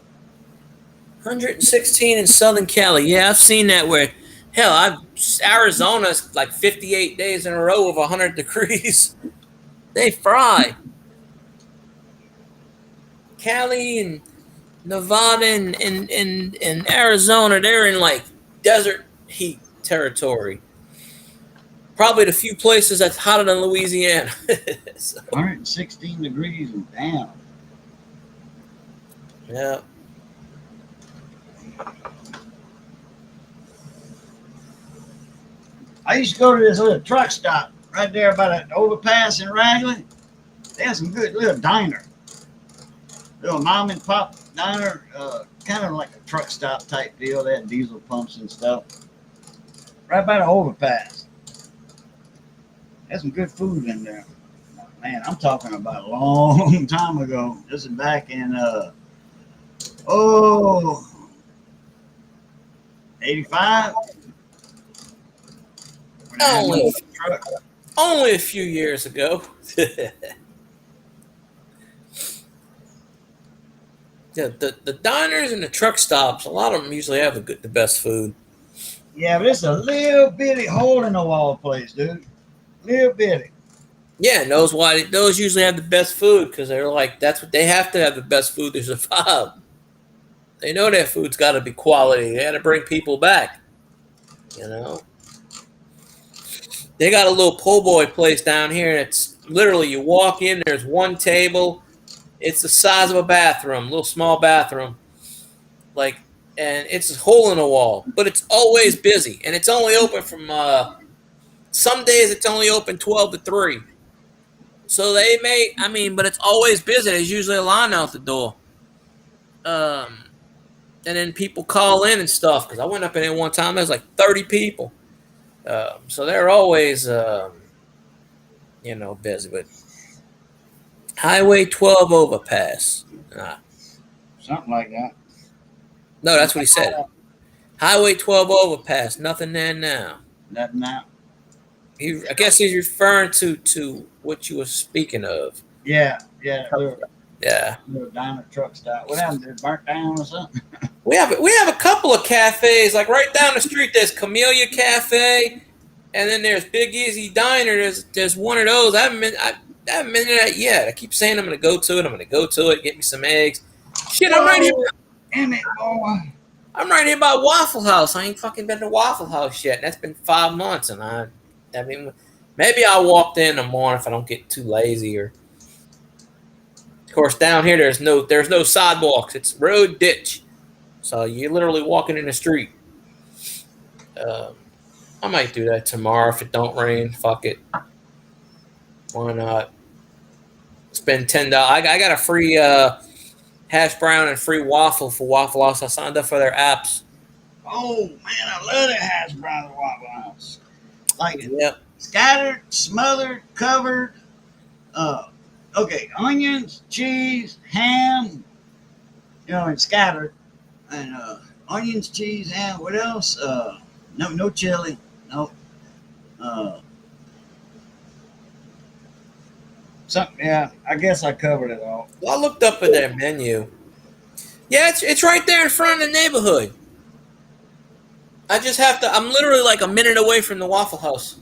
116 in Southern Cali. Yeah, I've seen that where, hell, Arizona's like 58 days in a row of 100 degrees. They fry. Cali and Nevada and Arizona, they're in like desert heat territory. Probably the few places that's hotter than Louisiana. So, 116 degrees and down. yeah. I used to go to this little truck stop right there by that overpass in Ragley. They had some good little diner. Little mom and pop diner, kind of like a truck stop type deal. They had diesel pumps and stuff. Right by the overpass. Had some good food in there. Man, I'm talking about a long time ago. This is back in 85. Only a few years ago. Yeah, the diners and the truck stops, a lot of them usually have the best food. Yeah, but it's a little bitty hole in the wall place, dude. Little bitty. Yeah, and those usually have the best food because they're like, that's what they have to have, the best food to survive. They know their food's got to be quality. They got to bring people back. You know, they got a little po' boy place down here, and it's literally you walk in. There's one table. It's the size of a bathroom, little small bathroom, and it's a hole in the wall. But it's always busy, and it's only open from. Some days it's only open 12 to 3. So but it's always busy. There's usually a line out the door. And then people call in and stuff. Because I went up in there one time, there was like 30 people. So they're always, busy. But Highway 12 overpass. Something like that. No, that's what he said. Highway 12 overpass. Nothing there now. Nothing now. I guess he's referring to what you were speaking of. Yeah. Yeah. Little diner truck stop. What happened? Did it burnt down or something? We have a couple of cafes, like right down the street. There's Camellia Cafe, and then there's Big Easy Diner. There's one of those. I haven't been to that yet. I keep saying I'm gonna go to it. Get me some eggs. Shit, I'm right here. Damn it, boy. I'm right here by Waffle House. I ain't fucking been to Waffle House yet. That's been 5 months, and I mean, maybe I'll walk there in the morning if I don't get too lazy. Or, of course, down here there's no sidewalks. It's road ditch. So you're literally walking in the street. I might do that tomorrow if it don't rain. Fuck it. Why not? Spend $10. I got a free hash brown and free waffle for Waffle House. I signed up for their apps. Oh man, I love that hash brown at Waffle House. Like it. Yep. Scattered, smothered, covered. Okay, onions, cheese, ham. And scattered. And onions, cheese, ham. What else? No chili. No. Something. Yeah, I guess I covered it all. Well, I looked up at their menu. Yeah, it's right there in front of the neighborhood. I just have to. I'm literally like a minute away from the Waffle House.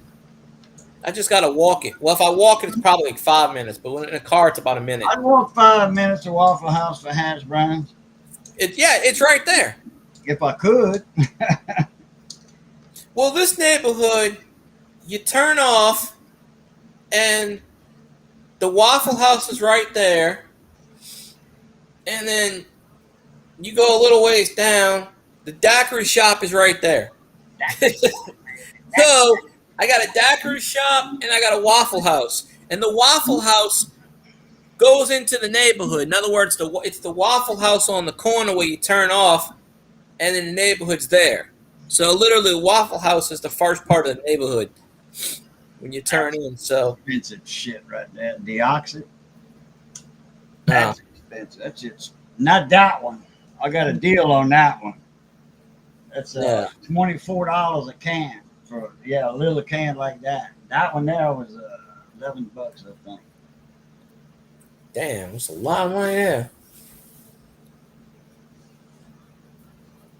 I just gotta walk it. Well, if I walk it, it's probably like 5 minutes. But when in a car, it's about a minute. I'd walk 5 minutes to Waffle House for hash browns. It's right there. If I could. Well, this neighborhood, you turn off, and the Waffle House is right there, and then you go a little ways down, the daiquiri shop is right there. So I got a daiquiri shop and I got a Waffle House, and the Waffle House goes into the neighborhood. In other words, it's the Waffle House on the corner where you turn off, and then the neighborhood's there. So literally, the Waffle House is the first part of the neighborhood when you turn in. So expensive shit right there. Deoxit. That's expensive. That's it. Not that one. I got a deal on that one. That's $24 a can for a little can like that. That one there was $11, I think. Damn, that's a lot of money there.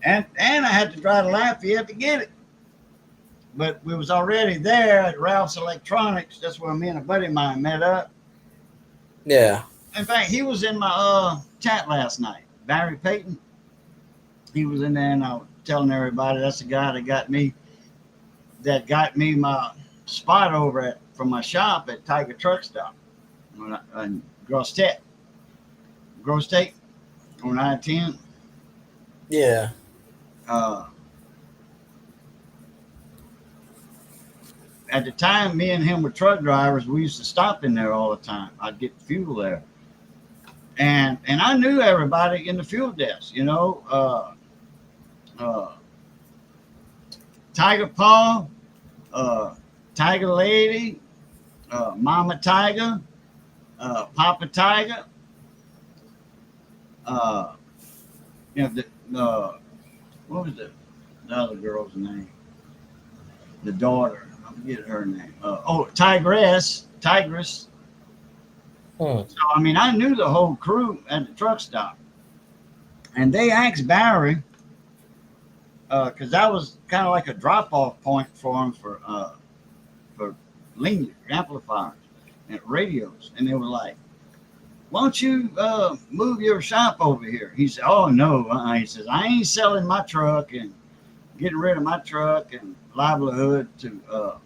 And I had to drive to Lafayette to get it. But we was already there at Ralph's Electronics. That's where me and a buddy of mine met up. Yeah. In fact, he was in my chat last night. Barry Payton. He was in there, and I was telling everybody that's the guy that got me my spot over from my shop at Tiger Truck Stop in Gross Tech on I-10. Yeah. At the time, me and him were truck drivers. We used to stop in there all the time. I'd get fuel there, and I knew everybody in the fuel desk. Tiger Paw, Tiger Lady, Mama Tiger, Papa Tiger. What was the other girl's name? The daughter. I forget her name. Tigress. So, I mean, I knew the whole crew at the truck stop. And they asked Barry, because that was kind of like a drop-off point for him for linear amplifiers and radios. And they were like, why don't you move your shop over here? He said, oh, no. He says, I ain't selling my truck and getting rid of my truck and livelihood to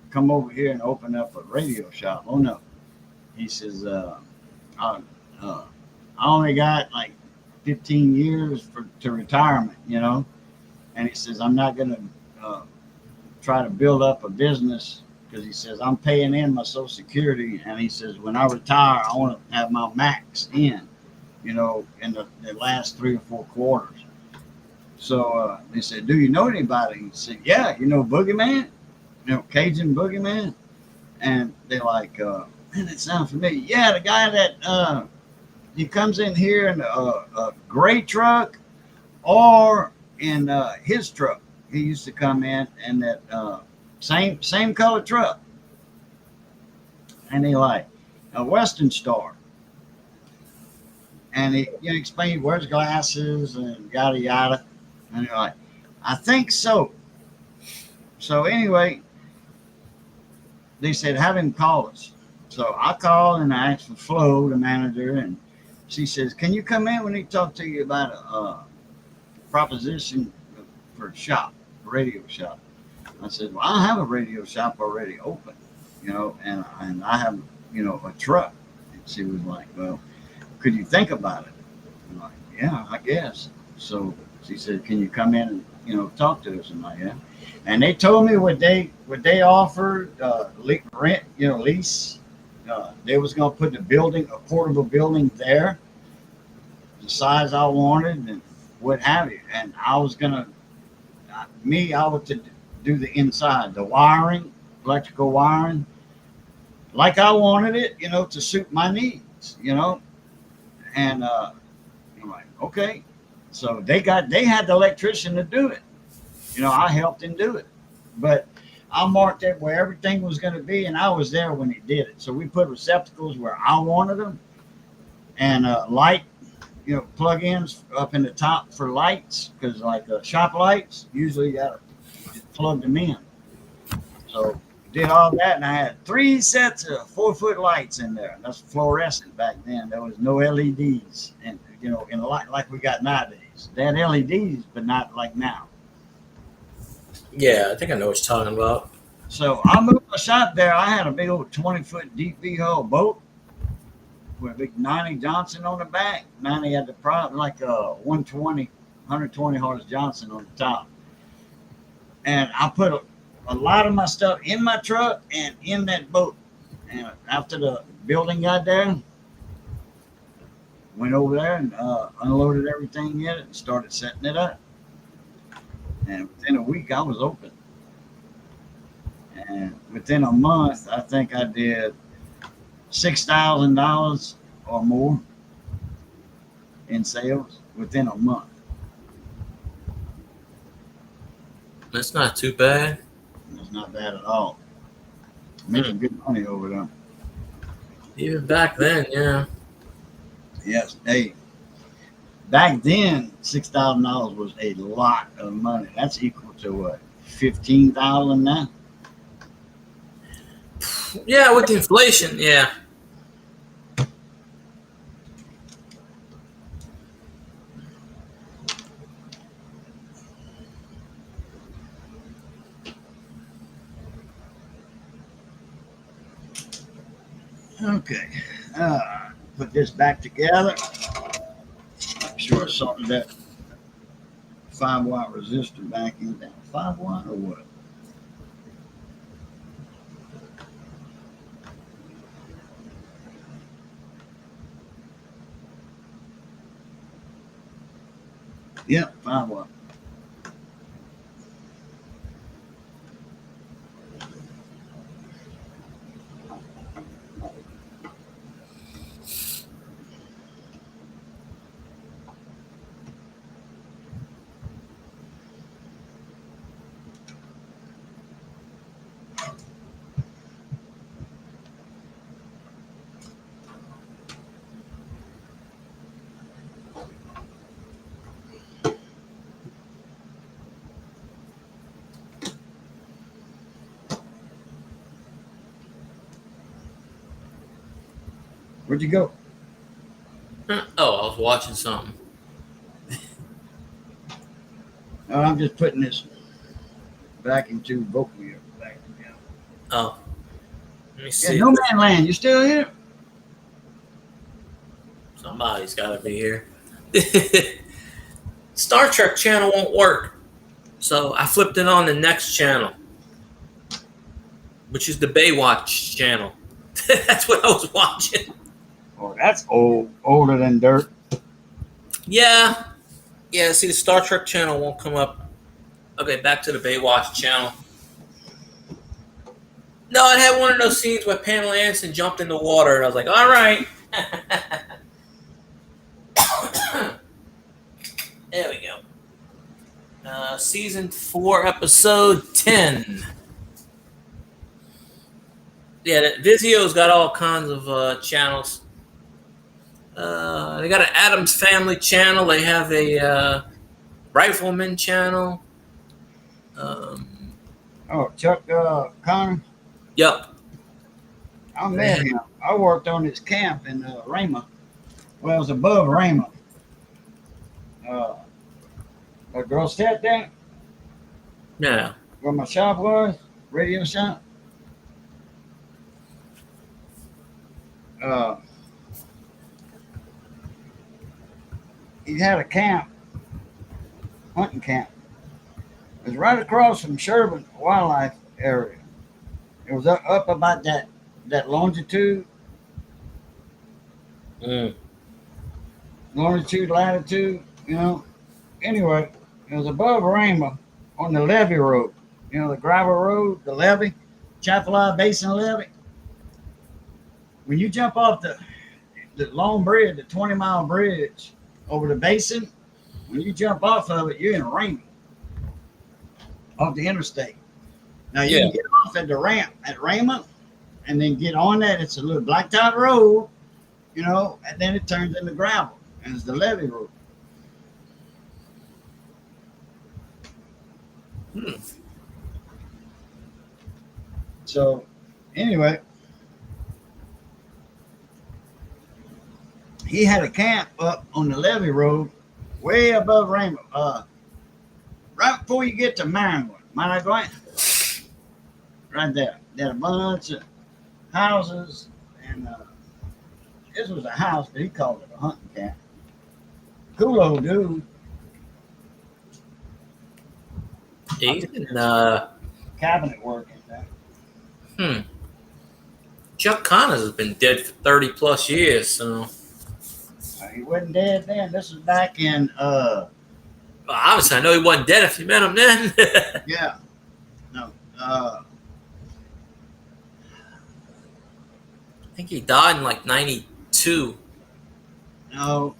come over here and open up a radio shop. Oh, no. He says, I only got like 15 years to retirement, And he says, I'm not going to try to build up a business because he says, I'm paying in my Social Security. And he says, when I retire, I want to have my max in the last 3 or 4 quarters. So they said, do you know anybody? He said, yeah, Boogeyman? Cajun Boogeyman? And they're like, man, that sounds familiar. Yeah, the guy that he comes in here in a gray truck or in his truck. He used to come in that same color truck. And he like, a Western Star. And he explained he wears glasses and yada yada. And you're like, I think so. So anyway, they said, have him call us. So I called and I asked for Flo, the manager, and she says, can you come in? We need to talk to you about a proposition for a shop, a radio shop. I said, well, I have a radio shop already open, and I have, a truck. And she was like, well, could you think about it? I'm like, yeah, I guess. So she said, can you come in and, talk to us? I'm like, yeah. And they told me what they offered, rent, lease. They was going to put the building, a portable building there, the size I wanted and what have you. And I was going to, I would to do the inside, the wiring, electrical wiring, like I wanted it, to suit my needs, And I'm like, okay. So they had the electrician to do it. I helped him do it. But I marked it where everything was going to be, and I was there when he did it. So we put receptacles where I wanted them, and light, plug-ins up in the top for lights, because like shop lights, usually you got to plug them in. So did all that, and I had 3 sets of 4-foot lights in there. That's fluorescent back then. There was no LEDs, and in a light like we got nowadays. They had LEDs, but not like now. Yeah, I think I know what you're talking about. So I moved my shop there. I had a big old 20-foot deep V-hull boat with a big 90 Johnson on the back. 90 had the prop like a 120 horse Johnson on the top. And I put a lot of my stuff in my truck and in that boat. And after the building got there, went over there and unloaded everything in it and started setting it up. And within a week, I was open. And within a month, I think I did $6,000 or more in sales within a month. That's not too bad. It's not bad at all. Making good money over there. Even back then, yeah. Yes. Hey, back then, $6,000 was a lot of money. That's equal to what, 15,000 now? Yeah, with the inflation, yeah. Okay. Put this back together. I'm sure I sorted that 5-watt resistor back in there. 5-watt or what? Yep, 5-watt. Where'd you go? Oh, I was watching something. Oh, I'm just putting this back into both of you. Back together. Oh, let me see. Yeah, No Man Land, you still here? Somebody's got to be here. Star Trek channel won't work, so I flipped it on the next channel, which is the Baywatch channel. That's what I was watching. Oh, that's older than dirt. Yeah. See, the Star Trek channel won't come up. Okay, back to the Baywatch channel. No, it had one of those scenes where Pamela Anderson jumped in the water, and I was like, all right. There we go. Season 4, episode 10. Yeah, Vizio's got all kinds of channels. They got an Addams Family channel. They have a Rifleman channel. Chuck Connor. Yep. I met him. I worked on his camp in Rama. Well, it was above Rama. A girl sat there Yeah. where my shop was, radio shop. He had a camp, hunting camp. It was right across from Sherburne Wildlife Area. It was up about that longitude, latitude, you know. Anyway, it was above Rama on the levee road. You know, the gravel road, the levee, Chapala Basin levee. When you jump off the long bridge, the 20-mile bridge over the basin, when you jump off of it, you're in Rama, off the interstate. Now you can get off at the ramp at Rama, and then get on that. It's a little blacktop road, you know, and then it turns into gravel, and it's the levee road. So, anyway, he had a camp up on the levee road, way above Rainbow. Right before you get to Minewood, mind I going? Right there. They had a bunch of houses, and this was a house, but he called it a hunting camp. Cool old dude. He's in, cabinet work in there. Chuck Connors has been dead for 30 plus years, so. He wasn't dead then. This was back in Well, obviously, I know he wasn't dead if you met him then. yeah. No. I think he died in like 92. No.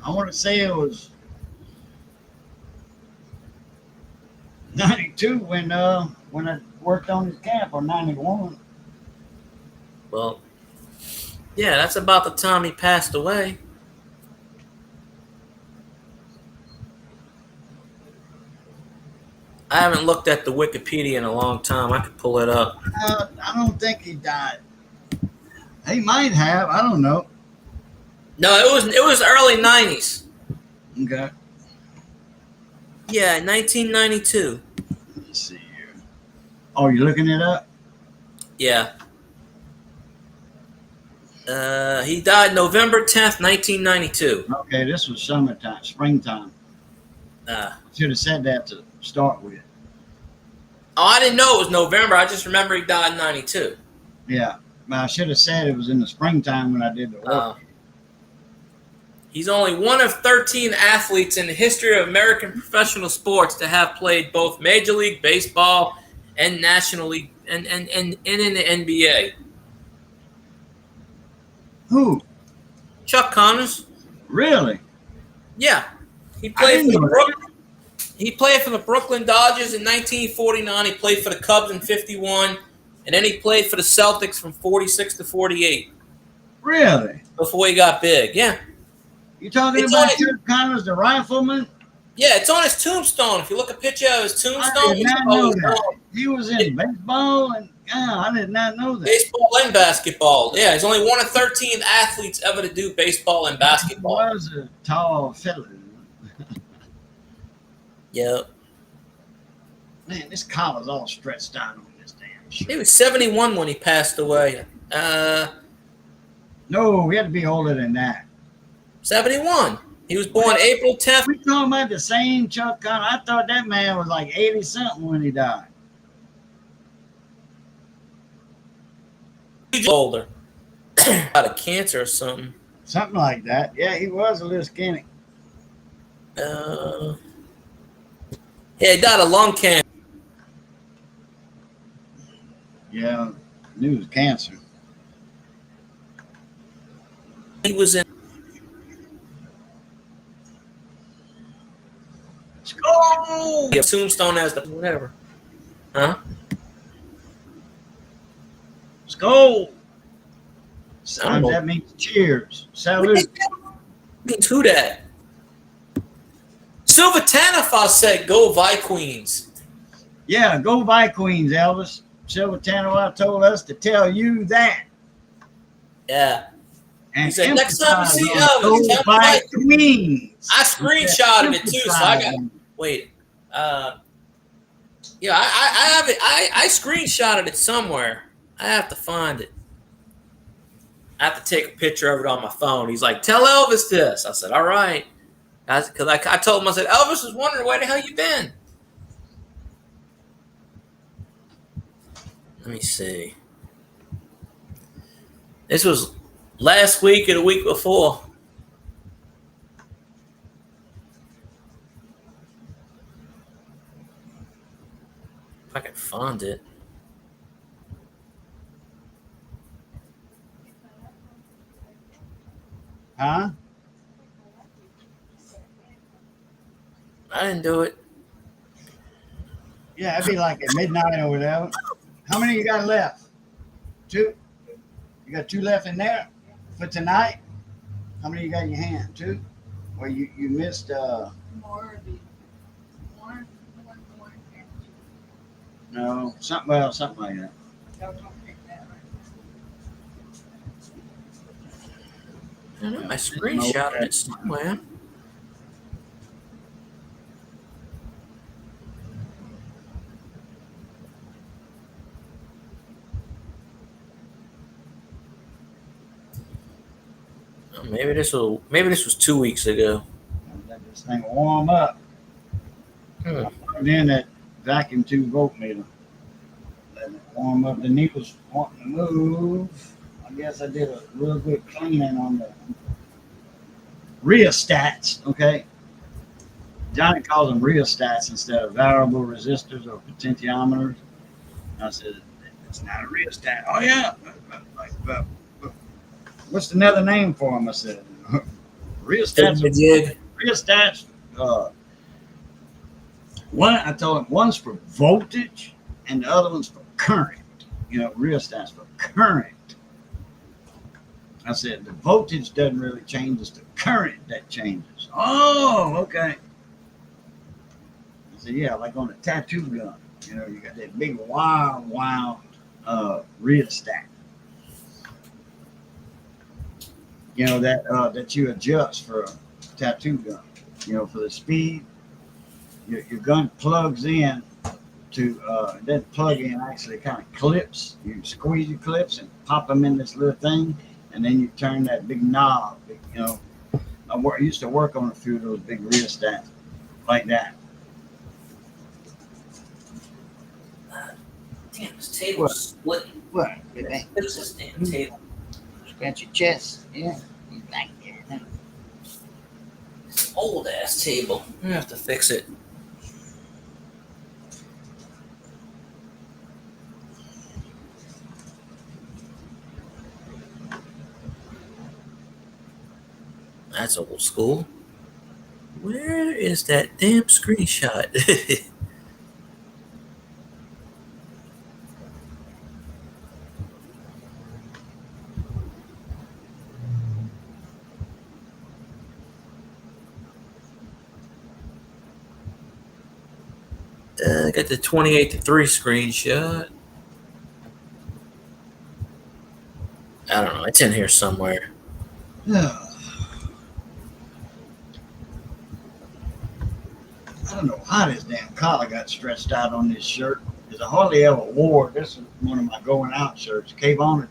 I want to say it was 92 when I worked on his camp, or 91. Well, yeah, that's about the time he passed away. I haven't looked at the Wikipedia in a long time. I could pull it up. I don't think he died. He might have. I don't know. No, it was early 90s. Okay. Yeah, 1992. Let's see here. Oh, you looking it up? Yeah. He died November 10th, 1992. Okay, this was summertime, springtime. Should have said that to start with. Oh, I didn't know it was November. I just remember he died in 92. Yeah, but I should have said it was in the springtime when I did the work. He's only one of 13 athletes in the history of American professional sports to have played both Major League Baseball and National League and in the NBA. Who? Chuck Connors. Really? Yeah. He played for the Brooklyn Dodgers in 1949. He played for the Cubs in 51. And then he played for the Celtics from 46 to 48. Really? Before he got big. Yeah. You talking about Chuck Connors, the rifleman? Yeah, it's on his tombstone. If you look at a picture of his tombstone, I did not know that. He was in baseball, and I did not know that. Baseball and basketball. Yeah, he's only one of 13 athletes ever to do baseball and basketball. He was a tall fella. Yep. Man, this collar's all stretched out on this damn shirt. He was 71 when he passed away. No, we had to be older than that. 71. He was born April 10th. We talking about the same Chuck Connors. I thought that man was like 80-something when he died. Older. Out of cancer or something. Something like that. Yeah, he was a little skinny. Yeah, he died of lung cancer. Yeah, knew it was cancer. He was in. Skull! Tombstone as the whatever. Huh? Skull! I don't know. That means cheers. Salute. To that. Silver Tanafa said, "Go Vikings." Yeah, go by Queens, Elvis. Silver Tanawa told us to tell you that. Yeah. And He said, next time you see emphasize on Elvis, go tell by him Queens. I screenshotted it too, so I got. Emphasize. Wait. Yeah, I have it. I screenshotted it somewhere. I have to find it. I have to take a picture of it on my phone. He's like, "Tell Elvis this." I said, "All right." Because I told him, I said, "Elvis is wondering where the hell you been." Let me see. This was last week or the week before. If I can find it. Huh? I didn't do it. Yeah, it'd be like at midnight or whatever. How many you got left? 2? You got 2 left in there for tonight? How many you got in your hand? 2? Well, you missed More. no, something like that. Don't pick that right. I don't know. I screenshotted it somewhere. Oh, maybe this was 2 weeks ago. Let this thing warm up. Hmm. I plugged in that vacuum tube voltmeter. Let it warm up. The needle's wanting to move. I guess I did a real good cleaning on the rheostats. Okay. Johnny calls them rheostats instead of variable resistors or potentiometers. I said, it's not a rheostat. Oh, yeah. But what's another name for them? I said, rheostats. Rheostats. One, I told him, one's for voltage and the other one's for current. Rheostats for current. I said, the voltage doesn't really change, it's the current that changes. Oh, okay. I said, yeah, like on a tattoo gun. You got that big wound rheostat. That you adjust for a tattoo gun. For the speed. Your gun plugs in to, it doesn't plug in, actually it kind of clips. You squeeze your clips and pop them in this little thing, and then you turn that big knob. I used to work on a few of those big rheostats like that. Damn, this table's split. What? Fix this damn table. Scratch your chest. Yeah. You like it. Old ass table. I have to fix it. That's old school. Where is that damn screenshot? I got the 28-3 screenshot. I don't know. It's in here somewhere. I don't know how this damn collar got stretched out on this shirt. Because I hardly ever wore it. This is one of my going out shirts. Came on the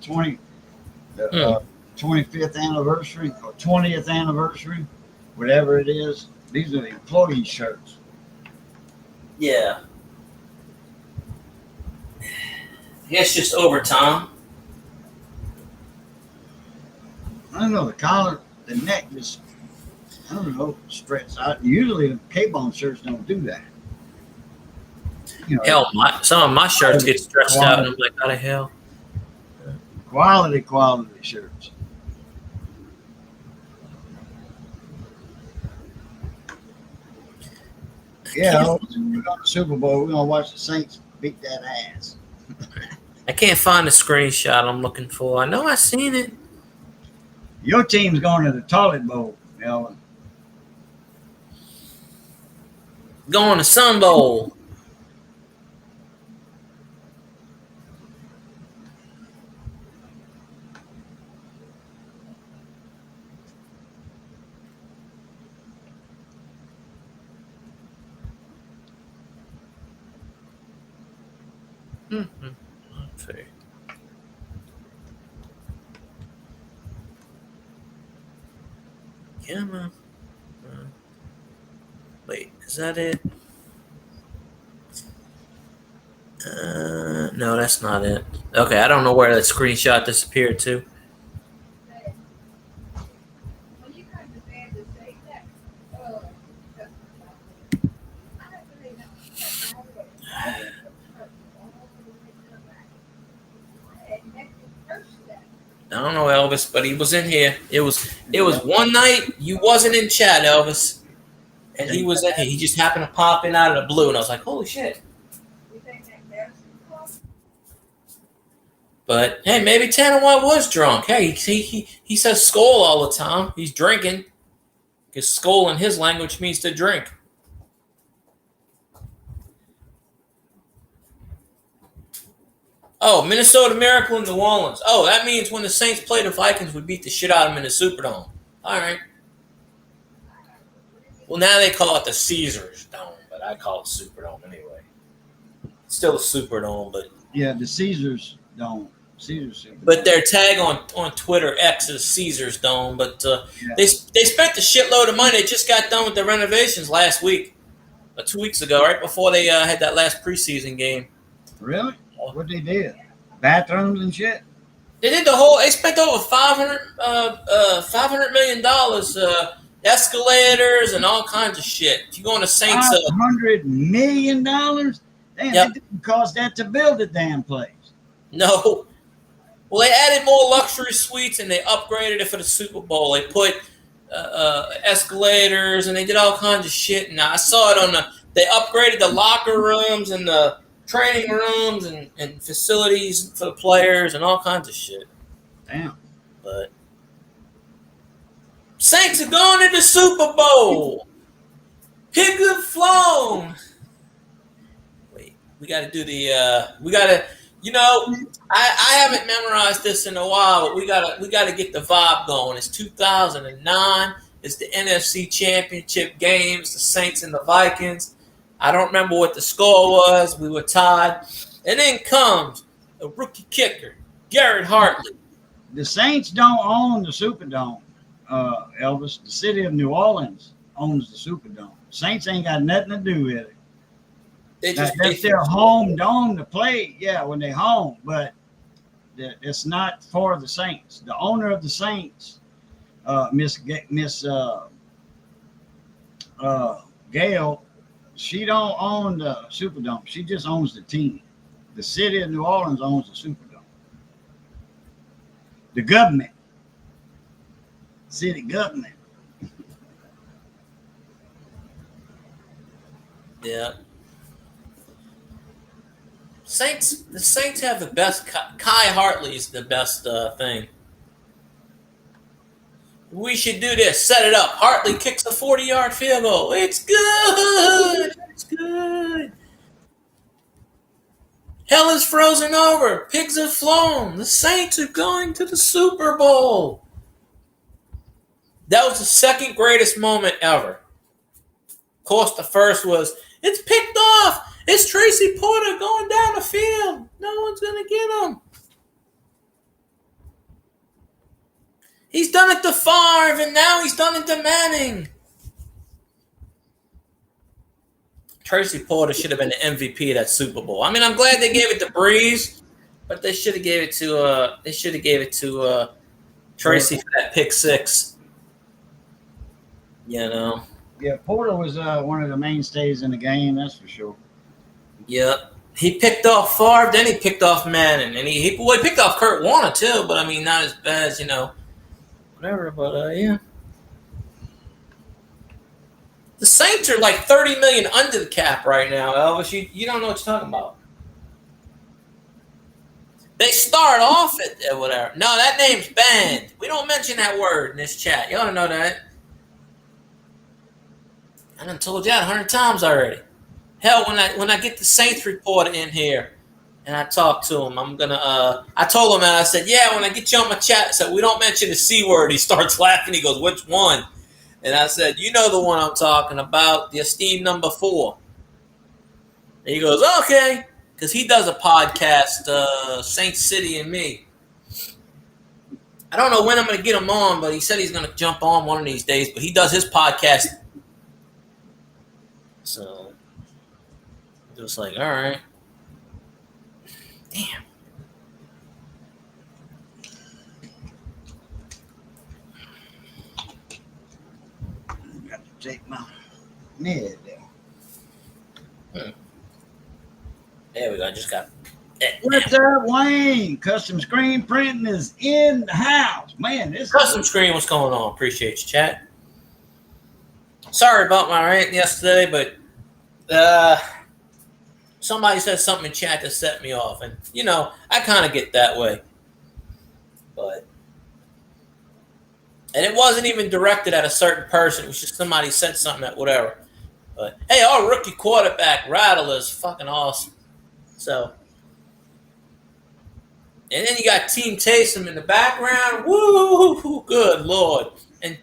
25th anniversary or 20th anniversary, whatever it is. These are the employee shirts. Yeah. I guess just overtime. I don't know, the collar, the neck just, I don't know, stretched out. Usually K-Bone shirts don't do that. You know, Hell, some of my shirts get stretched out, and I'm like, how the hell? quality shirts. Yeah, we're going to Super Bowl. We're going to watch the Saints beat that ass. I can't find the screenshot I'm looking for. I know I seen it. Your team's going to the toilet bowl, Elvin. Going to Sun Bowl. Mm-hmm. Let's see. Come on. Wait, is that it? No, that's not it. Okay, I don't know where that screenshot disappeared to. When you come to Kansas City, that, I don't really know. I don't know Elvis, but he was in here. It was one night you wasn't in chat, Elvis, and he was in here. He just happened to pop in out of the blue, and I was like, holy shit. But hey, maybe Tanner White was drunk. Hey, he says skull all the time. He's drinking because skull in his language means to drink. Oh, Minnesota Miracle in New Orleans. Oh, that means when the Saints play the Vikings, we beat the shit out of them in the Superdome. All right. Well, now they call it the Caesars Dome, but I call it Superdome anyway. It's still a Superdome, but yeah, the Caesars Dome. But their tag on Twitter X is Caesars Dome. But they spent a shitload of money. They just got done with the renovations last week, 2 weeks ago, right before they had that last preseason game. Really? What they did? Bathrooms and shit? They did the whole. They spent over $500 million, escalators and all kinds of shit. If you go on the Saints, $500 million. Damn, yep. It didn't cost that to build the damn place. No. Well, they added more luxury suites and they upgraded it for the Super Bowl. They put escalators and they did all kinds of shit. And I saw it on the. They upgraded the locker rooms and the training rooms and facilities for the players and all kinds of shit. Damn. But Saints are going to the Super Bowl. Pigs have flown. Wait, we got to do the. We got to. You know, I haven't memorized this in a while, but we gotta get the vibe going. It's 2009. It's the NFC Championship games, the Saints and the Vikings. I don't remember what the score was. We were tied. And then comes a rookie kicker, Garrett Hartley. The Saints don't own the Superdome, Elvis. The city of New Orleans owns the Superdome. Saints ain't got nothing to do with it. That's their home dome to play, yeah, when they home, but it's not for the Saints. The owner of the Saints, Miss Gail, she don't own the Superdome. She just owns the team. The city of New Orleans owns the Superdome. The government, city government. Yeah. The Saints have the best. Kai Hartley is the best thing. We should do this. Set it up. Hartley kicks a 40-yard field goal. It's good. It's good. Hell is frozen over. Pigs have flown. The Saints are going to the Super Bowl. That was the second greatest moment ever. Of course, the first was, it's picked off. It's Tracy Porter going down the field. No one's going to get him. He's done it to Favre, and now he's done it to Manning. Tracy Porter should have been the MVP of that Super Bowl. I mean, I'm glad they gave it to Breeze, but they should have gave it to Tracy for that pick six. You know. Yeah, Porter was one of the mainstays in the game. That's for sure. Yep. He picked off Favre, then he picked off Manning, and he picked off Kurt Warner too. But I mean, not as bad as whatever. But yeah. The Saints are like $30 million under the cap right now, Elvis. You don't know what you're talking about. They start off at whatever. No, that name's banned. We don't mention that word in this chat. You ought to know that. I done told you that 100 times already. Hell, when I get the Saints reporter in here and I talk to him, I'm gonna. I told him, and I said, yeah, when I get you on my chat, I said we don't mention the C word. He starts laughing. He goes, which one? And I said, you know the one I'm talking about, the esteemed number 4. And he goes, okay. Because he does a podcast, Saint City and Me. I don't know when I'm going to get him on, but he said he's going to jump on one of these days. But he does his podcast. So, just like, all right. Damn. Got to take my mid there. There we go. I just got. What's up, Wayne? Custom Screen Printing is in the house. Man, this Custom Screen, what's going on? Appreciate you, chat. Sorry about my rant yesterday, but somebody said something in chat that set me off. And, I kind of get that way. And it wasn't even directed at a certain person. It was just somebody said something at whatever. But, hey, our rookie quarterback, Rattle, is fucking awesome. So, and then you got Team Taysom in the background. Woo, good Lord. And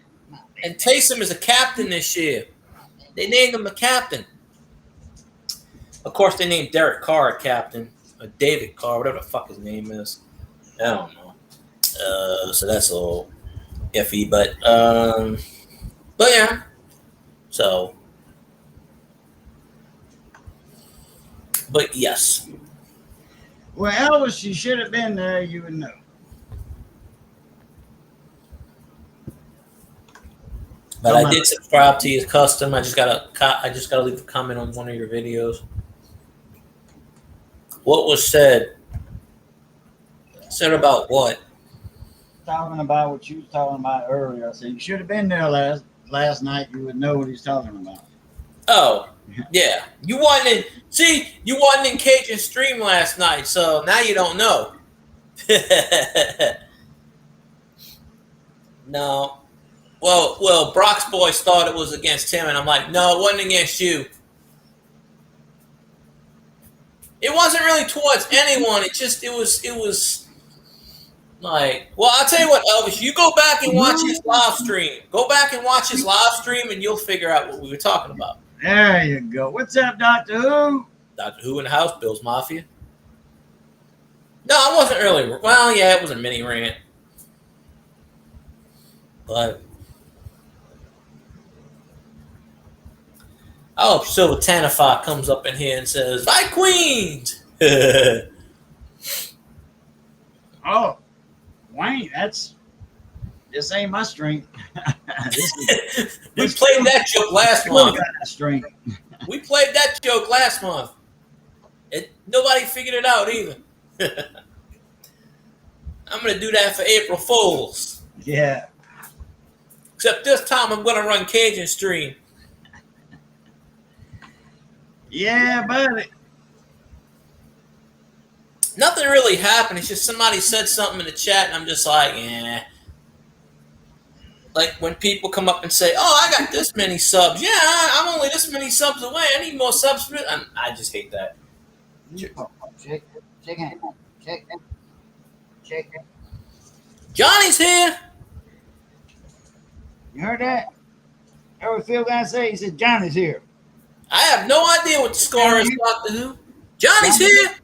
Taysom is a captain this year. They named him a captain. Of course, they named Derek Carr a captain. Or David Carr, whatever the fuck his name is. I don't know. So that's a little iffy. But yeah. So. But yes. Well, Elvis, you should have been there. You would know. But I did subscribe to his custom. I just gotta leave a comment on one of your videos. What was said? Said about what? Talking about what you was talking about earlier. I said you should have been there last night. You would know what he's talking about. Oh, yeah. You wasn't in Cajun Stream last night, so now you don't know. No. Well, Brock's boys thought it was against him, and I'm like, no, it wasn't against you. It wasn't really towards anyone. It was like, well, I'll tell you what, Elvis, you go back and watch his live stream. Go back and watch his live stream, and you'll figure out what we were talking about. There you go. What's up, Doctor Who? Doctor Who in the house, Bill's Mafia. No, I wasn't really. Well, yeah, it was a mini rant. But I hope Silver Tanify comes up in here and says, "Bye, Queens." Oh, Wayne, this ain't my strength. We played that joke last month. We played that joke last month. Nobody figured it out either. I'm going to do that for April Fools. Yeah. Except this time I'm going to run Cajun Stream. Yeah, buddy. Nothing really happened. It's just somebody said something in the chat, and I'm just like, yeah. Like when people come up and say, "Oh, I got this many subs." Yeah, I'm only this many subs away. I need more subs. I just hate that. Check. Johnny's here. You heard that? That what Phil guy say? He said Johnny's here. I have no idea what the score is, Doctor Who. Johnny's here.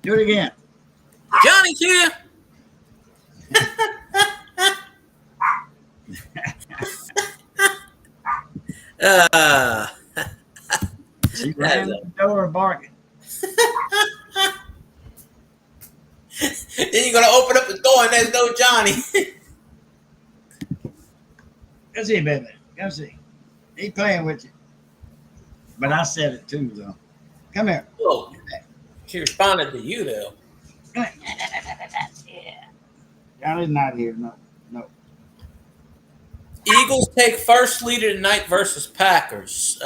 Do it again. Johnny's here. She ran the door barking. Then you're gonna open up the door and there's no Johnny. Come see, baby. Come see. He playing with you. But I said it too, though. Come here. Whoa. She responded to you, though. Come here. Y'all is not here. No. Eagles take first lead tonight versus Packers.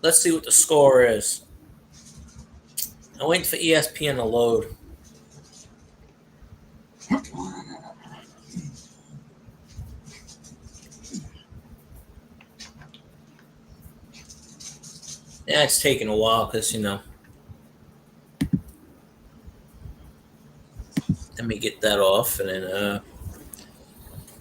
Let's see what the score is. I'm waiting for ESPN to load. Yeah, it's taking a while because, let me get that off. And then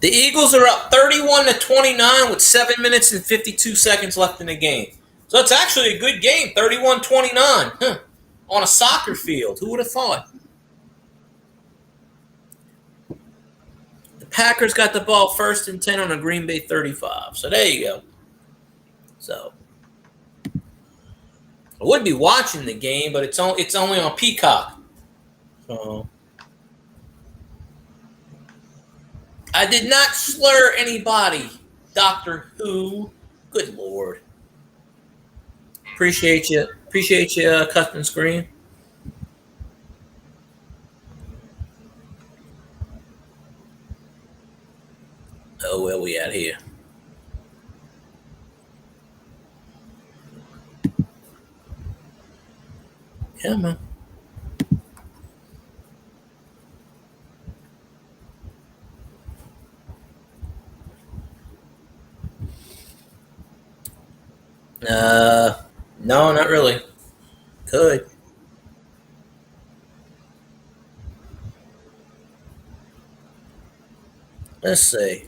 the Eagles are up 31-29 with 7 minutes and 52 seconds left in the game. So it's actually a good game, 31-29, on a soccer field. Who would have thought? The Packers got the ball 1st and 10 on a Green Bay 35. So there you go. So I would be watching the game, but it's only on Peacock. So I did not slur anybody, Doctor Who. Good Lord. Appreciate you, custom screen. Oh, where we at here? Come on. No, not really. Could. Let's see.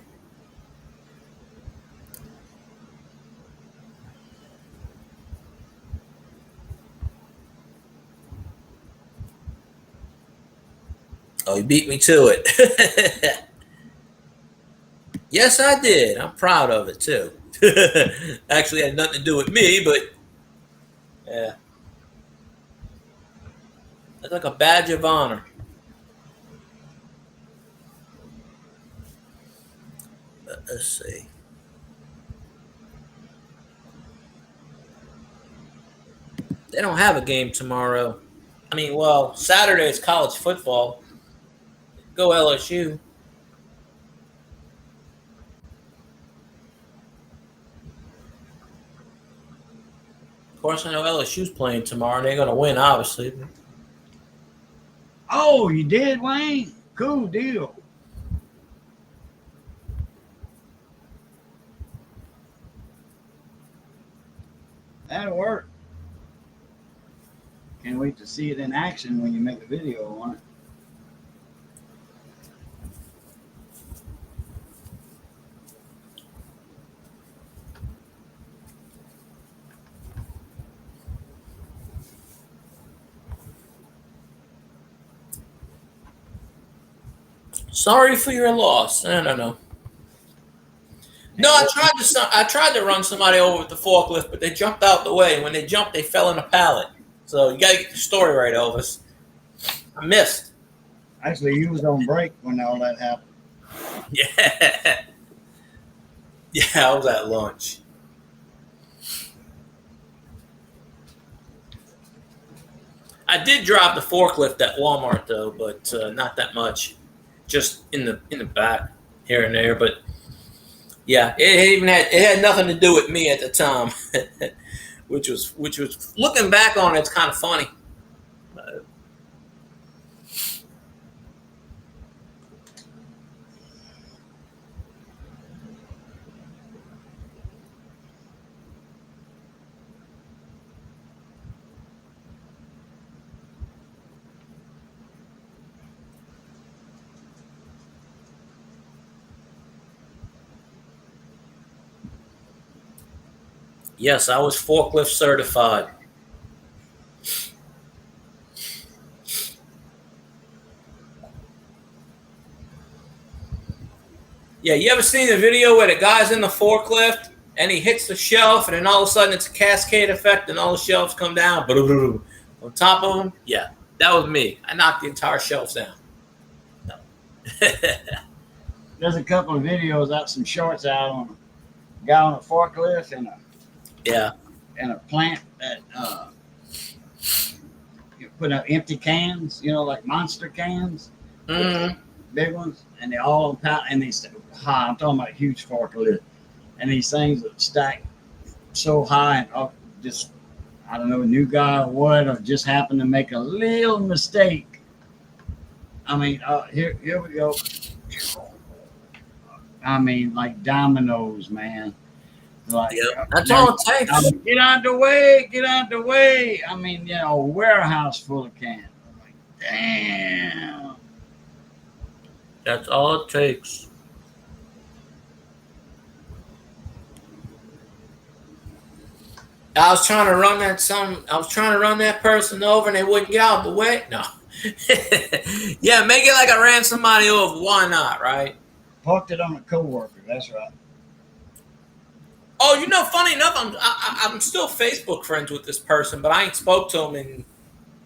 Oh, you beat me to it. Yes, I did. I'm proud of it, too. Actually had nothing to do with me, but yeah. That's like a badge of honor. Let's see. They don't have a game tomorrow. I mean, well, Saturday is college football. Go LSU. Of course, I know LSU's playing tomorrow, and they're going to win, obviously. Oh, you did, Wayne? Cool deal. That'll work. Can't wait to see it in action when you make a video on it. Sorry for your loss. I don't know. No, I tried to run somebody over with the forklift, but they jumped out the way. And when they jumped, they fell in a pallet. So you got to get the story right, Elvis. I missed. Actually, you was on break when all that happened. Yeah. Yeah, I was at lunch. I did drive the forklift at Walmart though, but not that much. Just in the back here and there, but yeah, it had nothing to do with me at the time, which was looking back on it, it's kind of funny. Yes, I was forklift certified. Yeah, you ever seen the video where the guy's in the forklift and he hits the shelf and then all of a sudden it's a cascade effect and all the shelves come down on top of him? Yeah, that was me. I knocked the entire shelves down. No. There's a couple of videos out, some shorts out on a guy on a forklift and a Yeah. and a plant that you put out empty cans, like monster cans, Mm-hmm. big ones, and they all and these high. I'm talking about a huge forklift, and these things that stack so high, and just I don't know, a new guy or what, or just happened to make a little mistake. I mean, here we go. I mean, like dominoes, man. Like, Yep. That's all it takes. get out the way, get out the way. I mean, a warehouse full of cans. I'm like, damn. That's all it takes. I was trying to run that person over and they wouldn't get out of the way. No. Yeah, make it like I ran somebody over. Why not, right? Parked it on a coworker. That's right. Oh, funny enough, I'm still Facebook friends with this person, but I ain't spoke to him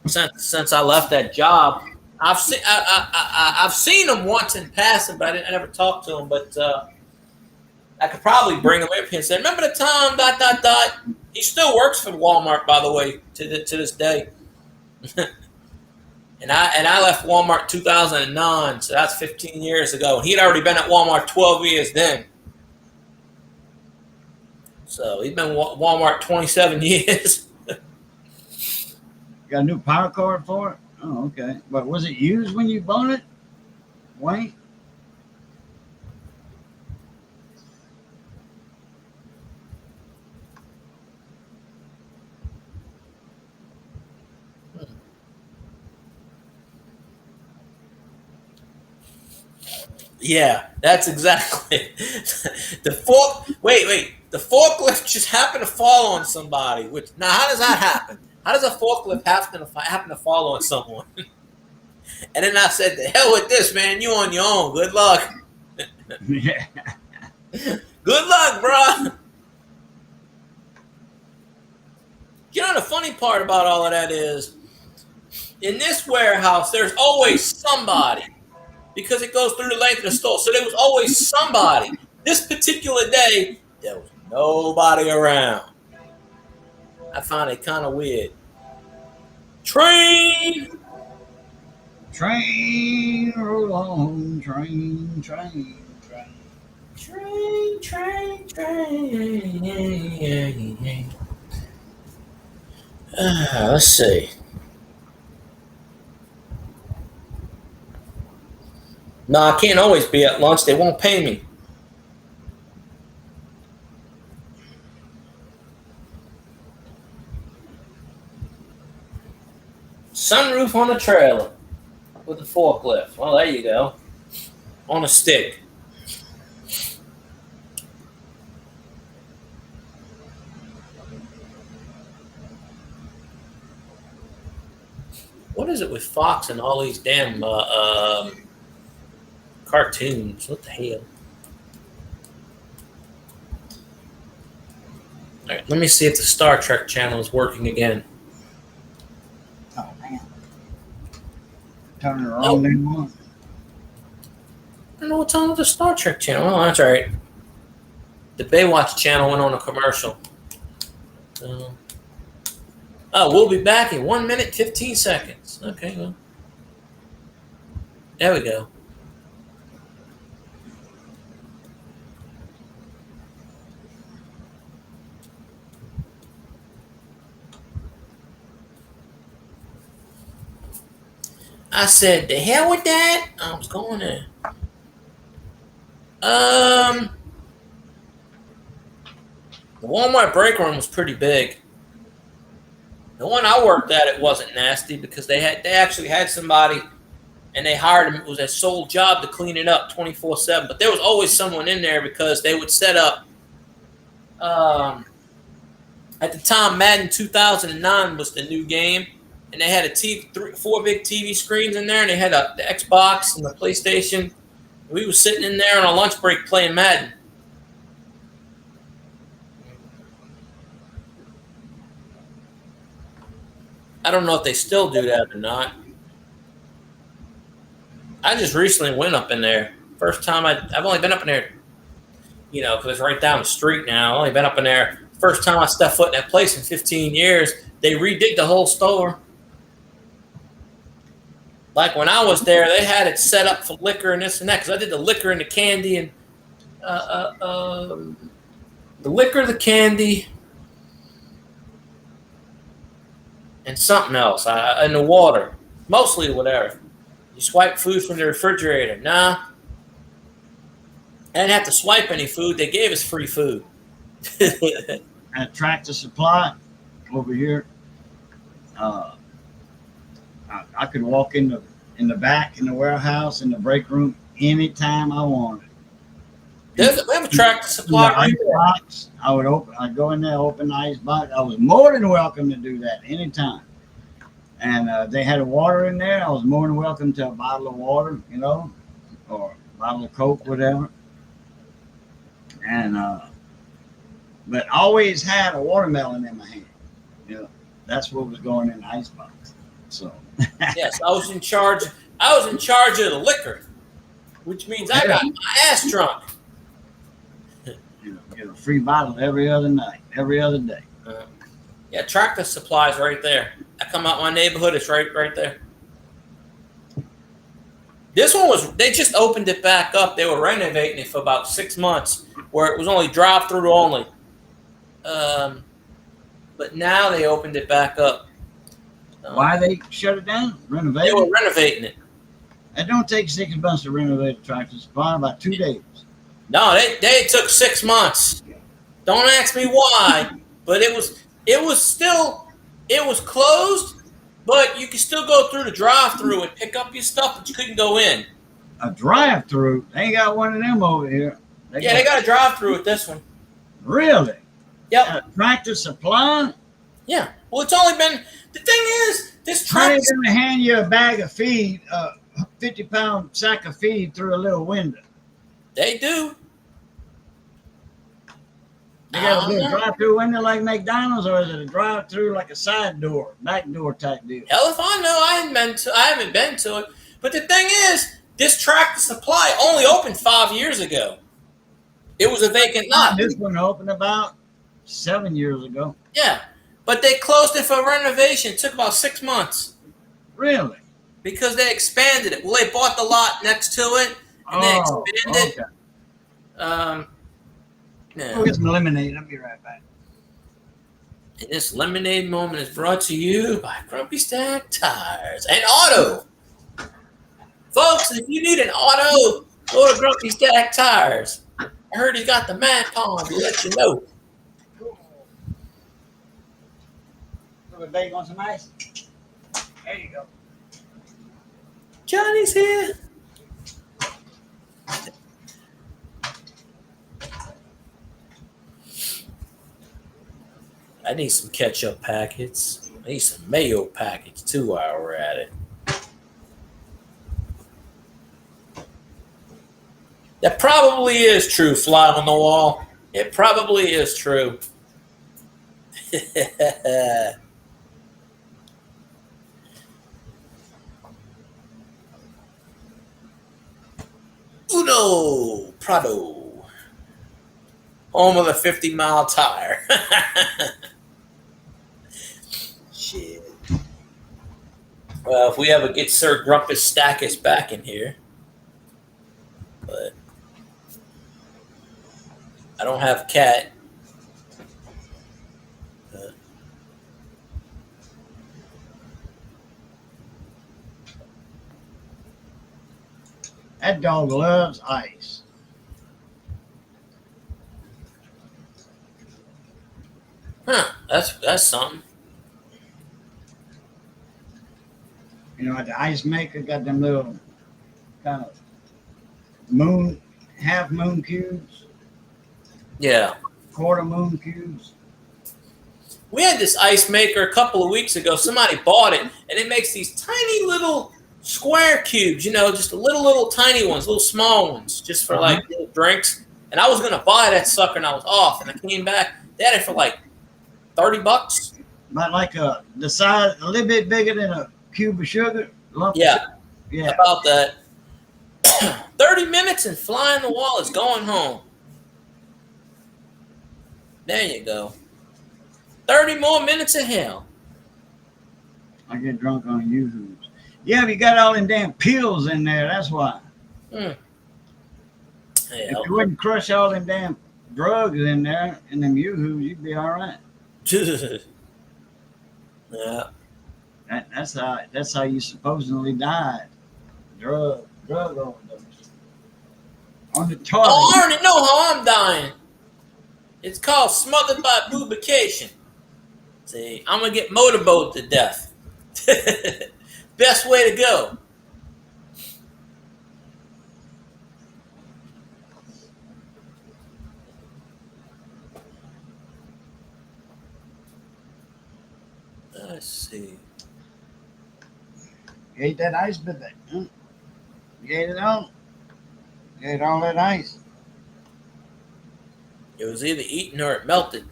since I left that job. I've seen him once in passing, but I never talked to him. But I could probably bring him up here and say, "Remember the time? ... He still works for Walmart, by the way, to this day. And I left Walmart in 2009, so that's 15 years ago. He'd already been at Walmart 12 years then. So he's been at Walmart 27 years. Got a new power cord for it? Oh, okay. But was it used when you bought it? Wayne? Yeah, that's exactly the fork. Wait. The forklift just happened to fall on somebody. Now, how does that happen? How does a forklift happen to fall on someone? And then I said, "The hell with this, man. You on your own. Good luck." Yeah. Good luck, bro. The funny part about all of that is, in this warehouse, there's always somebody. Because it goes through the length of the store. So there was always somebody. This particular day, there was nobody around. I found it kind of weird. Train! Train, roll on, train. Train. Let's see. No, I can't always be at lunch. They won't pay me. Sunroof on a trailer with a forklift. Well, there you go. On a stick. What is it with Fox and all these damn cartoons? What the hell? All right, let me see if the Star Trek channel is working again. Oh, man. Turning around in one. I don't know what's on with the Star Trek channel. Oh, that's all right. The Baywatch channel went on a commercial. We'll be back in 1 minute, 15 seconds. Okay, well. There we go. I said, the hell with that. I was going there. The Walmart break room was pretty big. The one I worked at, it wasn't nasty because they actually had somebody and they hired him. It was their sole job to clean it up 24/7. But there was always someone in there because they would set up. At the time, Madden 2009 was the new game, and they had four big TV screens in there, and they had the Xbox and the PlayStation. We were sitting in there on our lunch break playing Madden. I don't know if they still do that or not. I just recently went up in there. First time I've only been up in there, because it's right down the street now. I've only been up in there. first time I stepped foot in that place in 15 years. They redid the whole store. Like when I was there, they had it set up for liquor and this and that. Because I did the liquor and the candy and the liquor, the candy, and something else. And the water, mostly whatever. You swipe food from the refrigerator. Nah, I didn't have to swipe any food. They gave us free food. At Tractor Supply over here, I could walk in the back in the warehouse in the break room anytime I wanted. We have a Tractor The Supply. ice box, I'd go in there, open the ice box. I was more than welcome to do that anytime. And they had a water in there. I was more than welcome to a bottle of water, or a bottle of Coke, whatever. And but I always had a watermelon in my hand. That's what was going in the ice box. So Yes, I was in charge. I was in charge of the liquor, which means I got my ass drunk. get a free bottle every other night, every other day. Yeah, Tractor Supply's right there. I come out my neighborhood, it's right there. This one they just opened it back up. They were renovating it for about 6 months, where it was only drive-through only. But now they opened it back up. Why they shut it down? Renovate They were it? renovating it. It don't take 6 months to renovate a Tractor Supply, about 2 days. No, they took 6 months. Don't ask me why, but it was closed, but you could still go through the drive-through and pick up your stuff, but you couldn't go in. A drive-through? They ain't got one of them over here. They got a drive-through with this one. Really? Yep. A Tractor Supply? Yeah. Well, it's only been. The thing is, this How they Tractor. gonna hand you a bag of feed, a 50-pound sack of feed through a little window? They do. They got a little drive-through window like McDonald's, or is it a drive-through like a side door, back door type deal? Hell if I know. I haven't been to it. But the thing is, this Tractor Supply only opened 5 years ago. It was a vacant lot. This one opened about 7 years ago. Yeah. But they closed it for renovation. It took about 6 months Really? because they expanded it. Well, they bought the lot next to it and they expanded. Okay. Yeah. We'll get some lemonade. I'll be right back. And this lemonade moment is brought to you by Grumpy Stack Tires and Auto. Folks, if you need an auto, go to Grumpy Stack Tires. I heard he's got the Mad Pond to let you know. Put a bag on some ice. There you go. Johnny's here. I need some ketchup packets. I need some mayo packets too while we're at it. That probably is true, fly on the wall. It probably is true. Uno Prado, home of the 50-mile tire. Shit. Well, if we ever get Sir Grumpus Stackus back in here, but I don't have a cat. That dog loves ice. Huh? That's something. At the ice maker, got them little kind of half moon cubes, Yeah. quarter moon cubes. We had this ice maker a couple of weeks ago. Somebody bought it, and it makes these tiny little square cubes, just little tiny ones, little small ones, just for like little drinks. And I was gonna buy that sucker, and I was off. And I came back. They had it for like $30. About like the size, a little bit bigger than a cube of sugar. Lump of Yeah, sugar. Yeah. about that. 30 minutes and flying the wall is going home. There you go. 30 more minutes of hell. I get drunk on Yoo-Hoos. Yeah, but you got all them damn pills in there. That's why. If Hell. you wouldn't crush all them damn drugs in there and them Yoo-Hoos, you'd be all right. Yeah. That's how you supposedly died. Drug overdose. On the toilet. Oh, I already know how I'm dying. It's called smothered by lubrication. See, I'm gonna get motorboat to death. Best way to go. Let's see. You ate that ice, but you ate it all. You ate all that ice. It was either eaten or it melted.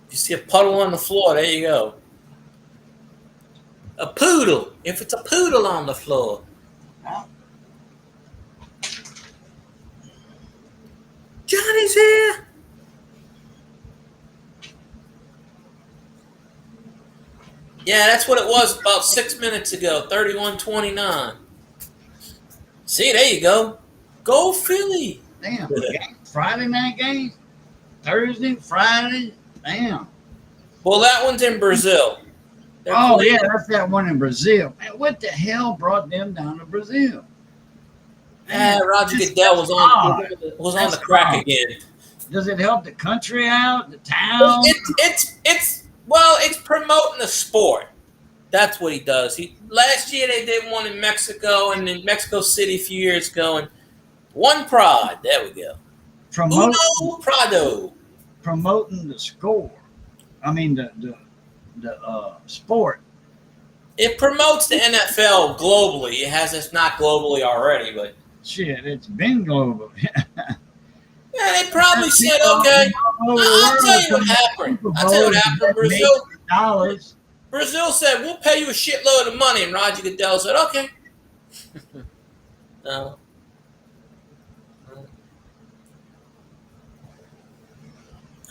If you see a puddle on the floor, there you go. A poodle. If it's a poodle on the floor. Huh? Johnny's here. Yeah, that's what it was about 6 minutes ago. 31-29. See, there you go. Go Philly. Damn. Friday night games? Thursday, Friday? Damn. Well, that one's in Brazil. They're Oh, playing- yeah, that's that one in Brazil. Man, what the hell brought them down to Brazil? Roger That's Goodell was odd. on That's the crack odd. again. Does it help the country out, the Well, town? it's promoting the sport. That's what he does. Last year they did one in Mexico and in Mexico City a few years ago, and one prod. There we go. Promote, Uno Prado. promoting the score. I mean, the sport. It promotes the NFL globally. It has us not globally already, but Shit, it's been global. yeah, they probably said, okay. I'll tell you what happened. $dollars. Brazil said, we'll pay you a shitload of money. And Roger Goodell said, okay. No.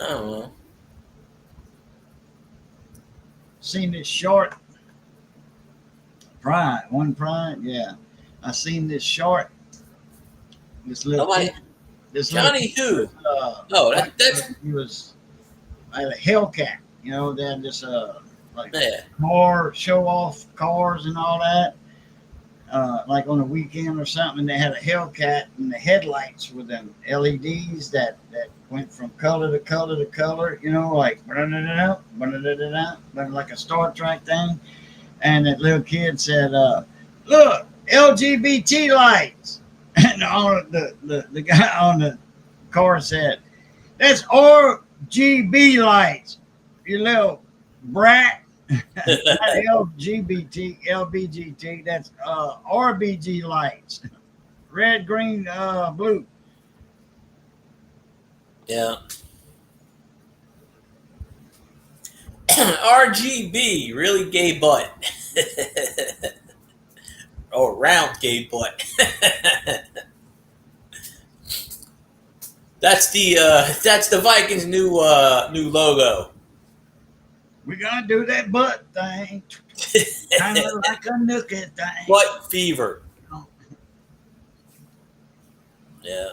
I don't know. Seen this short Pride, yeah. I seen this short. This little Nobody, kid, this Johnny who? little, Oh, that's he was like a Hellcat. You know, they had this like yeah. car show off cars and all that. Like on a weekend or something, they had a Hellcat and the headlights with them LEDs that went from color to color to color, you know, like like a Star Trek thing. And that little kid said, look, LGBT lights. And on the guy on the car said, that's RGB lights, you little brat. Not LBGT, that's RBG lights. Red, green, blue. Yeah. RGB, really gay butt. Or round gay butt. That's the Vikings' new logo. We gotta do that butt thing. Kind of like a nookie thing. Butt fever. Yeah.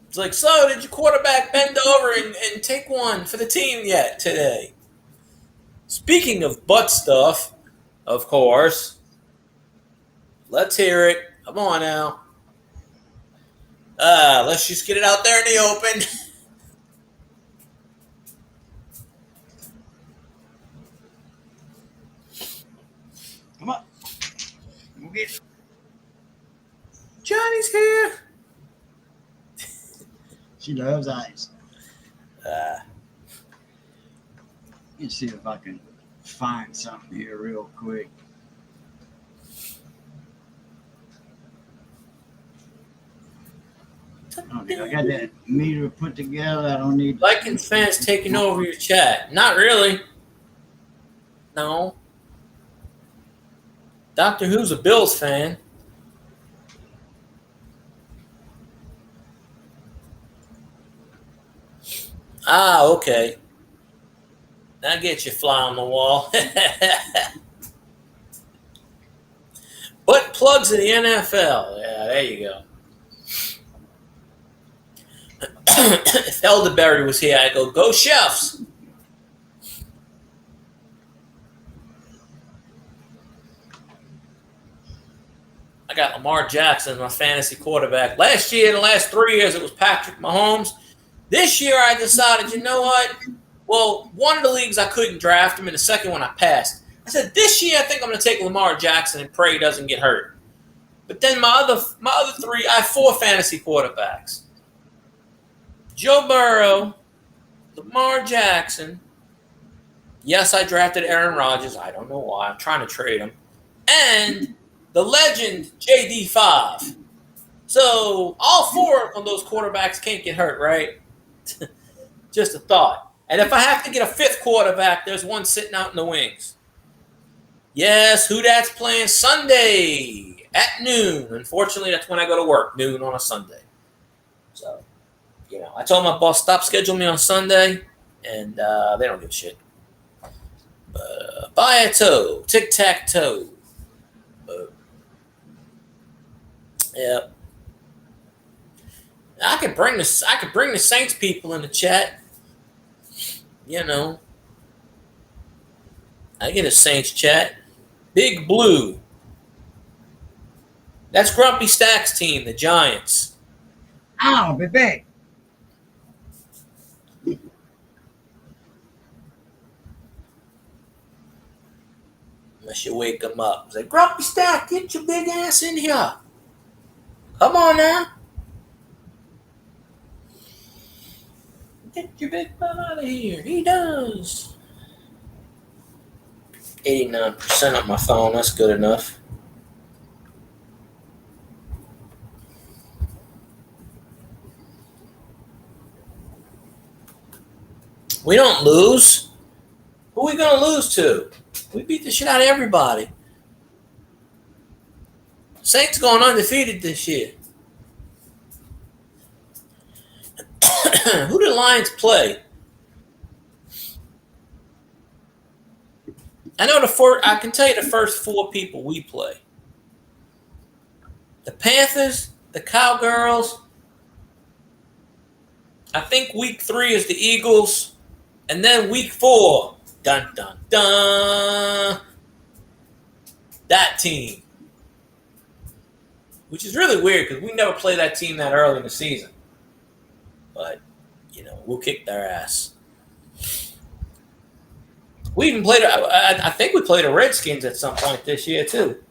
It's like, so did your quarterback bend over and take one for the team yet today? Speaking of butt stuff, of course, let's hear it. Come on now. Let's just get it out there in the open. Come on. We'll get it. Johnny's here. She loves ice. Uh, Let's see if I can find something here real quick. Okay, I got that meter put together. I don't need. Vikings fans taking over your chat. Not really. No. Doctor Who's a Bills fan. Ah, okay. Now get your fly on the wall. Butt plugs in the NFL. Yeah, there you go. If Elderberry was here, I'd go Chefs. I got Lamar Jackson as my fantasy quarterback. Last year, in the last 3 years, it was Patrick Mahomes. This year, I decided, you know what? Well, one of the leagues I couldn't draft him, and the second one I passed. I said, this year, I think I'm going to take Lamar Jackson and pray he doesn't get hurt. But then my other three, I have 4 fantasy quarterbacks. Joe Burrow, Lamar Jackson. Yes, I drafted Aaron Rodgers. I don't know why. I'm trying to trade him. And the legend, JD5. So all 4 of those quarterbacks can't get hurt, right? Just a thought. And if I have to get a 5th quarterback, there's one sitting out in the wings. Yes, who that's playing Sunday at noon. Unfortunately, that's when I go to work, noon on a Sunday. So, I told my boss, stop scheduling me on Sunday, and they don't give a shit. Buy a toe, tic-tac-toe. Yep. I could bring the Saints people in the chat. I get a Saints chat. Big Blue. That's Grumpy Stack's team, the Giants. I'll be back. Unless you wake them up. Say, Grumpy Stack, get your big ass in here. Come on now. Get your big butt out of here. He does. 89% on my phone. That's good enough. We don't lose. Who are we going to lose to? We beat the shit out of everybody. Saints going undefeated this year. Who do the Lions play? I can tell you the first 4 people we play. The Panthers, the Cowgirls. I think week 3 is the Eagles. And then week 4, dun, dun, dun, that team. Which is really weird because we never play that team that early in the season. But, we'll kick their ass. We even played, I think we played the Redskins at some point this year, too.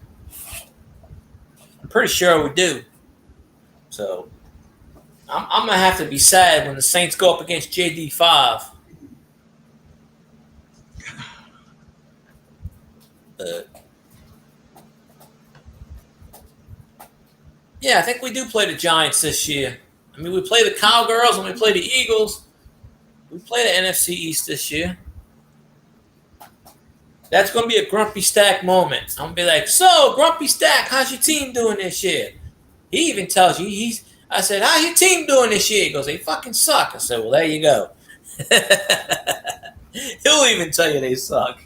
I'm pretty sure we do. So, I'm going to have to be sad when the Saints go up against JD5. Yeah, I think we do play the Giants this year. I mean, we play the Cowgirls and we play the Eagles. We play the NFC East this year. That's going to be a Grumpy Stack moment. I'm going to be like, so, Grumpy Stack, how's your team doing this year? He even tells you, I said, how's your team doing this year? He goes, they fucking suck. I said, well, there you go. He'll even tell you they suck.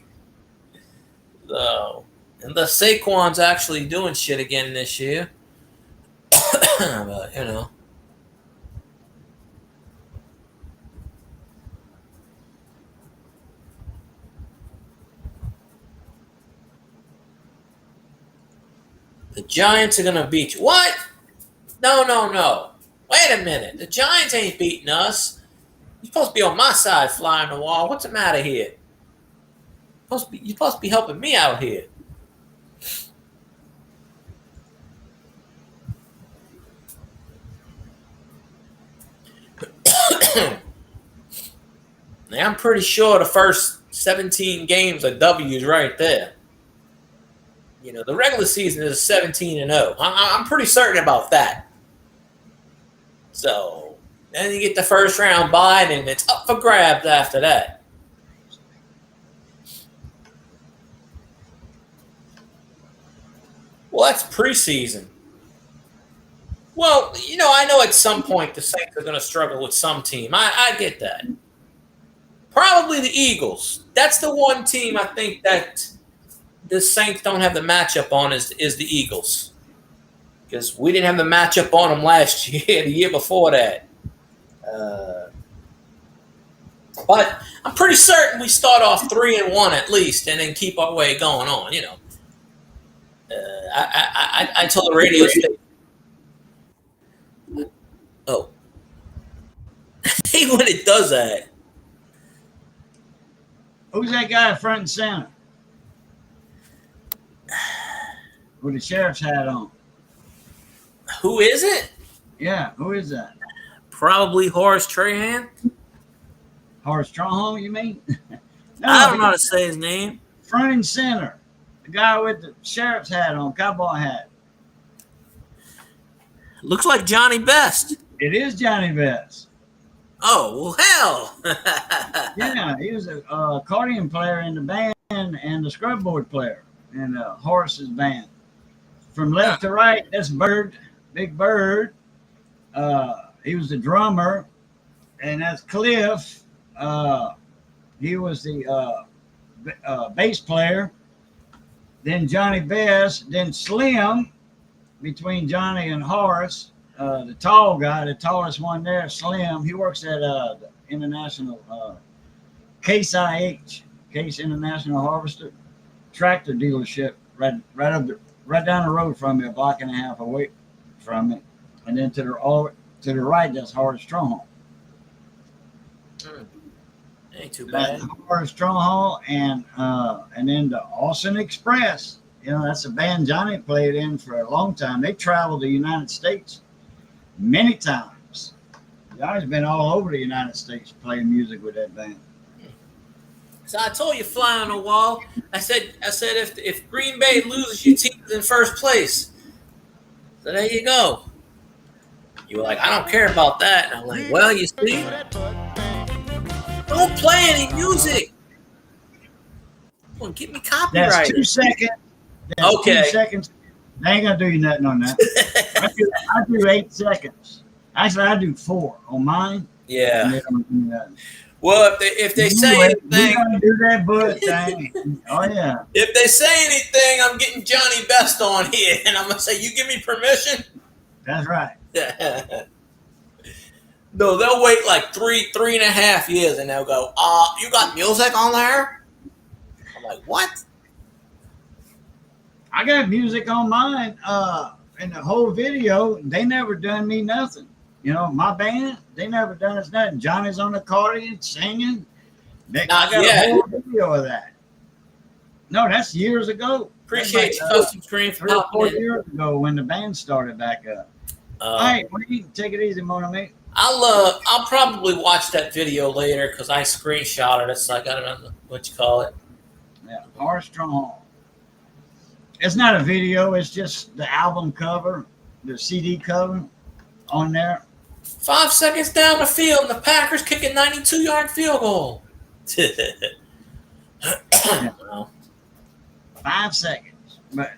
So, and the Saquon's actually doing shit again this year. But, the Giants are going to beat you. What? No. Wait a minute. The Giants ain't beating us. You're supposed to be on my side, fly on the wall. What's the matter here? You're supposed to be helping me out here. Now, I'm pretty sure the first 17 games are W's right there. The regular season is 17-0. I'm pretty certain about that. So, then you get the first round bye, and it's up for grabs after that. Well, that's preseason. Well, I know at some point the Saints are going to struggle with some team. I get that. Probably the Eagles. That's the one team I think that the Saints don't have the matchup on is the Eagles. Because we didn't have the matchup on them last year, the year before that. But I'm pretty certain we start off 3-1 at least, and then keep our way going on. You know, I told the radio station. Oh, hate when it does that. Who's that guy front and center with the sheriff's hat on? Who is it? Yeah, who is that? Probably Horace Trahan. Horace Stronghold, you mean? No, I don't know how to say his name. front and center. The guy with the sheriff's hat on, cowboy hat. Looks like Johnny Best. It is Johnny Best. Oh, well, hell. Yeah, he was a accordion player in the band and the scrubboard player in Horace's band. From left to right, that's Bird, Big Bird. He was the drummer, and that's Cliff. He was the bass player. Then Johnny Best. Then Slim, between Johnny and Horace, the tall guy, the tallest one there, Slim. He works at the International Case IH, Case International Harvester tractor dealership, right down the road from me, a block and a half away from it. And then to the right, that's Horace Stronghold. Ain't too bad. Horace Stronghold, and then the Austin Express. You know, that's a band Johnny played in for a long time. They traveled the United States many times. Johnny's been all over the United States playing music with that band. So I told you, fly on the wall. I said if Green Bay loses, your team is in first place. So there you go. You were like, I don't care about that. And I'm like, well, you see, don't play any music. Come on, get me copyrighted. That's 2 seconds. That's Okay. 2 seconds. I ain't gonna do you nothing on that. I do 8 seconds. Actually, I do 4 on mine. Yeah. And they don't do nothing. Well, if they say We're anything, gonna do that butt thing. Oh yeah. if they say anything, I'm getting Johnny Best on here, and I'm gonna say, you give me permission. That's right. No, they'll wait like 3.5 years, and they'll go, you got music on there? I'm like, what? I got music on mine. In the whole video, they never done me nothing. You know, my band, they never done us nothing. Johnny's on the accordion singing. I got a whole video of that. No, that's years ago. Appreciate you, That's Custom Screen, for 3 or 4 popping in. years ago when the band started back up. All right, well, you can take it easy, Mona, mate. I'll probably watch that video later because I screenshotted it, so I got it on what you call it. Yeah, Horace Stronghold. It's not a video. It's just the album cover, the CD cover on there. 5 seconds down the field, and the Packers kick a 92-yard field goal. Well, 5 seconds. But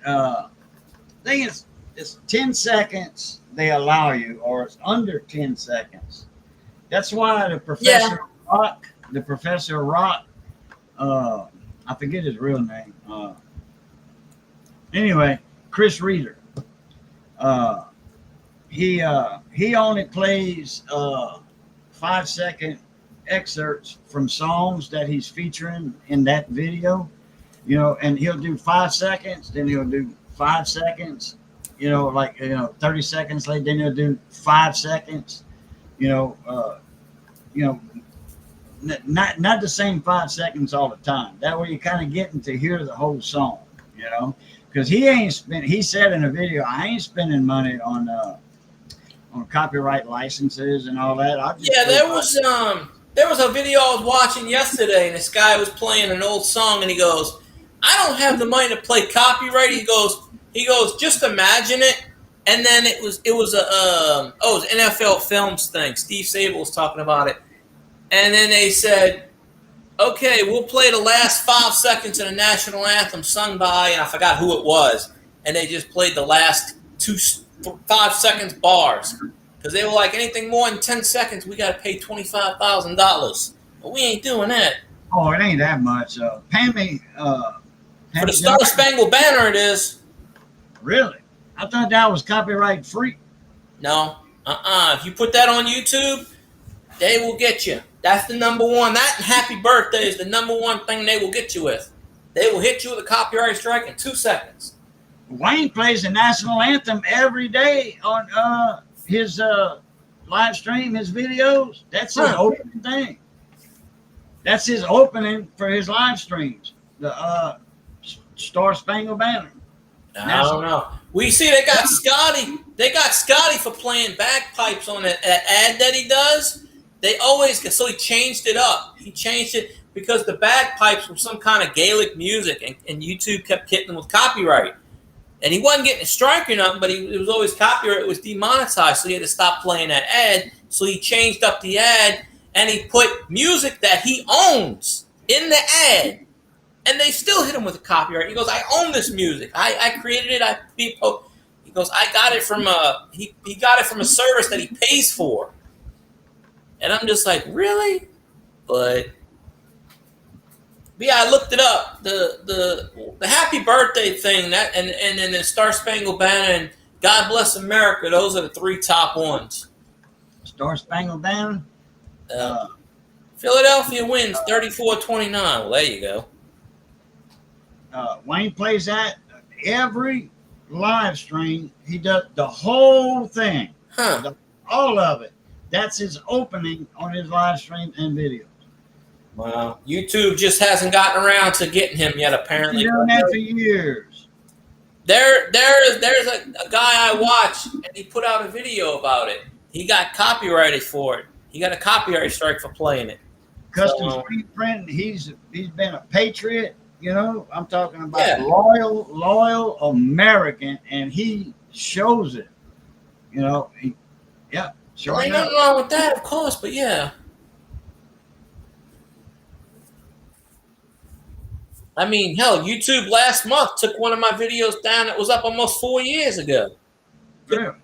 thing is, it's 10 seconds they allow you, or it's under 10 seconds. That's why the Professor Rock, I forget his real name. Anyway, Chris Reeder. He only plays 5-second excerpts from songs that he's featuring in that video, you know, and he'll do 5 seconds, then he'll do 5 seconds, 30 seconds later, then he'll do 5 seconds, not the same 5 seconds all the time. That way you're kind of getting to hear the whole song, because he said in a video, I ain't spending money on copyright licenses and all that. There was a video I was watching yesterday, and this guy was playing an old song, and he goes, I don't have the money to play copyright. He goes, just imagine it. And then it was an NFL Films thing. Steve Sable was talking about it. And then they said, okay, we'll play the last 5 seconds of the national anthem sung by, and I forgot who it was. And they just played the last 5 seconds bars. Because they were like, anything more than 10 seconds, we got to pay $25,000. But we ain't doing that. Oh, it ain't that much. Pammy. For Pammy the Star Johnson- Spangled Banner, it is. Really? I thought that was copyright free. No. If you put that on YouTube, they will get you. That's the number one. That and Happy Birthday is the number one thing they will get you with. They will hit you with a copyright strike in 2 seconds. Wayne plays the national anthem every day on his live stream, his videos. That's his opening thing. That's his opening for his live streams. The Star Spangled Banner. I don't know. We see they got Scotty. They got Scotty for playing bagpipes on that ad that he does. They always get, so he changed it up. He changed it because the bagpipes were some kind of Gaelic music, and YouTube kept hitting him with copyright. And he wasn't getting a strike or nothing, but it was always copyright. It was demonetized, so he had to stop playing that ad. So he changed up the ad, and he put music that he owns in the ad. And they still hit him with a copyright. He goes, I own this music. I created it. He goes, I got it from he got it from a service that he pays for. And I'm just like, really? But yeah, I looked it up. The Happy Birthday thing, that and then the Star Spangled Banner and God Bless America, those are the 3 top ones. Star Spangled Banner. Philadelphia wins 34-29. Well, there you go. Wayne plays that every live stream. He does the whole thing, all of it. That's his opening on his live stream and videos. Wow. YouTube just hasn't gotten around to getting him yet, apparently. He's done that for years. There's a guy I watch, and he put out a video about it. He got copyrighted for it. He got a copyright strike for playing it. Custom screen print. He's been a patriot. You know, I'm talking about loyal American, and he shows it. You know, sure. Ain't nothing wrong with that, of course, but yeah. I mean, hell, YouTube last month took one of my videos down that was up almost 4 years ago. Yeah.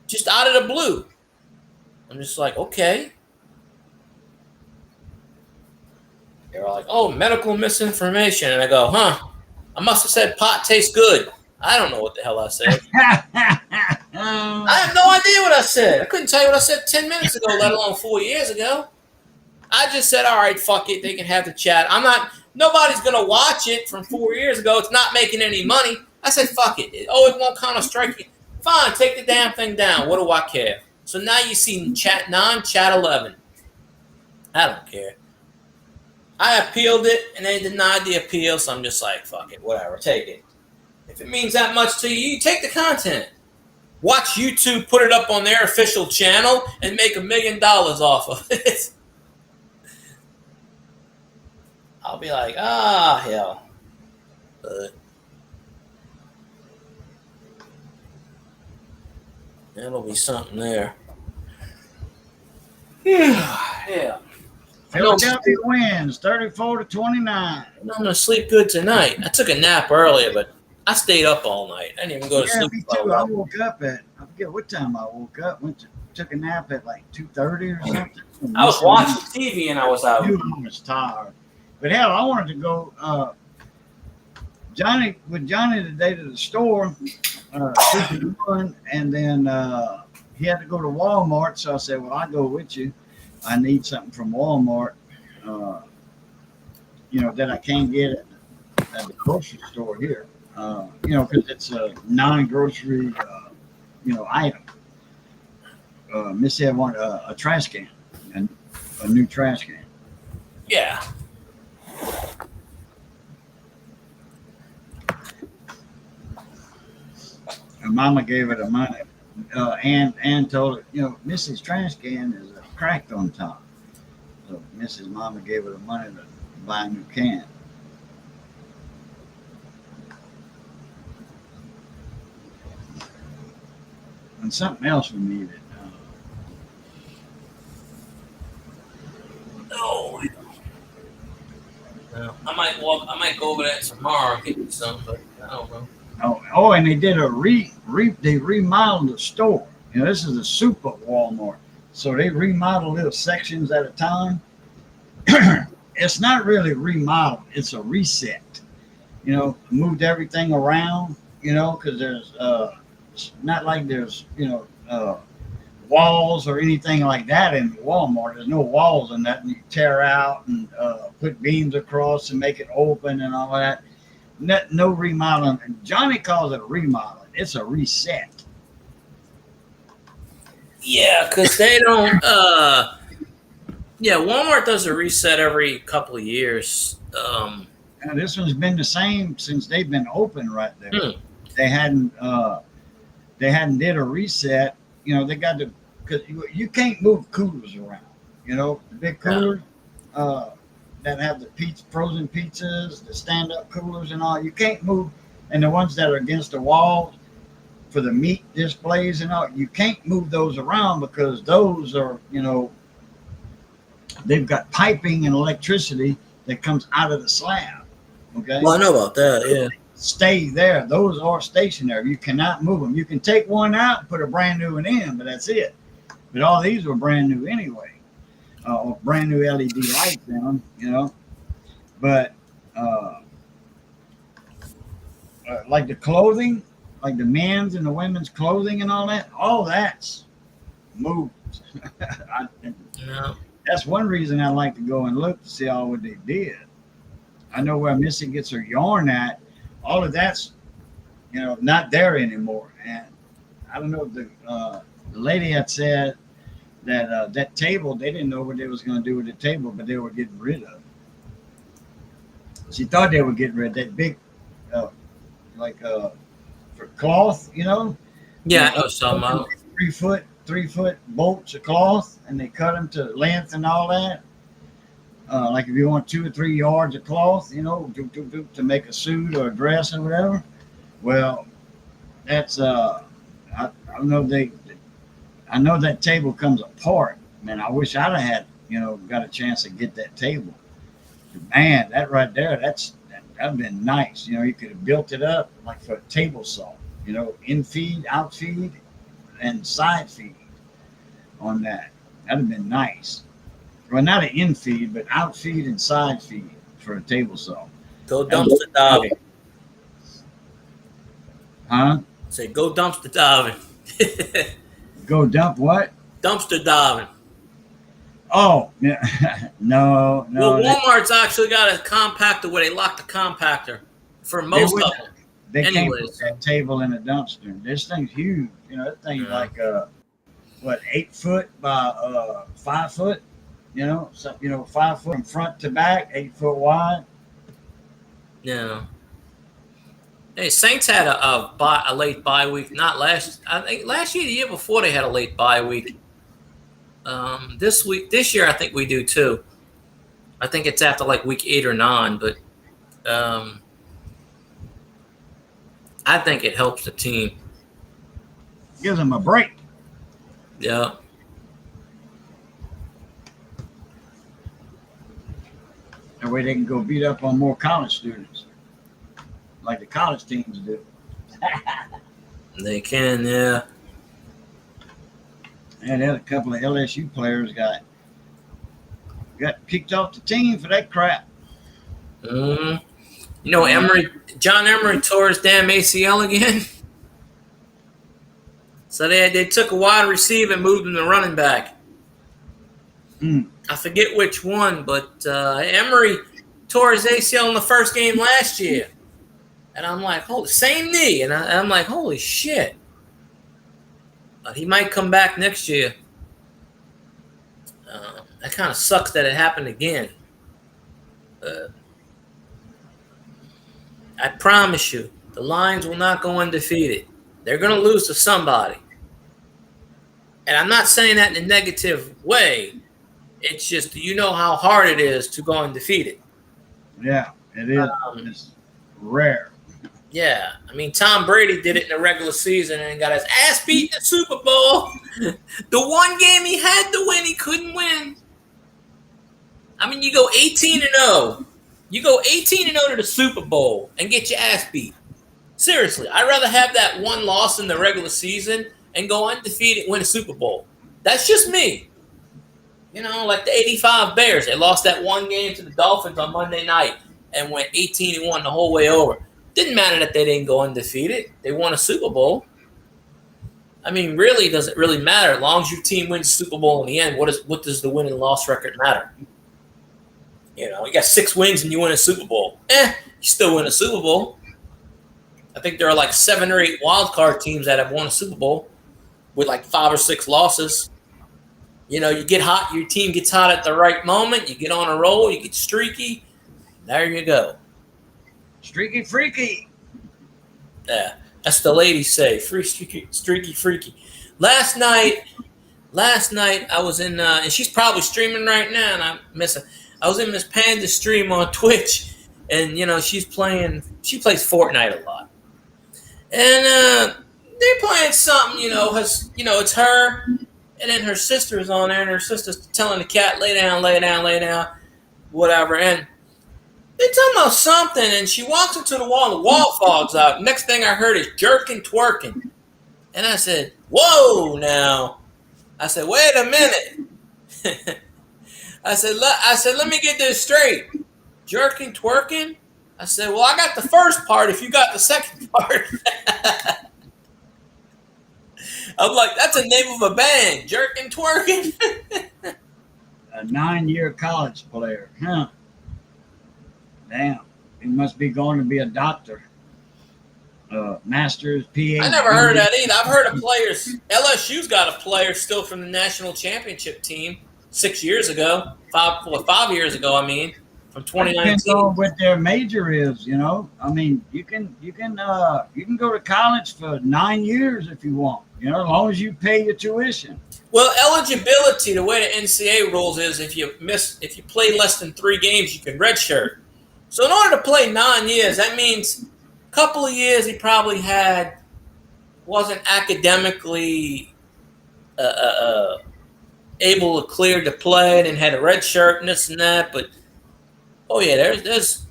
Just out of the blue. I'm just like, okay. They were like, oh, medical misinformation. And I go, I must have said pot tastes good. I don't know what the hell I said. I have no idea what I said. I couldn't tell you what I said 10 minutes ago, let alone 4 years ago. I just said, all right, fuck it. They can have the chat. Nobody's going to watch it from 4 years ago. It's not making any money. I said, fuck it. Oh, it won't kind of strike you. Fine, take the damn thing down. What do I care? So now you see non-chat 11. I don't care. I appealed it, and they denied the appeal, so I'm just like, fuck it, whatever, take it. If it means that much to you, you take the content. Watch YouTube put it up on their official channel and make $1 million off of it. I'll be like, hell. But that'll be something there. Yeah. Philadelphia wins 34-29. I'm gonna sleep good tonight. I took a nap earlier, but I stayed up all night. I didn't even go to sleep. Me too. I woke up I forget what time I woke up. Took a nap at like 2:30 or something. I was watching TV and I was out. I was tired. But hell, I wanted to go. Johnny today to the store, and then he had to go to Walmart. So I said, "Well, I'll go with you. I need something from Walmart, that I can't get at the grocery store here. Because it's a non-grocery, item. Missy had wanted a trash can, and a new trash can. Yeah. And Mama gave her the money. And told her, Missy's trash can is cracked on top. So Mrs. Mama gave her the money to buy a new can. And something else we needed. No. I might go over that tomorrow and get me some, but I don't know. Oh, and they did they remodeled the store. This is a super Walmart. So they remodel little sections at a time. It's not really remodel, it's a reset. You know, moved everything around, you know, because there's it's not like there's, walls or anything like that in Walmart. There's no walls and that. And you tear out and put beams across and make it open and all that. No remodeling. Johnny calls it a remodeling. It's a reset. Yeah, because they don't. Yeah, Walmart does a reset every couple of years. And this one's been the same since they've been open right there. They hadn't did a reset. You know, they got to, because you can't move coolers around. You know, the big coolers that have the frozen pizzas, the stand-up coolers and all. You can't move, and the ones that are against the walls for the meat displays and all. You can't move those around because those are, you know, they've got piping and electricity that comes out of the slab. Okay. Well, I know about that. Yeah. Stay there. Those are stationary. You cannot move them. You can take one out and put a brand new one in, but that's it. But all these were brand new anyway, or brand new LED lights in them, you know. But like the clothing, like the men's and the women's clothing and all that's moved. No. That's one reason I like to go and look to see all what they did. I know where Missy gets her yarn at. All of that's, you know, not there anymore. And I don't know, the lady had said that that table, they didn't know what they was going to do with the table, but they were getting rid of it. She thought they were getting rid of that big, for cloth, you know? Yeah, I know some. 3 foot bolts of cloth, and they cut them to length and all that. Like if you want 2 or 3 yards of cloth, you know, to make a suit or a dress or whatever. Well, that's I know I know that table comes apart. Man, I wish I'd have had, you know, got a chance to get that table. Man, that right there, that'd been nice. You know, you could have built it up like for a table saw. You know, in feed, out feed, and side feed on that. That'd have been nice. Well, not an in feed, but out feed and side feed for a table saw. Go dumpster diving. Huh? Say go dumpster diving. Go dump what? Dumpster diving. Oh, yeah. no. Well, Walmart's actually got a compactor where they lock the compactor for most of them. They can't put that table in a dumpster. This thing's huge. You know, that thing's like 8 foot by 5 foot. You know, so 5 foot from front to back, 8 foot wide. Yeah. Hey, Saints had a late bye week. Not last. I think last year, the year before, they had a late bye week. This year, I think we do too. I think it's after like week 8 or 9, but I think it helps the team. Gives them a break. Yeah. That way they can go beat up on more college students, like the college teams do. They can, yeah. And then a couple of LSU players got kicked off the team for that crap. You know, John Emery tore his damn ACL again. So they took a wide receiver and moved him to running back. I forget which one, but Emery tore his ACL in the first game last year. And I'm like, same knee. And I'm like, holy shit. But he might come back next year. That kind of sucks that it happened again. I promise you, the Lions will not go undefeated. They're going to lose to somebody. And I'm not saying that in a negative way. It's just, you know how hard it is to go undefeated. Yeah, it is. It's rare. Yeah. I mean, Tom Brady did it in the regular season and got his ass beat in the Super Bowl. The one game he had to win, he couldn't win. I mean, you go 18-0. You go 18-0 to the Super Bowl and get your ass beat. Seriously, I'd rather have that one loss in the regular season and go undefeated and win a Super Bowl. That's just me. You know, like the '85 Bears, they lost that one game to the Dolphins on Monday night and went 18-1 the whole way over. Didn't matter that they didn't go undefeated; they won a Super Bowl. I mean, really, does it really matter? As long as your team wins Super Bowl in the end, what does the win and loss record matter? You know, you got 6 wins and you win a Super Bowl. You still win a Super Bowl. I think there are like 7 or 8 wild card teams that have won a Super Bowl with like 5 or 6 losses. You know, you get hot, your team gets hot at the right moment, you get on a roll, you get streaky. There you go. Streaky freaky. Yeah, that's the ladies say. Free streaky freaky. Last night I was in, and she's probably streaming right now, and I miss her. I was in Miss Panda's stream on Twitch, and you know she plays Fortnite a lot, and they're playing something. It's her, and then her sister's on there, and her sister's telling the cat, lay down, whatever, and they're talking about something, and she walks into the wall, and the wall fogs out. Next thing I heard is jerking, twerking, and I said, "Whoa, now." I said, "Wait a minute." I said, let me get this straight. Jerking, twerking? I said, well, I got the first part if you got the second part. I'm like, that's the name of a band, Jerking, Twerking. A 9-year college player, huh? Damn, he must be going to be a doctor. Master's, PhD. I never heard of that either. I've heard of players. LSU's got a player still from the national championship team 6 years ago. 5 years ago, I mean, from 2019. Depends on what their major is, you know. I mean, you can go to college for 9 years if you want, you know, as long as you pay your tuition. Well, eligibility, the way the NCAA rules is, if you play less than 3 games, you can redshirt. So in order to play 9 years, that means a couple of years he probably wasn't academically able to clear to play and had a red shirt and this and that. But there's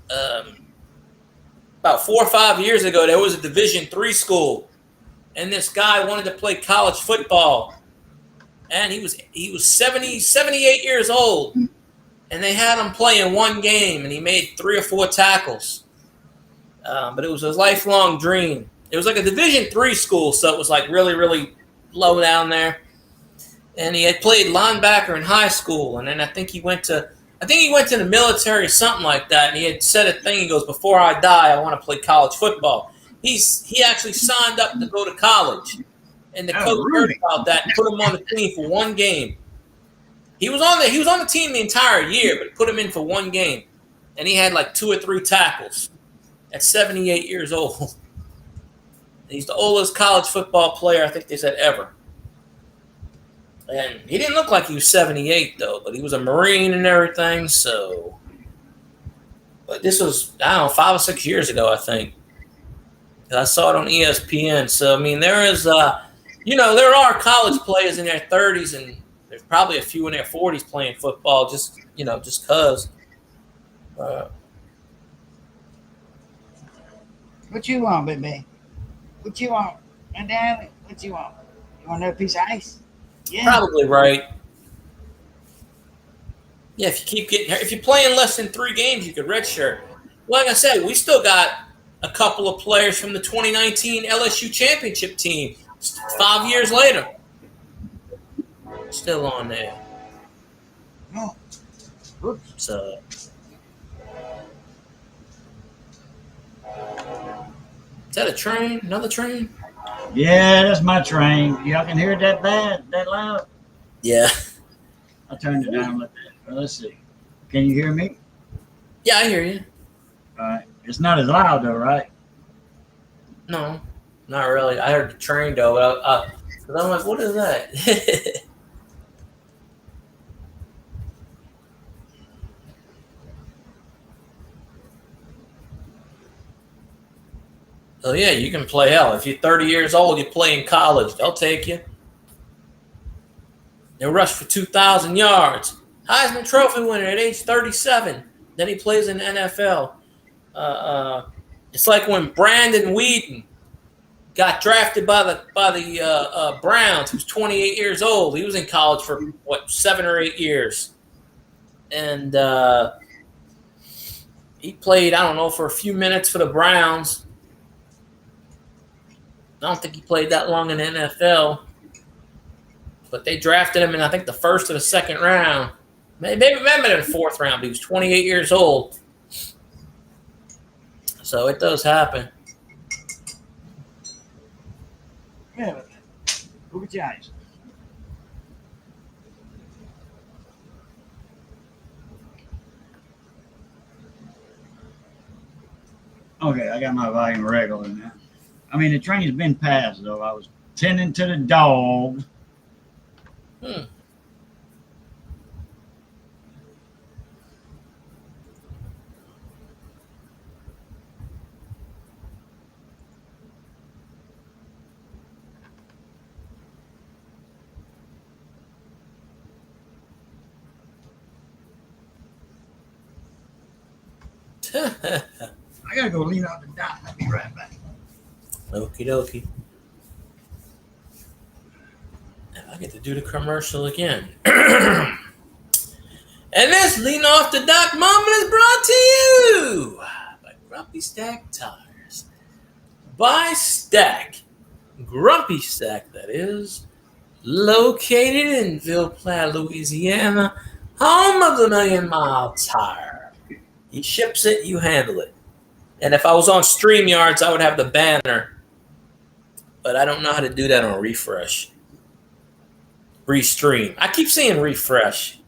about 4 or 5 years ago there was a Division III school, and this guy wanted to play college football, and he was 78 years old, and they had him play in 1 game, and he made 3 or 4 tackles. But it was a lifelong dream. It was like a Division III school, so it was like really, really low down there. And he had played linebacker in high school, and then I think he went to the military or something like that. And he had said a thing. He goes, "Before I die, I want to play college football." He actually signed up to go to college, and the coach heard about that and put him on the team for 1 game. He was on the team the entire year, but put him in for 1 game, and he had like 2 or 3 tackles. At 78 years old, and he's the oldest college football player I think they said ever. And he didn't look like he was 78 though, but he was a Marine and everything. So, but this was 5 or 6 years ago I think. I saw it on ESPN. So I mean, there is there are college players in their 30s, and there's probably a few in their 40s playing football just cause. What you want, baby? What you want? My darling, what you want? You want another piece of ice? Yeah. Probably right. Yeah, if you're playing less than 3 games, you could redshirt. Like I said, we still got a couple of players from the 2019 LSU championship team 5 years later. Still on there. No. Oops. So. Is that a train? Another train? Yeah, that's my train. Y'all can hear it that loud? Yeah. I turned it down a little bit. Let's see. Can you hear me? Yeah, I hear you. All right. It's not as loud though, right? No, not really. I heard the train though, but because I'm like, what is that? So yeah, you can play hell. If you're 30 years old, you play in college. They'll take you. They'll rush for 2,000 yards. Heisman Trophy winner at age 37. Then he plays in the NFL. It's like when Brandon Whedon got drafted by the Browns. He was 28 years old. He was in college for 7 or 8 years, and he played, I don't know, for a few minutes for the Browns. I don't think he played that long in the NFL, but they drafted him in, I think, the first or the second round. Maybe in the fourth round, but he was 28 years old. So it does happen. Yeah. Look at your eyes. Okay, I got my volume regular now. I mean, the train's been passed, though. I was tending to the dog. I gotta go lean on the dock. I'll be right back. Okie dokie. And I get to do the commercial again. And this Lean Off the Dock moment is brought to you by Grumpy Stack Tires. By Stack. Grumpy Stack, that is. Located in Ville Platte, Louisiana. Home of the Million Mile Tire. He ships it, you handle it. And if I was on StreamYards, I would have the banner. But I don't know how to do that on refresh. Restream. I keep saying refresh.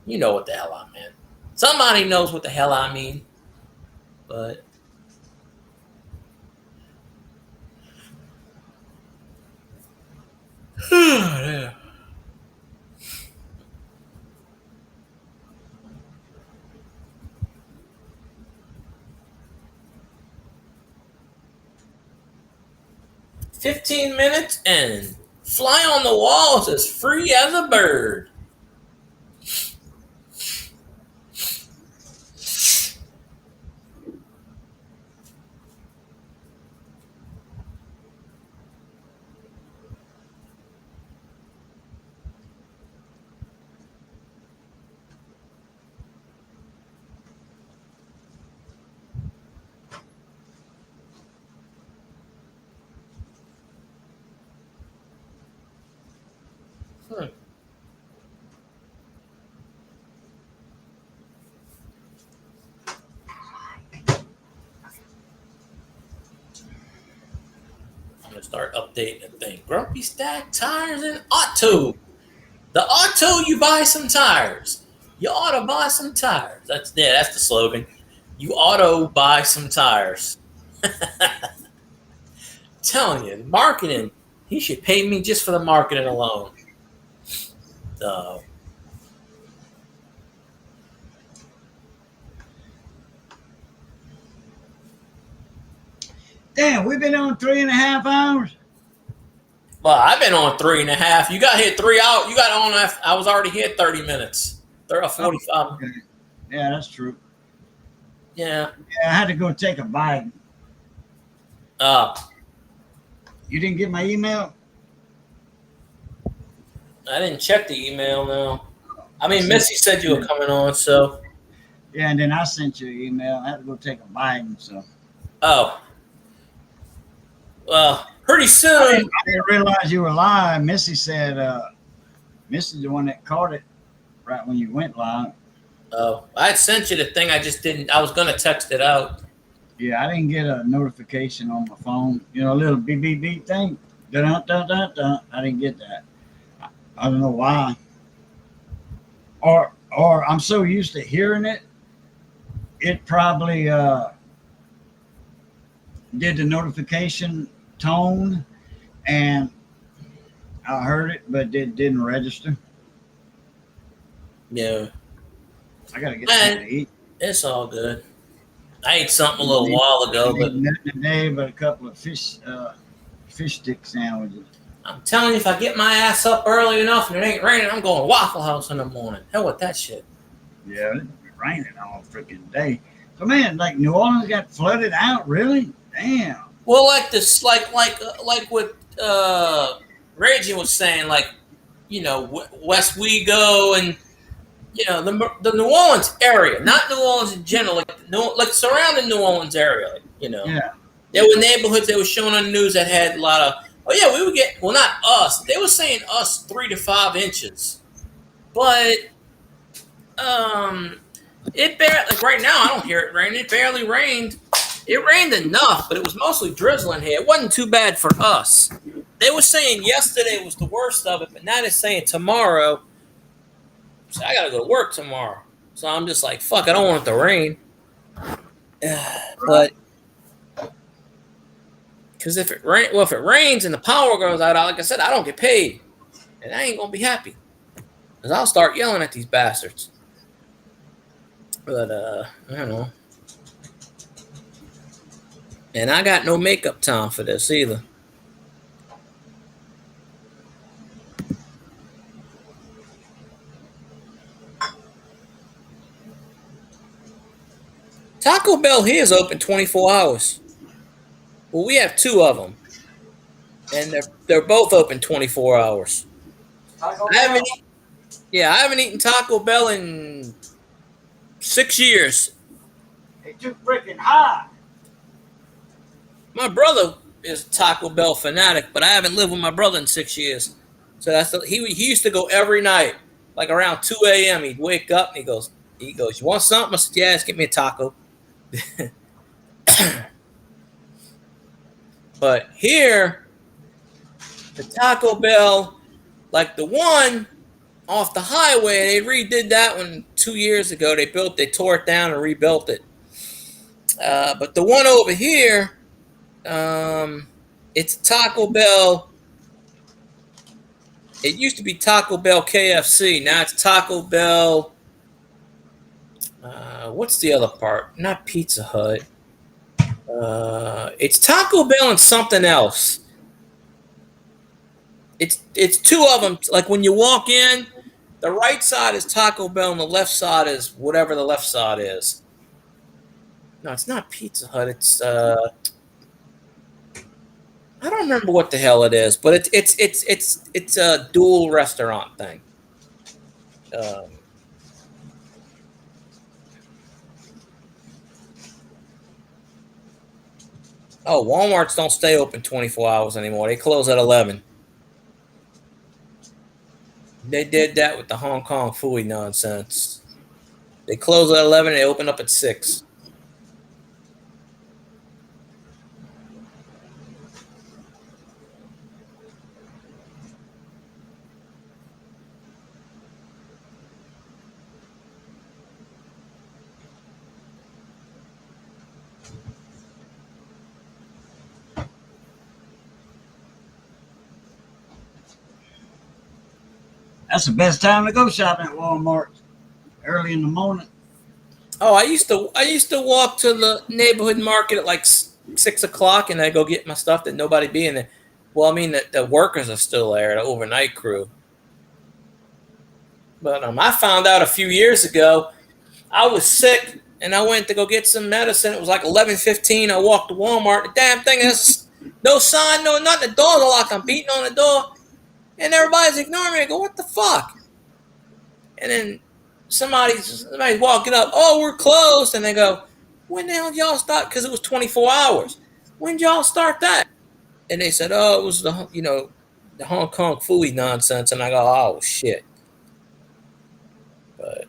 You know what the hell I meant. Somebody knows what the hell I mean. But yeah. "15 minutes and fly on the walls as free as a bird." I'm gonna start updating the thing. Grumpy Stack Tires and Auto. The Auto, you buy some tires. You ought to buy some tires. That's the slogan. You auto buy some tires. Telling you, marketing. He should pay me just for the marketing alone. So. Damn, we've been on 3.5 hours. Well, I've been on 3.5. You got hit 3 hours. You got on. I was already here 30 minutes. They're 45. Okay. Yeah, that's true. Yeah. Yeah, I had to go take a bite. You didn't get my email? I didn't check the email now. I mean, Missy said you were coming on, so. Yeah, and then I sent you an email. I had to go take a bite, so. Oh. Well, pretty soon. I didn't realize you were live. Missy said, Missy's the one that caught it right when you went live. Oh, I had sent you the thing. I just didn't. I was going to text it out. Yeah, I didn't get a notification on my phone. You know, a little beep, beep, beep thing. Dun, dun, dun, dun. I didn't get that. I don't know why. Or I'm so used to hearing it, it probably did the notification tone, and I heard it, but it didn't register. Yeah. I gotta get something to eat. It's all good. I ate something a little while ago, but nothing today but a couple of fish stick sandwiches. I'm telling you, if I get my ass up early enough and it ain't raining, I'm going to Waffle House in the morning. Hell with that shit. Yeah, it's been raining all freaking day. So man, like New Orleans got flooded out, really? Damn. Well, like this, like what Reggie was saying, like West Wego and the New Orleans area, not New Orleans in general, like surrounding New Orleans area, Yeah. There were neighborhoods that were shown on the news that had a lot of. Oh yeah, we would get. Well, not us. They were saying us 3 to 5 inches, but it barely. Like right now, I don't hear it rain. It barely rained. It rained enough, but it was mostly drizzling here. It wasn't too bad for us. They were saying yesterday was the worst of it, but now they're saying tomorrow. So I gotta go to work tomorrow. So I'm just like, fuck. I don't want it to rain. But. Because if it rains and the power goes out, like I said, I don't get paid, and I ain't gonna be happy. Because I'll start yelling at these bastards. But I don't know. And I got no makeup time for this either. Taco Bell here is open 24 hours. Well, we have 2 of them, and they're both open 24 hours. I haven't eaten Taco Bell in 6 years. They too freaking high. My brother is a Taco Bell fanatic, but I haven't lived with my brother in 6 years. So he used to go every night, like around 2 a.m. He'd wake up and he goes, you want something? I said, yeah, just get me a taco. But here, the Taco Bell, like the one off the highway, they redid that one 2 years ago. They tore it down and rebuilt it. But the one over here, it's Taco Bell. It used to be Taco Bell KFC. Now it's Taco Bell. What's the other part? Not Pizza Hut. It's Taco Bell and something else. It's 2 of them. Like when you walk in, the right side is Taco Bell and the left side is whatever the left side is. No, it's not Pizza Hut. It's I don't remember what the hell it is, but it's a dual restaurant thing. Oh, Walmarts don't stay open 24 hours anymore. They close at 11. They did that with the Hong Kong Fooey nonsense. They close at 11 and they open up at 6. That's the best time to go shopping at Walmart. Early in the morning. Oh, I used to walk to the neighborhood market at like 6 o'clock, and I go get my stuff that nobody be in there. Well, I mean the workers are still there, the overnight crew. But I found out a few years ago, I was sick and I went to go get some medicine. It was like 11:15. I walked to Walmart. The damn thing has no sign, no nothing. The doors are locked. I'm beating on the door. And everybody's ignoring me. I go, what the fuck? And then somebody's walking up. Oh, we're closed. And they go, when the hell did y'all start? Because it was 24 hours. When did y'all start that? And they said, oh, it was the Hong Kong Fooey nonsense. And I go, oh, shit. But.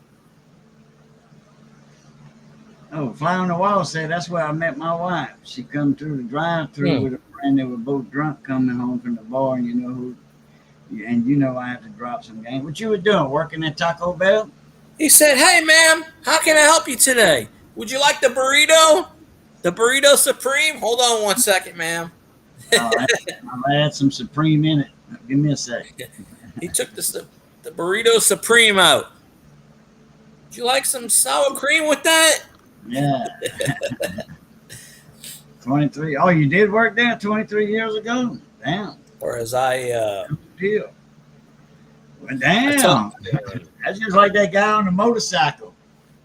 Oh, Fly on the Wall said that's where I met my wife. She come through the drive-thru with a friend. They were both drunk coming home from the bar, and I had to drop some game. What you were doing? Working at Taco Bell? He said, hey, ma'am, how can I help you today? Would you like the burrito? The burrito supreme? Hold on 1 second, ma'am. I'll add some Supreme in it. Give me a second. He took the burrito supreme out. Would you like some sour cream with that? Yeah. 23. Oh, you did work there 23 years ago? Damn. Or as I... Deal. Well, damn. That's just like that guy on the motorcycle.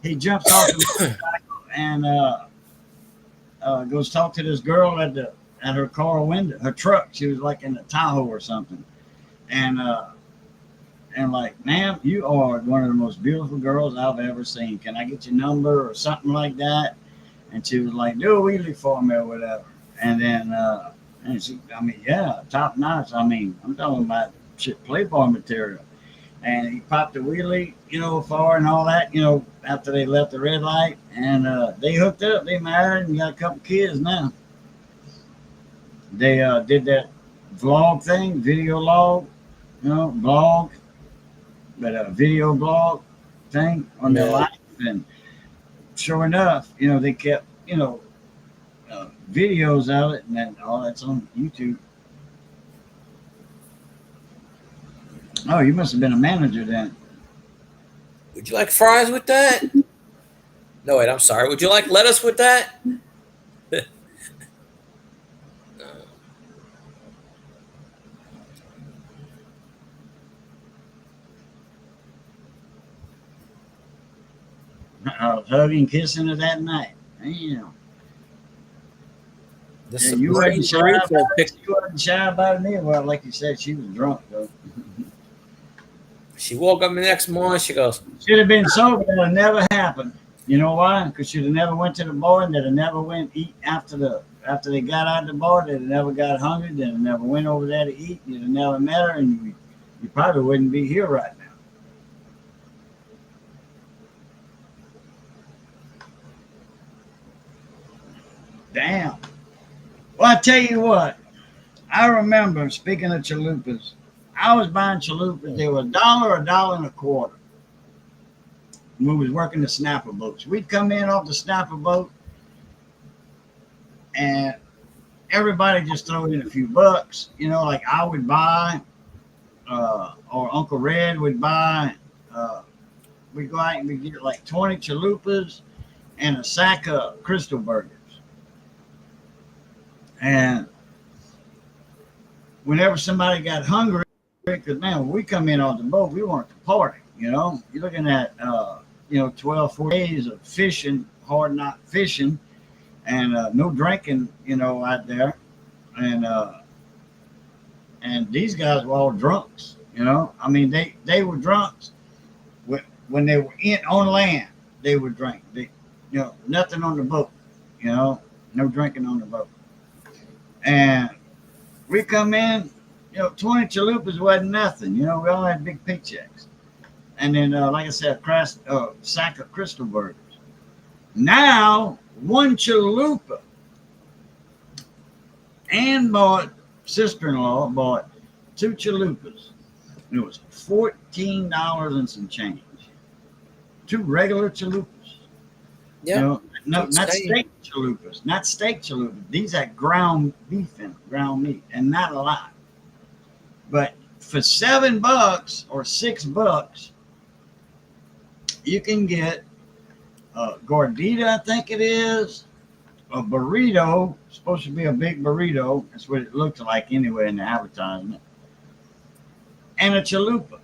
He jumps off the motorcycle and goes talk to this girl at the at her car window, her truck. She was like in a Tahoe or something, and like, ma'am, you are one of the most beautiful girls I've ever seen. Can I get your number or something like that? And she was like, do a wheelie for me or whatever. And then, and she, I mean, yeah, top notch. I mean, I'm talking about shit, Playboy material. And he popped a wheelie, for her and all that, after they left the red light. And they hooked up, they married and got a couple kids now. They did that vlog thing, video log, blog, but a video blog thing on their life. And sure enough, they kept, videos of it, and then all that's on YouTube. Oh, you must have been a manager then. Would you like fries with that? No, wait, I'm sorry. Would you like lettuce with that? I was hugging, kissing her that night. Damn. The Yeah, you wasn't shy Supreme about Burrito it. You wasn't shy about it neither. Well, like you said, she was drunk though. She woke up the next morning. She goes, Should have been sober. That'd never happened. You know why? Because she'd have never went to the bar, and they'd have never went eat after they got out of the bar. They'd have never got hungry. They'd have never went over there to eat. You'd have never met her, and you probably wouldn't be here right now. Damn. Well, I tell you what. I remember, speaking of chalupas, I was buying chalupas. They were $1.25. We was working the snapper boats. We'd come in off the snapper boat, and everybody just throw in a few bucks. Like I would buy, or Uncle Red would buy. We'd go out and we'd get like 20 chalupas and a sack of Crystal Burgers. And whenever somebody got hungry, because man, when we come in on the boat, we want to party. You're looking at 12, 4 days of fishing, hard not fishing, and no drinking, out there, and these guys were all drunks. I mean, they were drunks when they were on land. They would drink. Nothing on the boat. No drinking on the boat. And we come in, 20 chalupas wasn't nothing. We all had big paychecks. And then, like I said, a sack of Crystal Burgers. Now, one chalupa. Sister-in-law bought 2 chalupas. It was $14 and some change. 2 regular chalupas. yeah. Not steak chalupas. Not steak chalupas. These had ground beef in them, ground meat, and not a lot. But for $7 or $6, you can get a gordita, I think it is, a burrito, supposed to be a big burrito. That's what it looks like anyway in the advertisement. And a chalupa.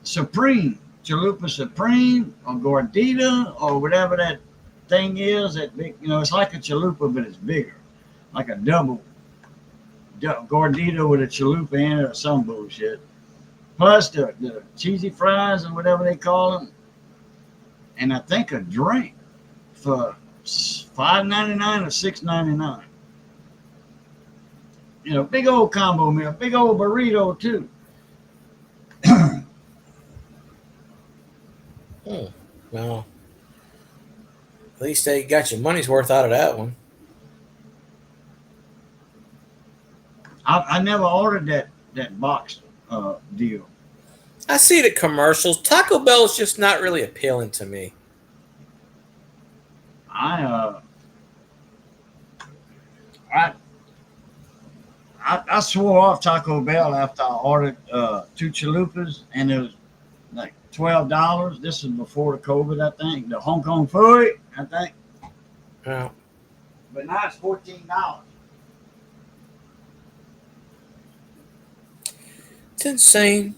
Chalupa Supreme, or gordita, or whatever that thing is. That big, it's like a chalupa, but it's bigger. Like a double gordita with a chalupa in it or some bullshit. Plus the cheesy fries or whatever they call them. And I think a drink for $5.99 or $6.99. Big old combo meal, big old burrito too. Well, at least they got your money's worth out of that one. I never ordered that box deal. I see the commercials. Taco Bell is just not really appealing to me. I swore off Taco Bell after I ordered 2 chalupas, and it was like $12. This is before the COVID, I think. The Hong Kong food, I think. Yeah. But now it's $14. It's insane.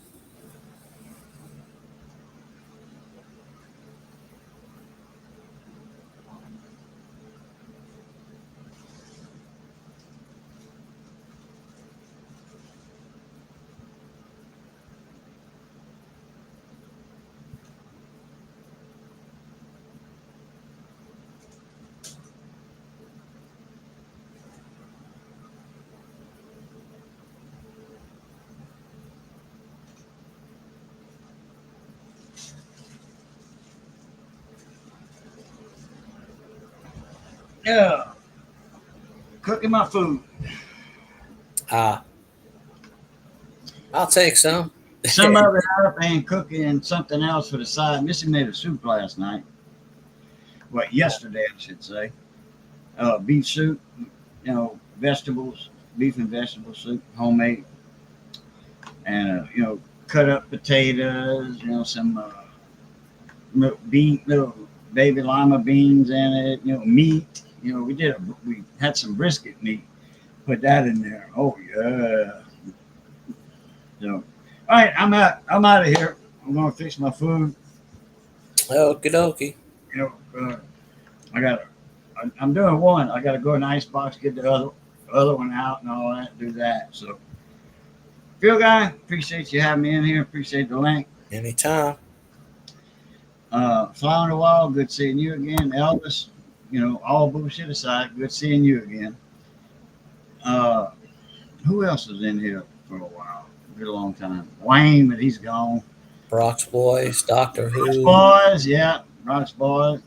Yeah. Cooking my food. I'll take some. Some of it up and cooking something else for the side. Missy made a soup last night. Well, yesterday, I should say. Beef soup, vegetables, beef and vegetable soup, homemade. And, cut up potatoes, some little baby lima beans in it, meat. We had some brisket meat. Put that in there. Oh, yeah. So, all right, I'm out of here. I'm gonna fix my food. Okie dokie. I'm doing one. I gotta go in the icebox, get the other one out and all that, do that. So, Phil guy, appreciate you having me in here. Appreciate the link. Anytime. Fly on the wall, good seeing you again. Elvis, all bullshit aside, good seeing you again. Who else was in here for a while? A long time. Wayne, but he's gone. Brock's Boys, Doctor Who. Boys, yeah, Brock's Boys.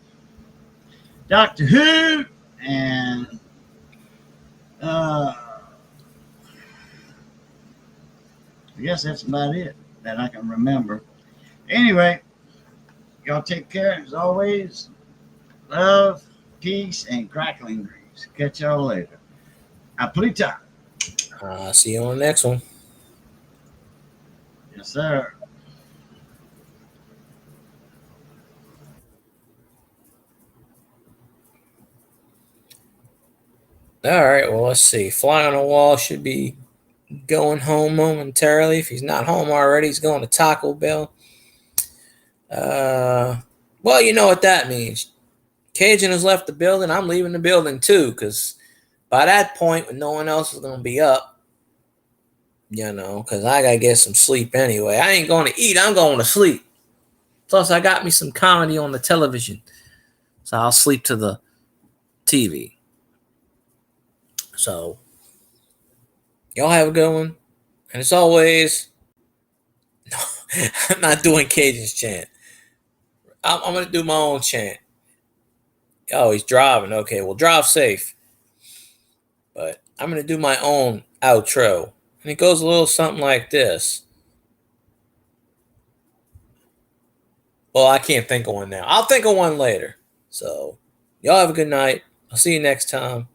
Doctor Who, and I guess that's about it that I can remember. Anyway, y'all take care. As always, love, peace, and crackling grease. Catch y'all later. Aplita. See you on the next one. Yes, sir. All right, well, let's see. Fly on the Wall should be going home momentarily. If he's not home already, he's going to Taco Bell. Well, you know what that means. Cajun has left the building. I'm leaving the building too, because by that point, when no one else is going to be up, because I got to get some sleep anyway. I ain't going to eat. I'm going to sleep. Plus, I got me some comedy on the television, so I'll sleep to the TV. So, y'all have a good one. And as always, no, I'm not doing Cajun's chant. I'm going to do my own chant. Oh, he's driving. Okay, well, drive safe. But I'm going to do my own outro. And it goes a little something like this. Well, I can't think of one now. I'll think of one later. So, y'all have a good night. I'll see you next time.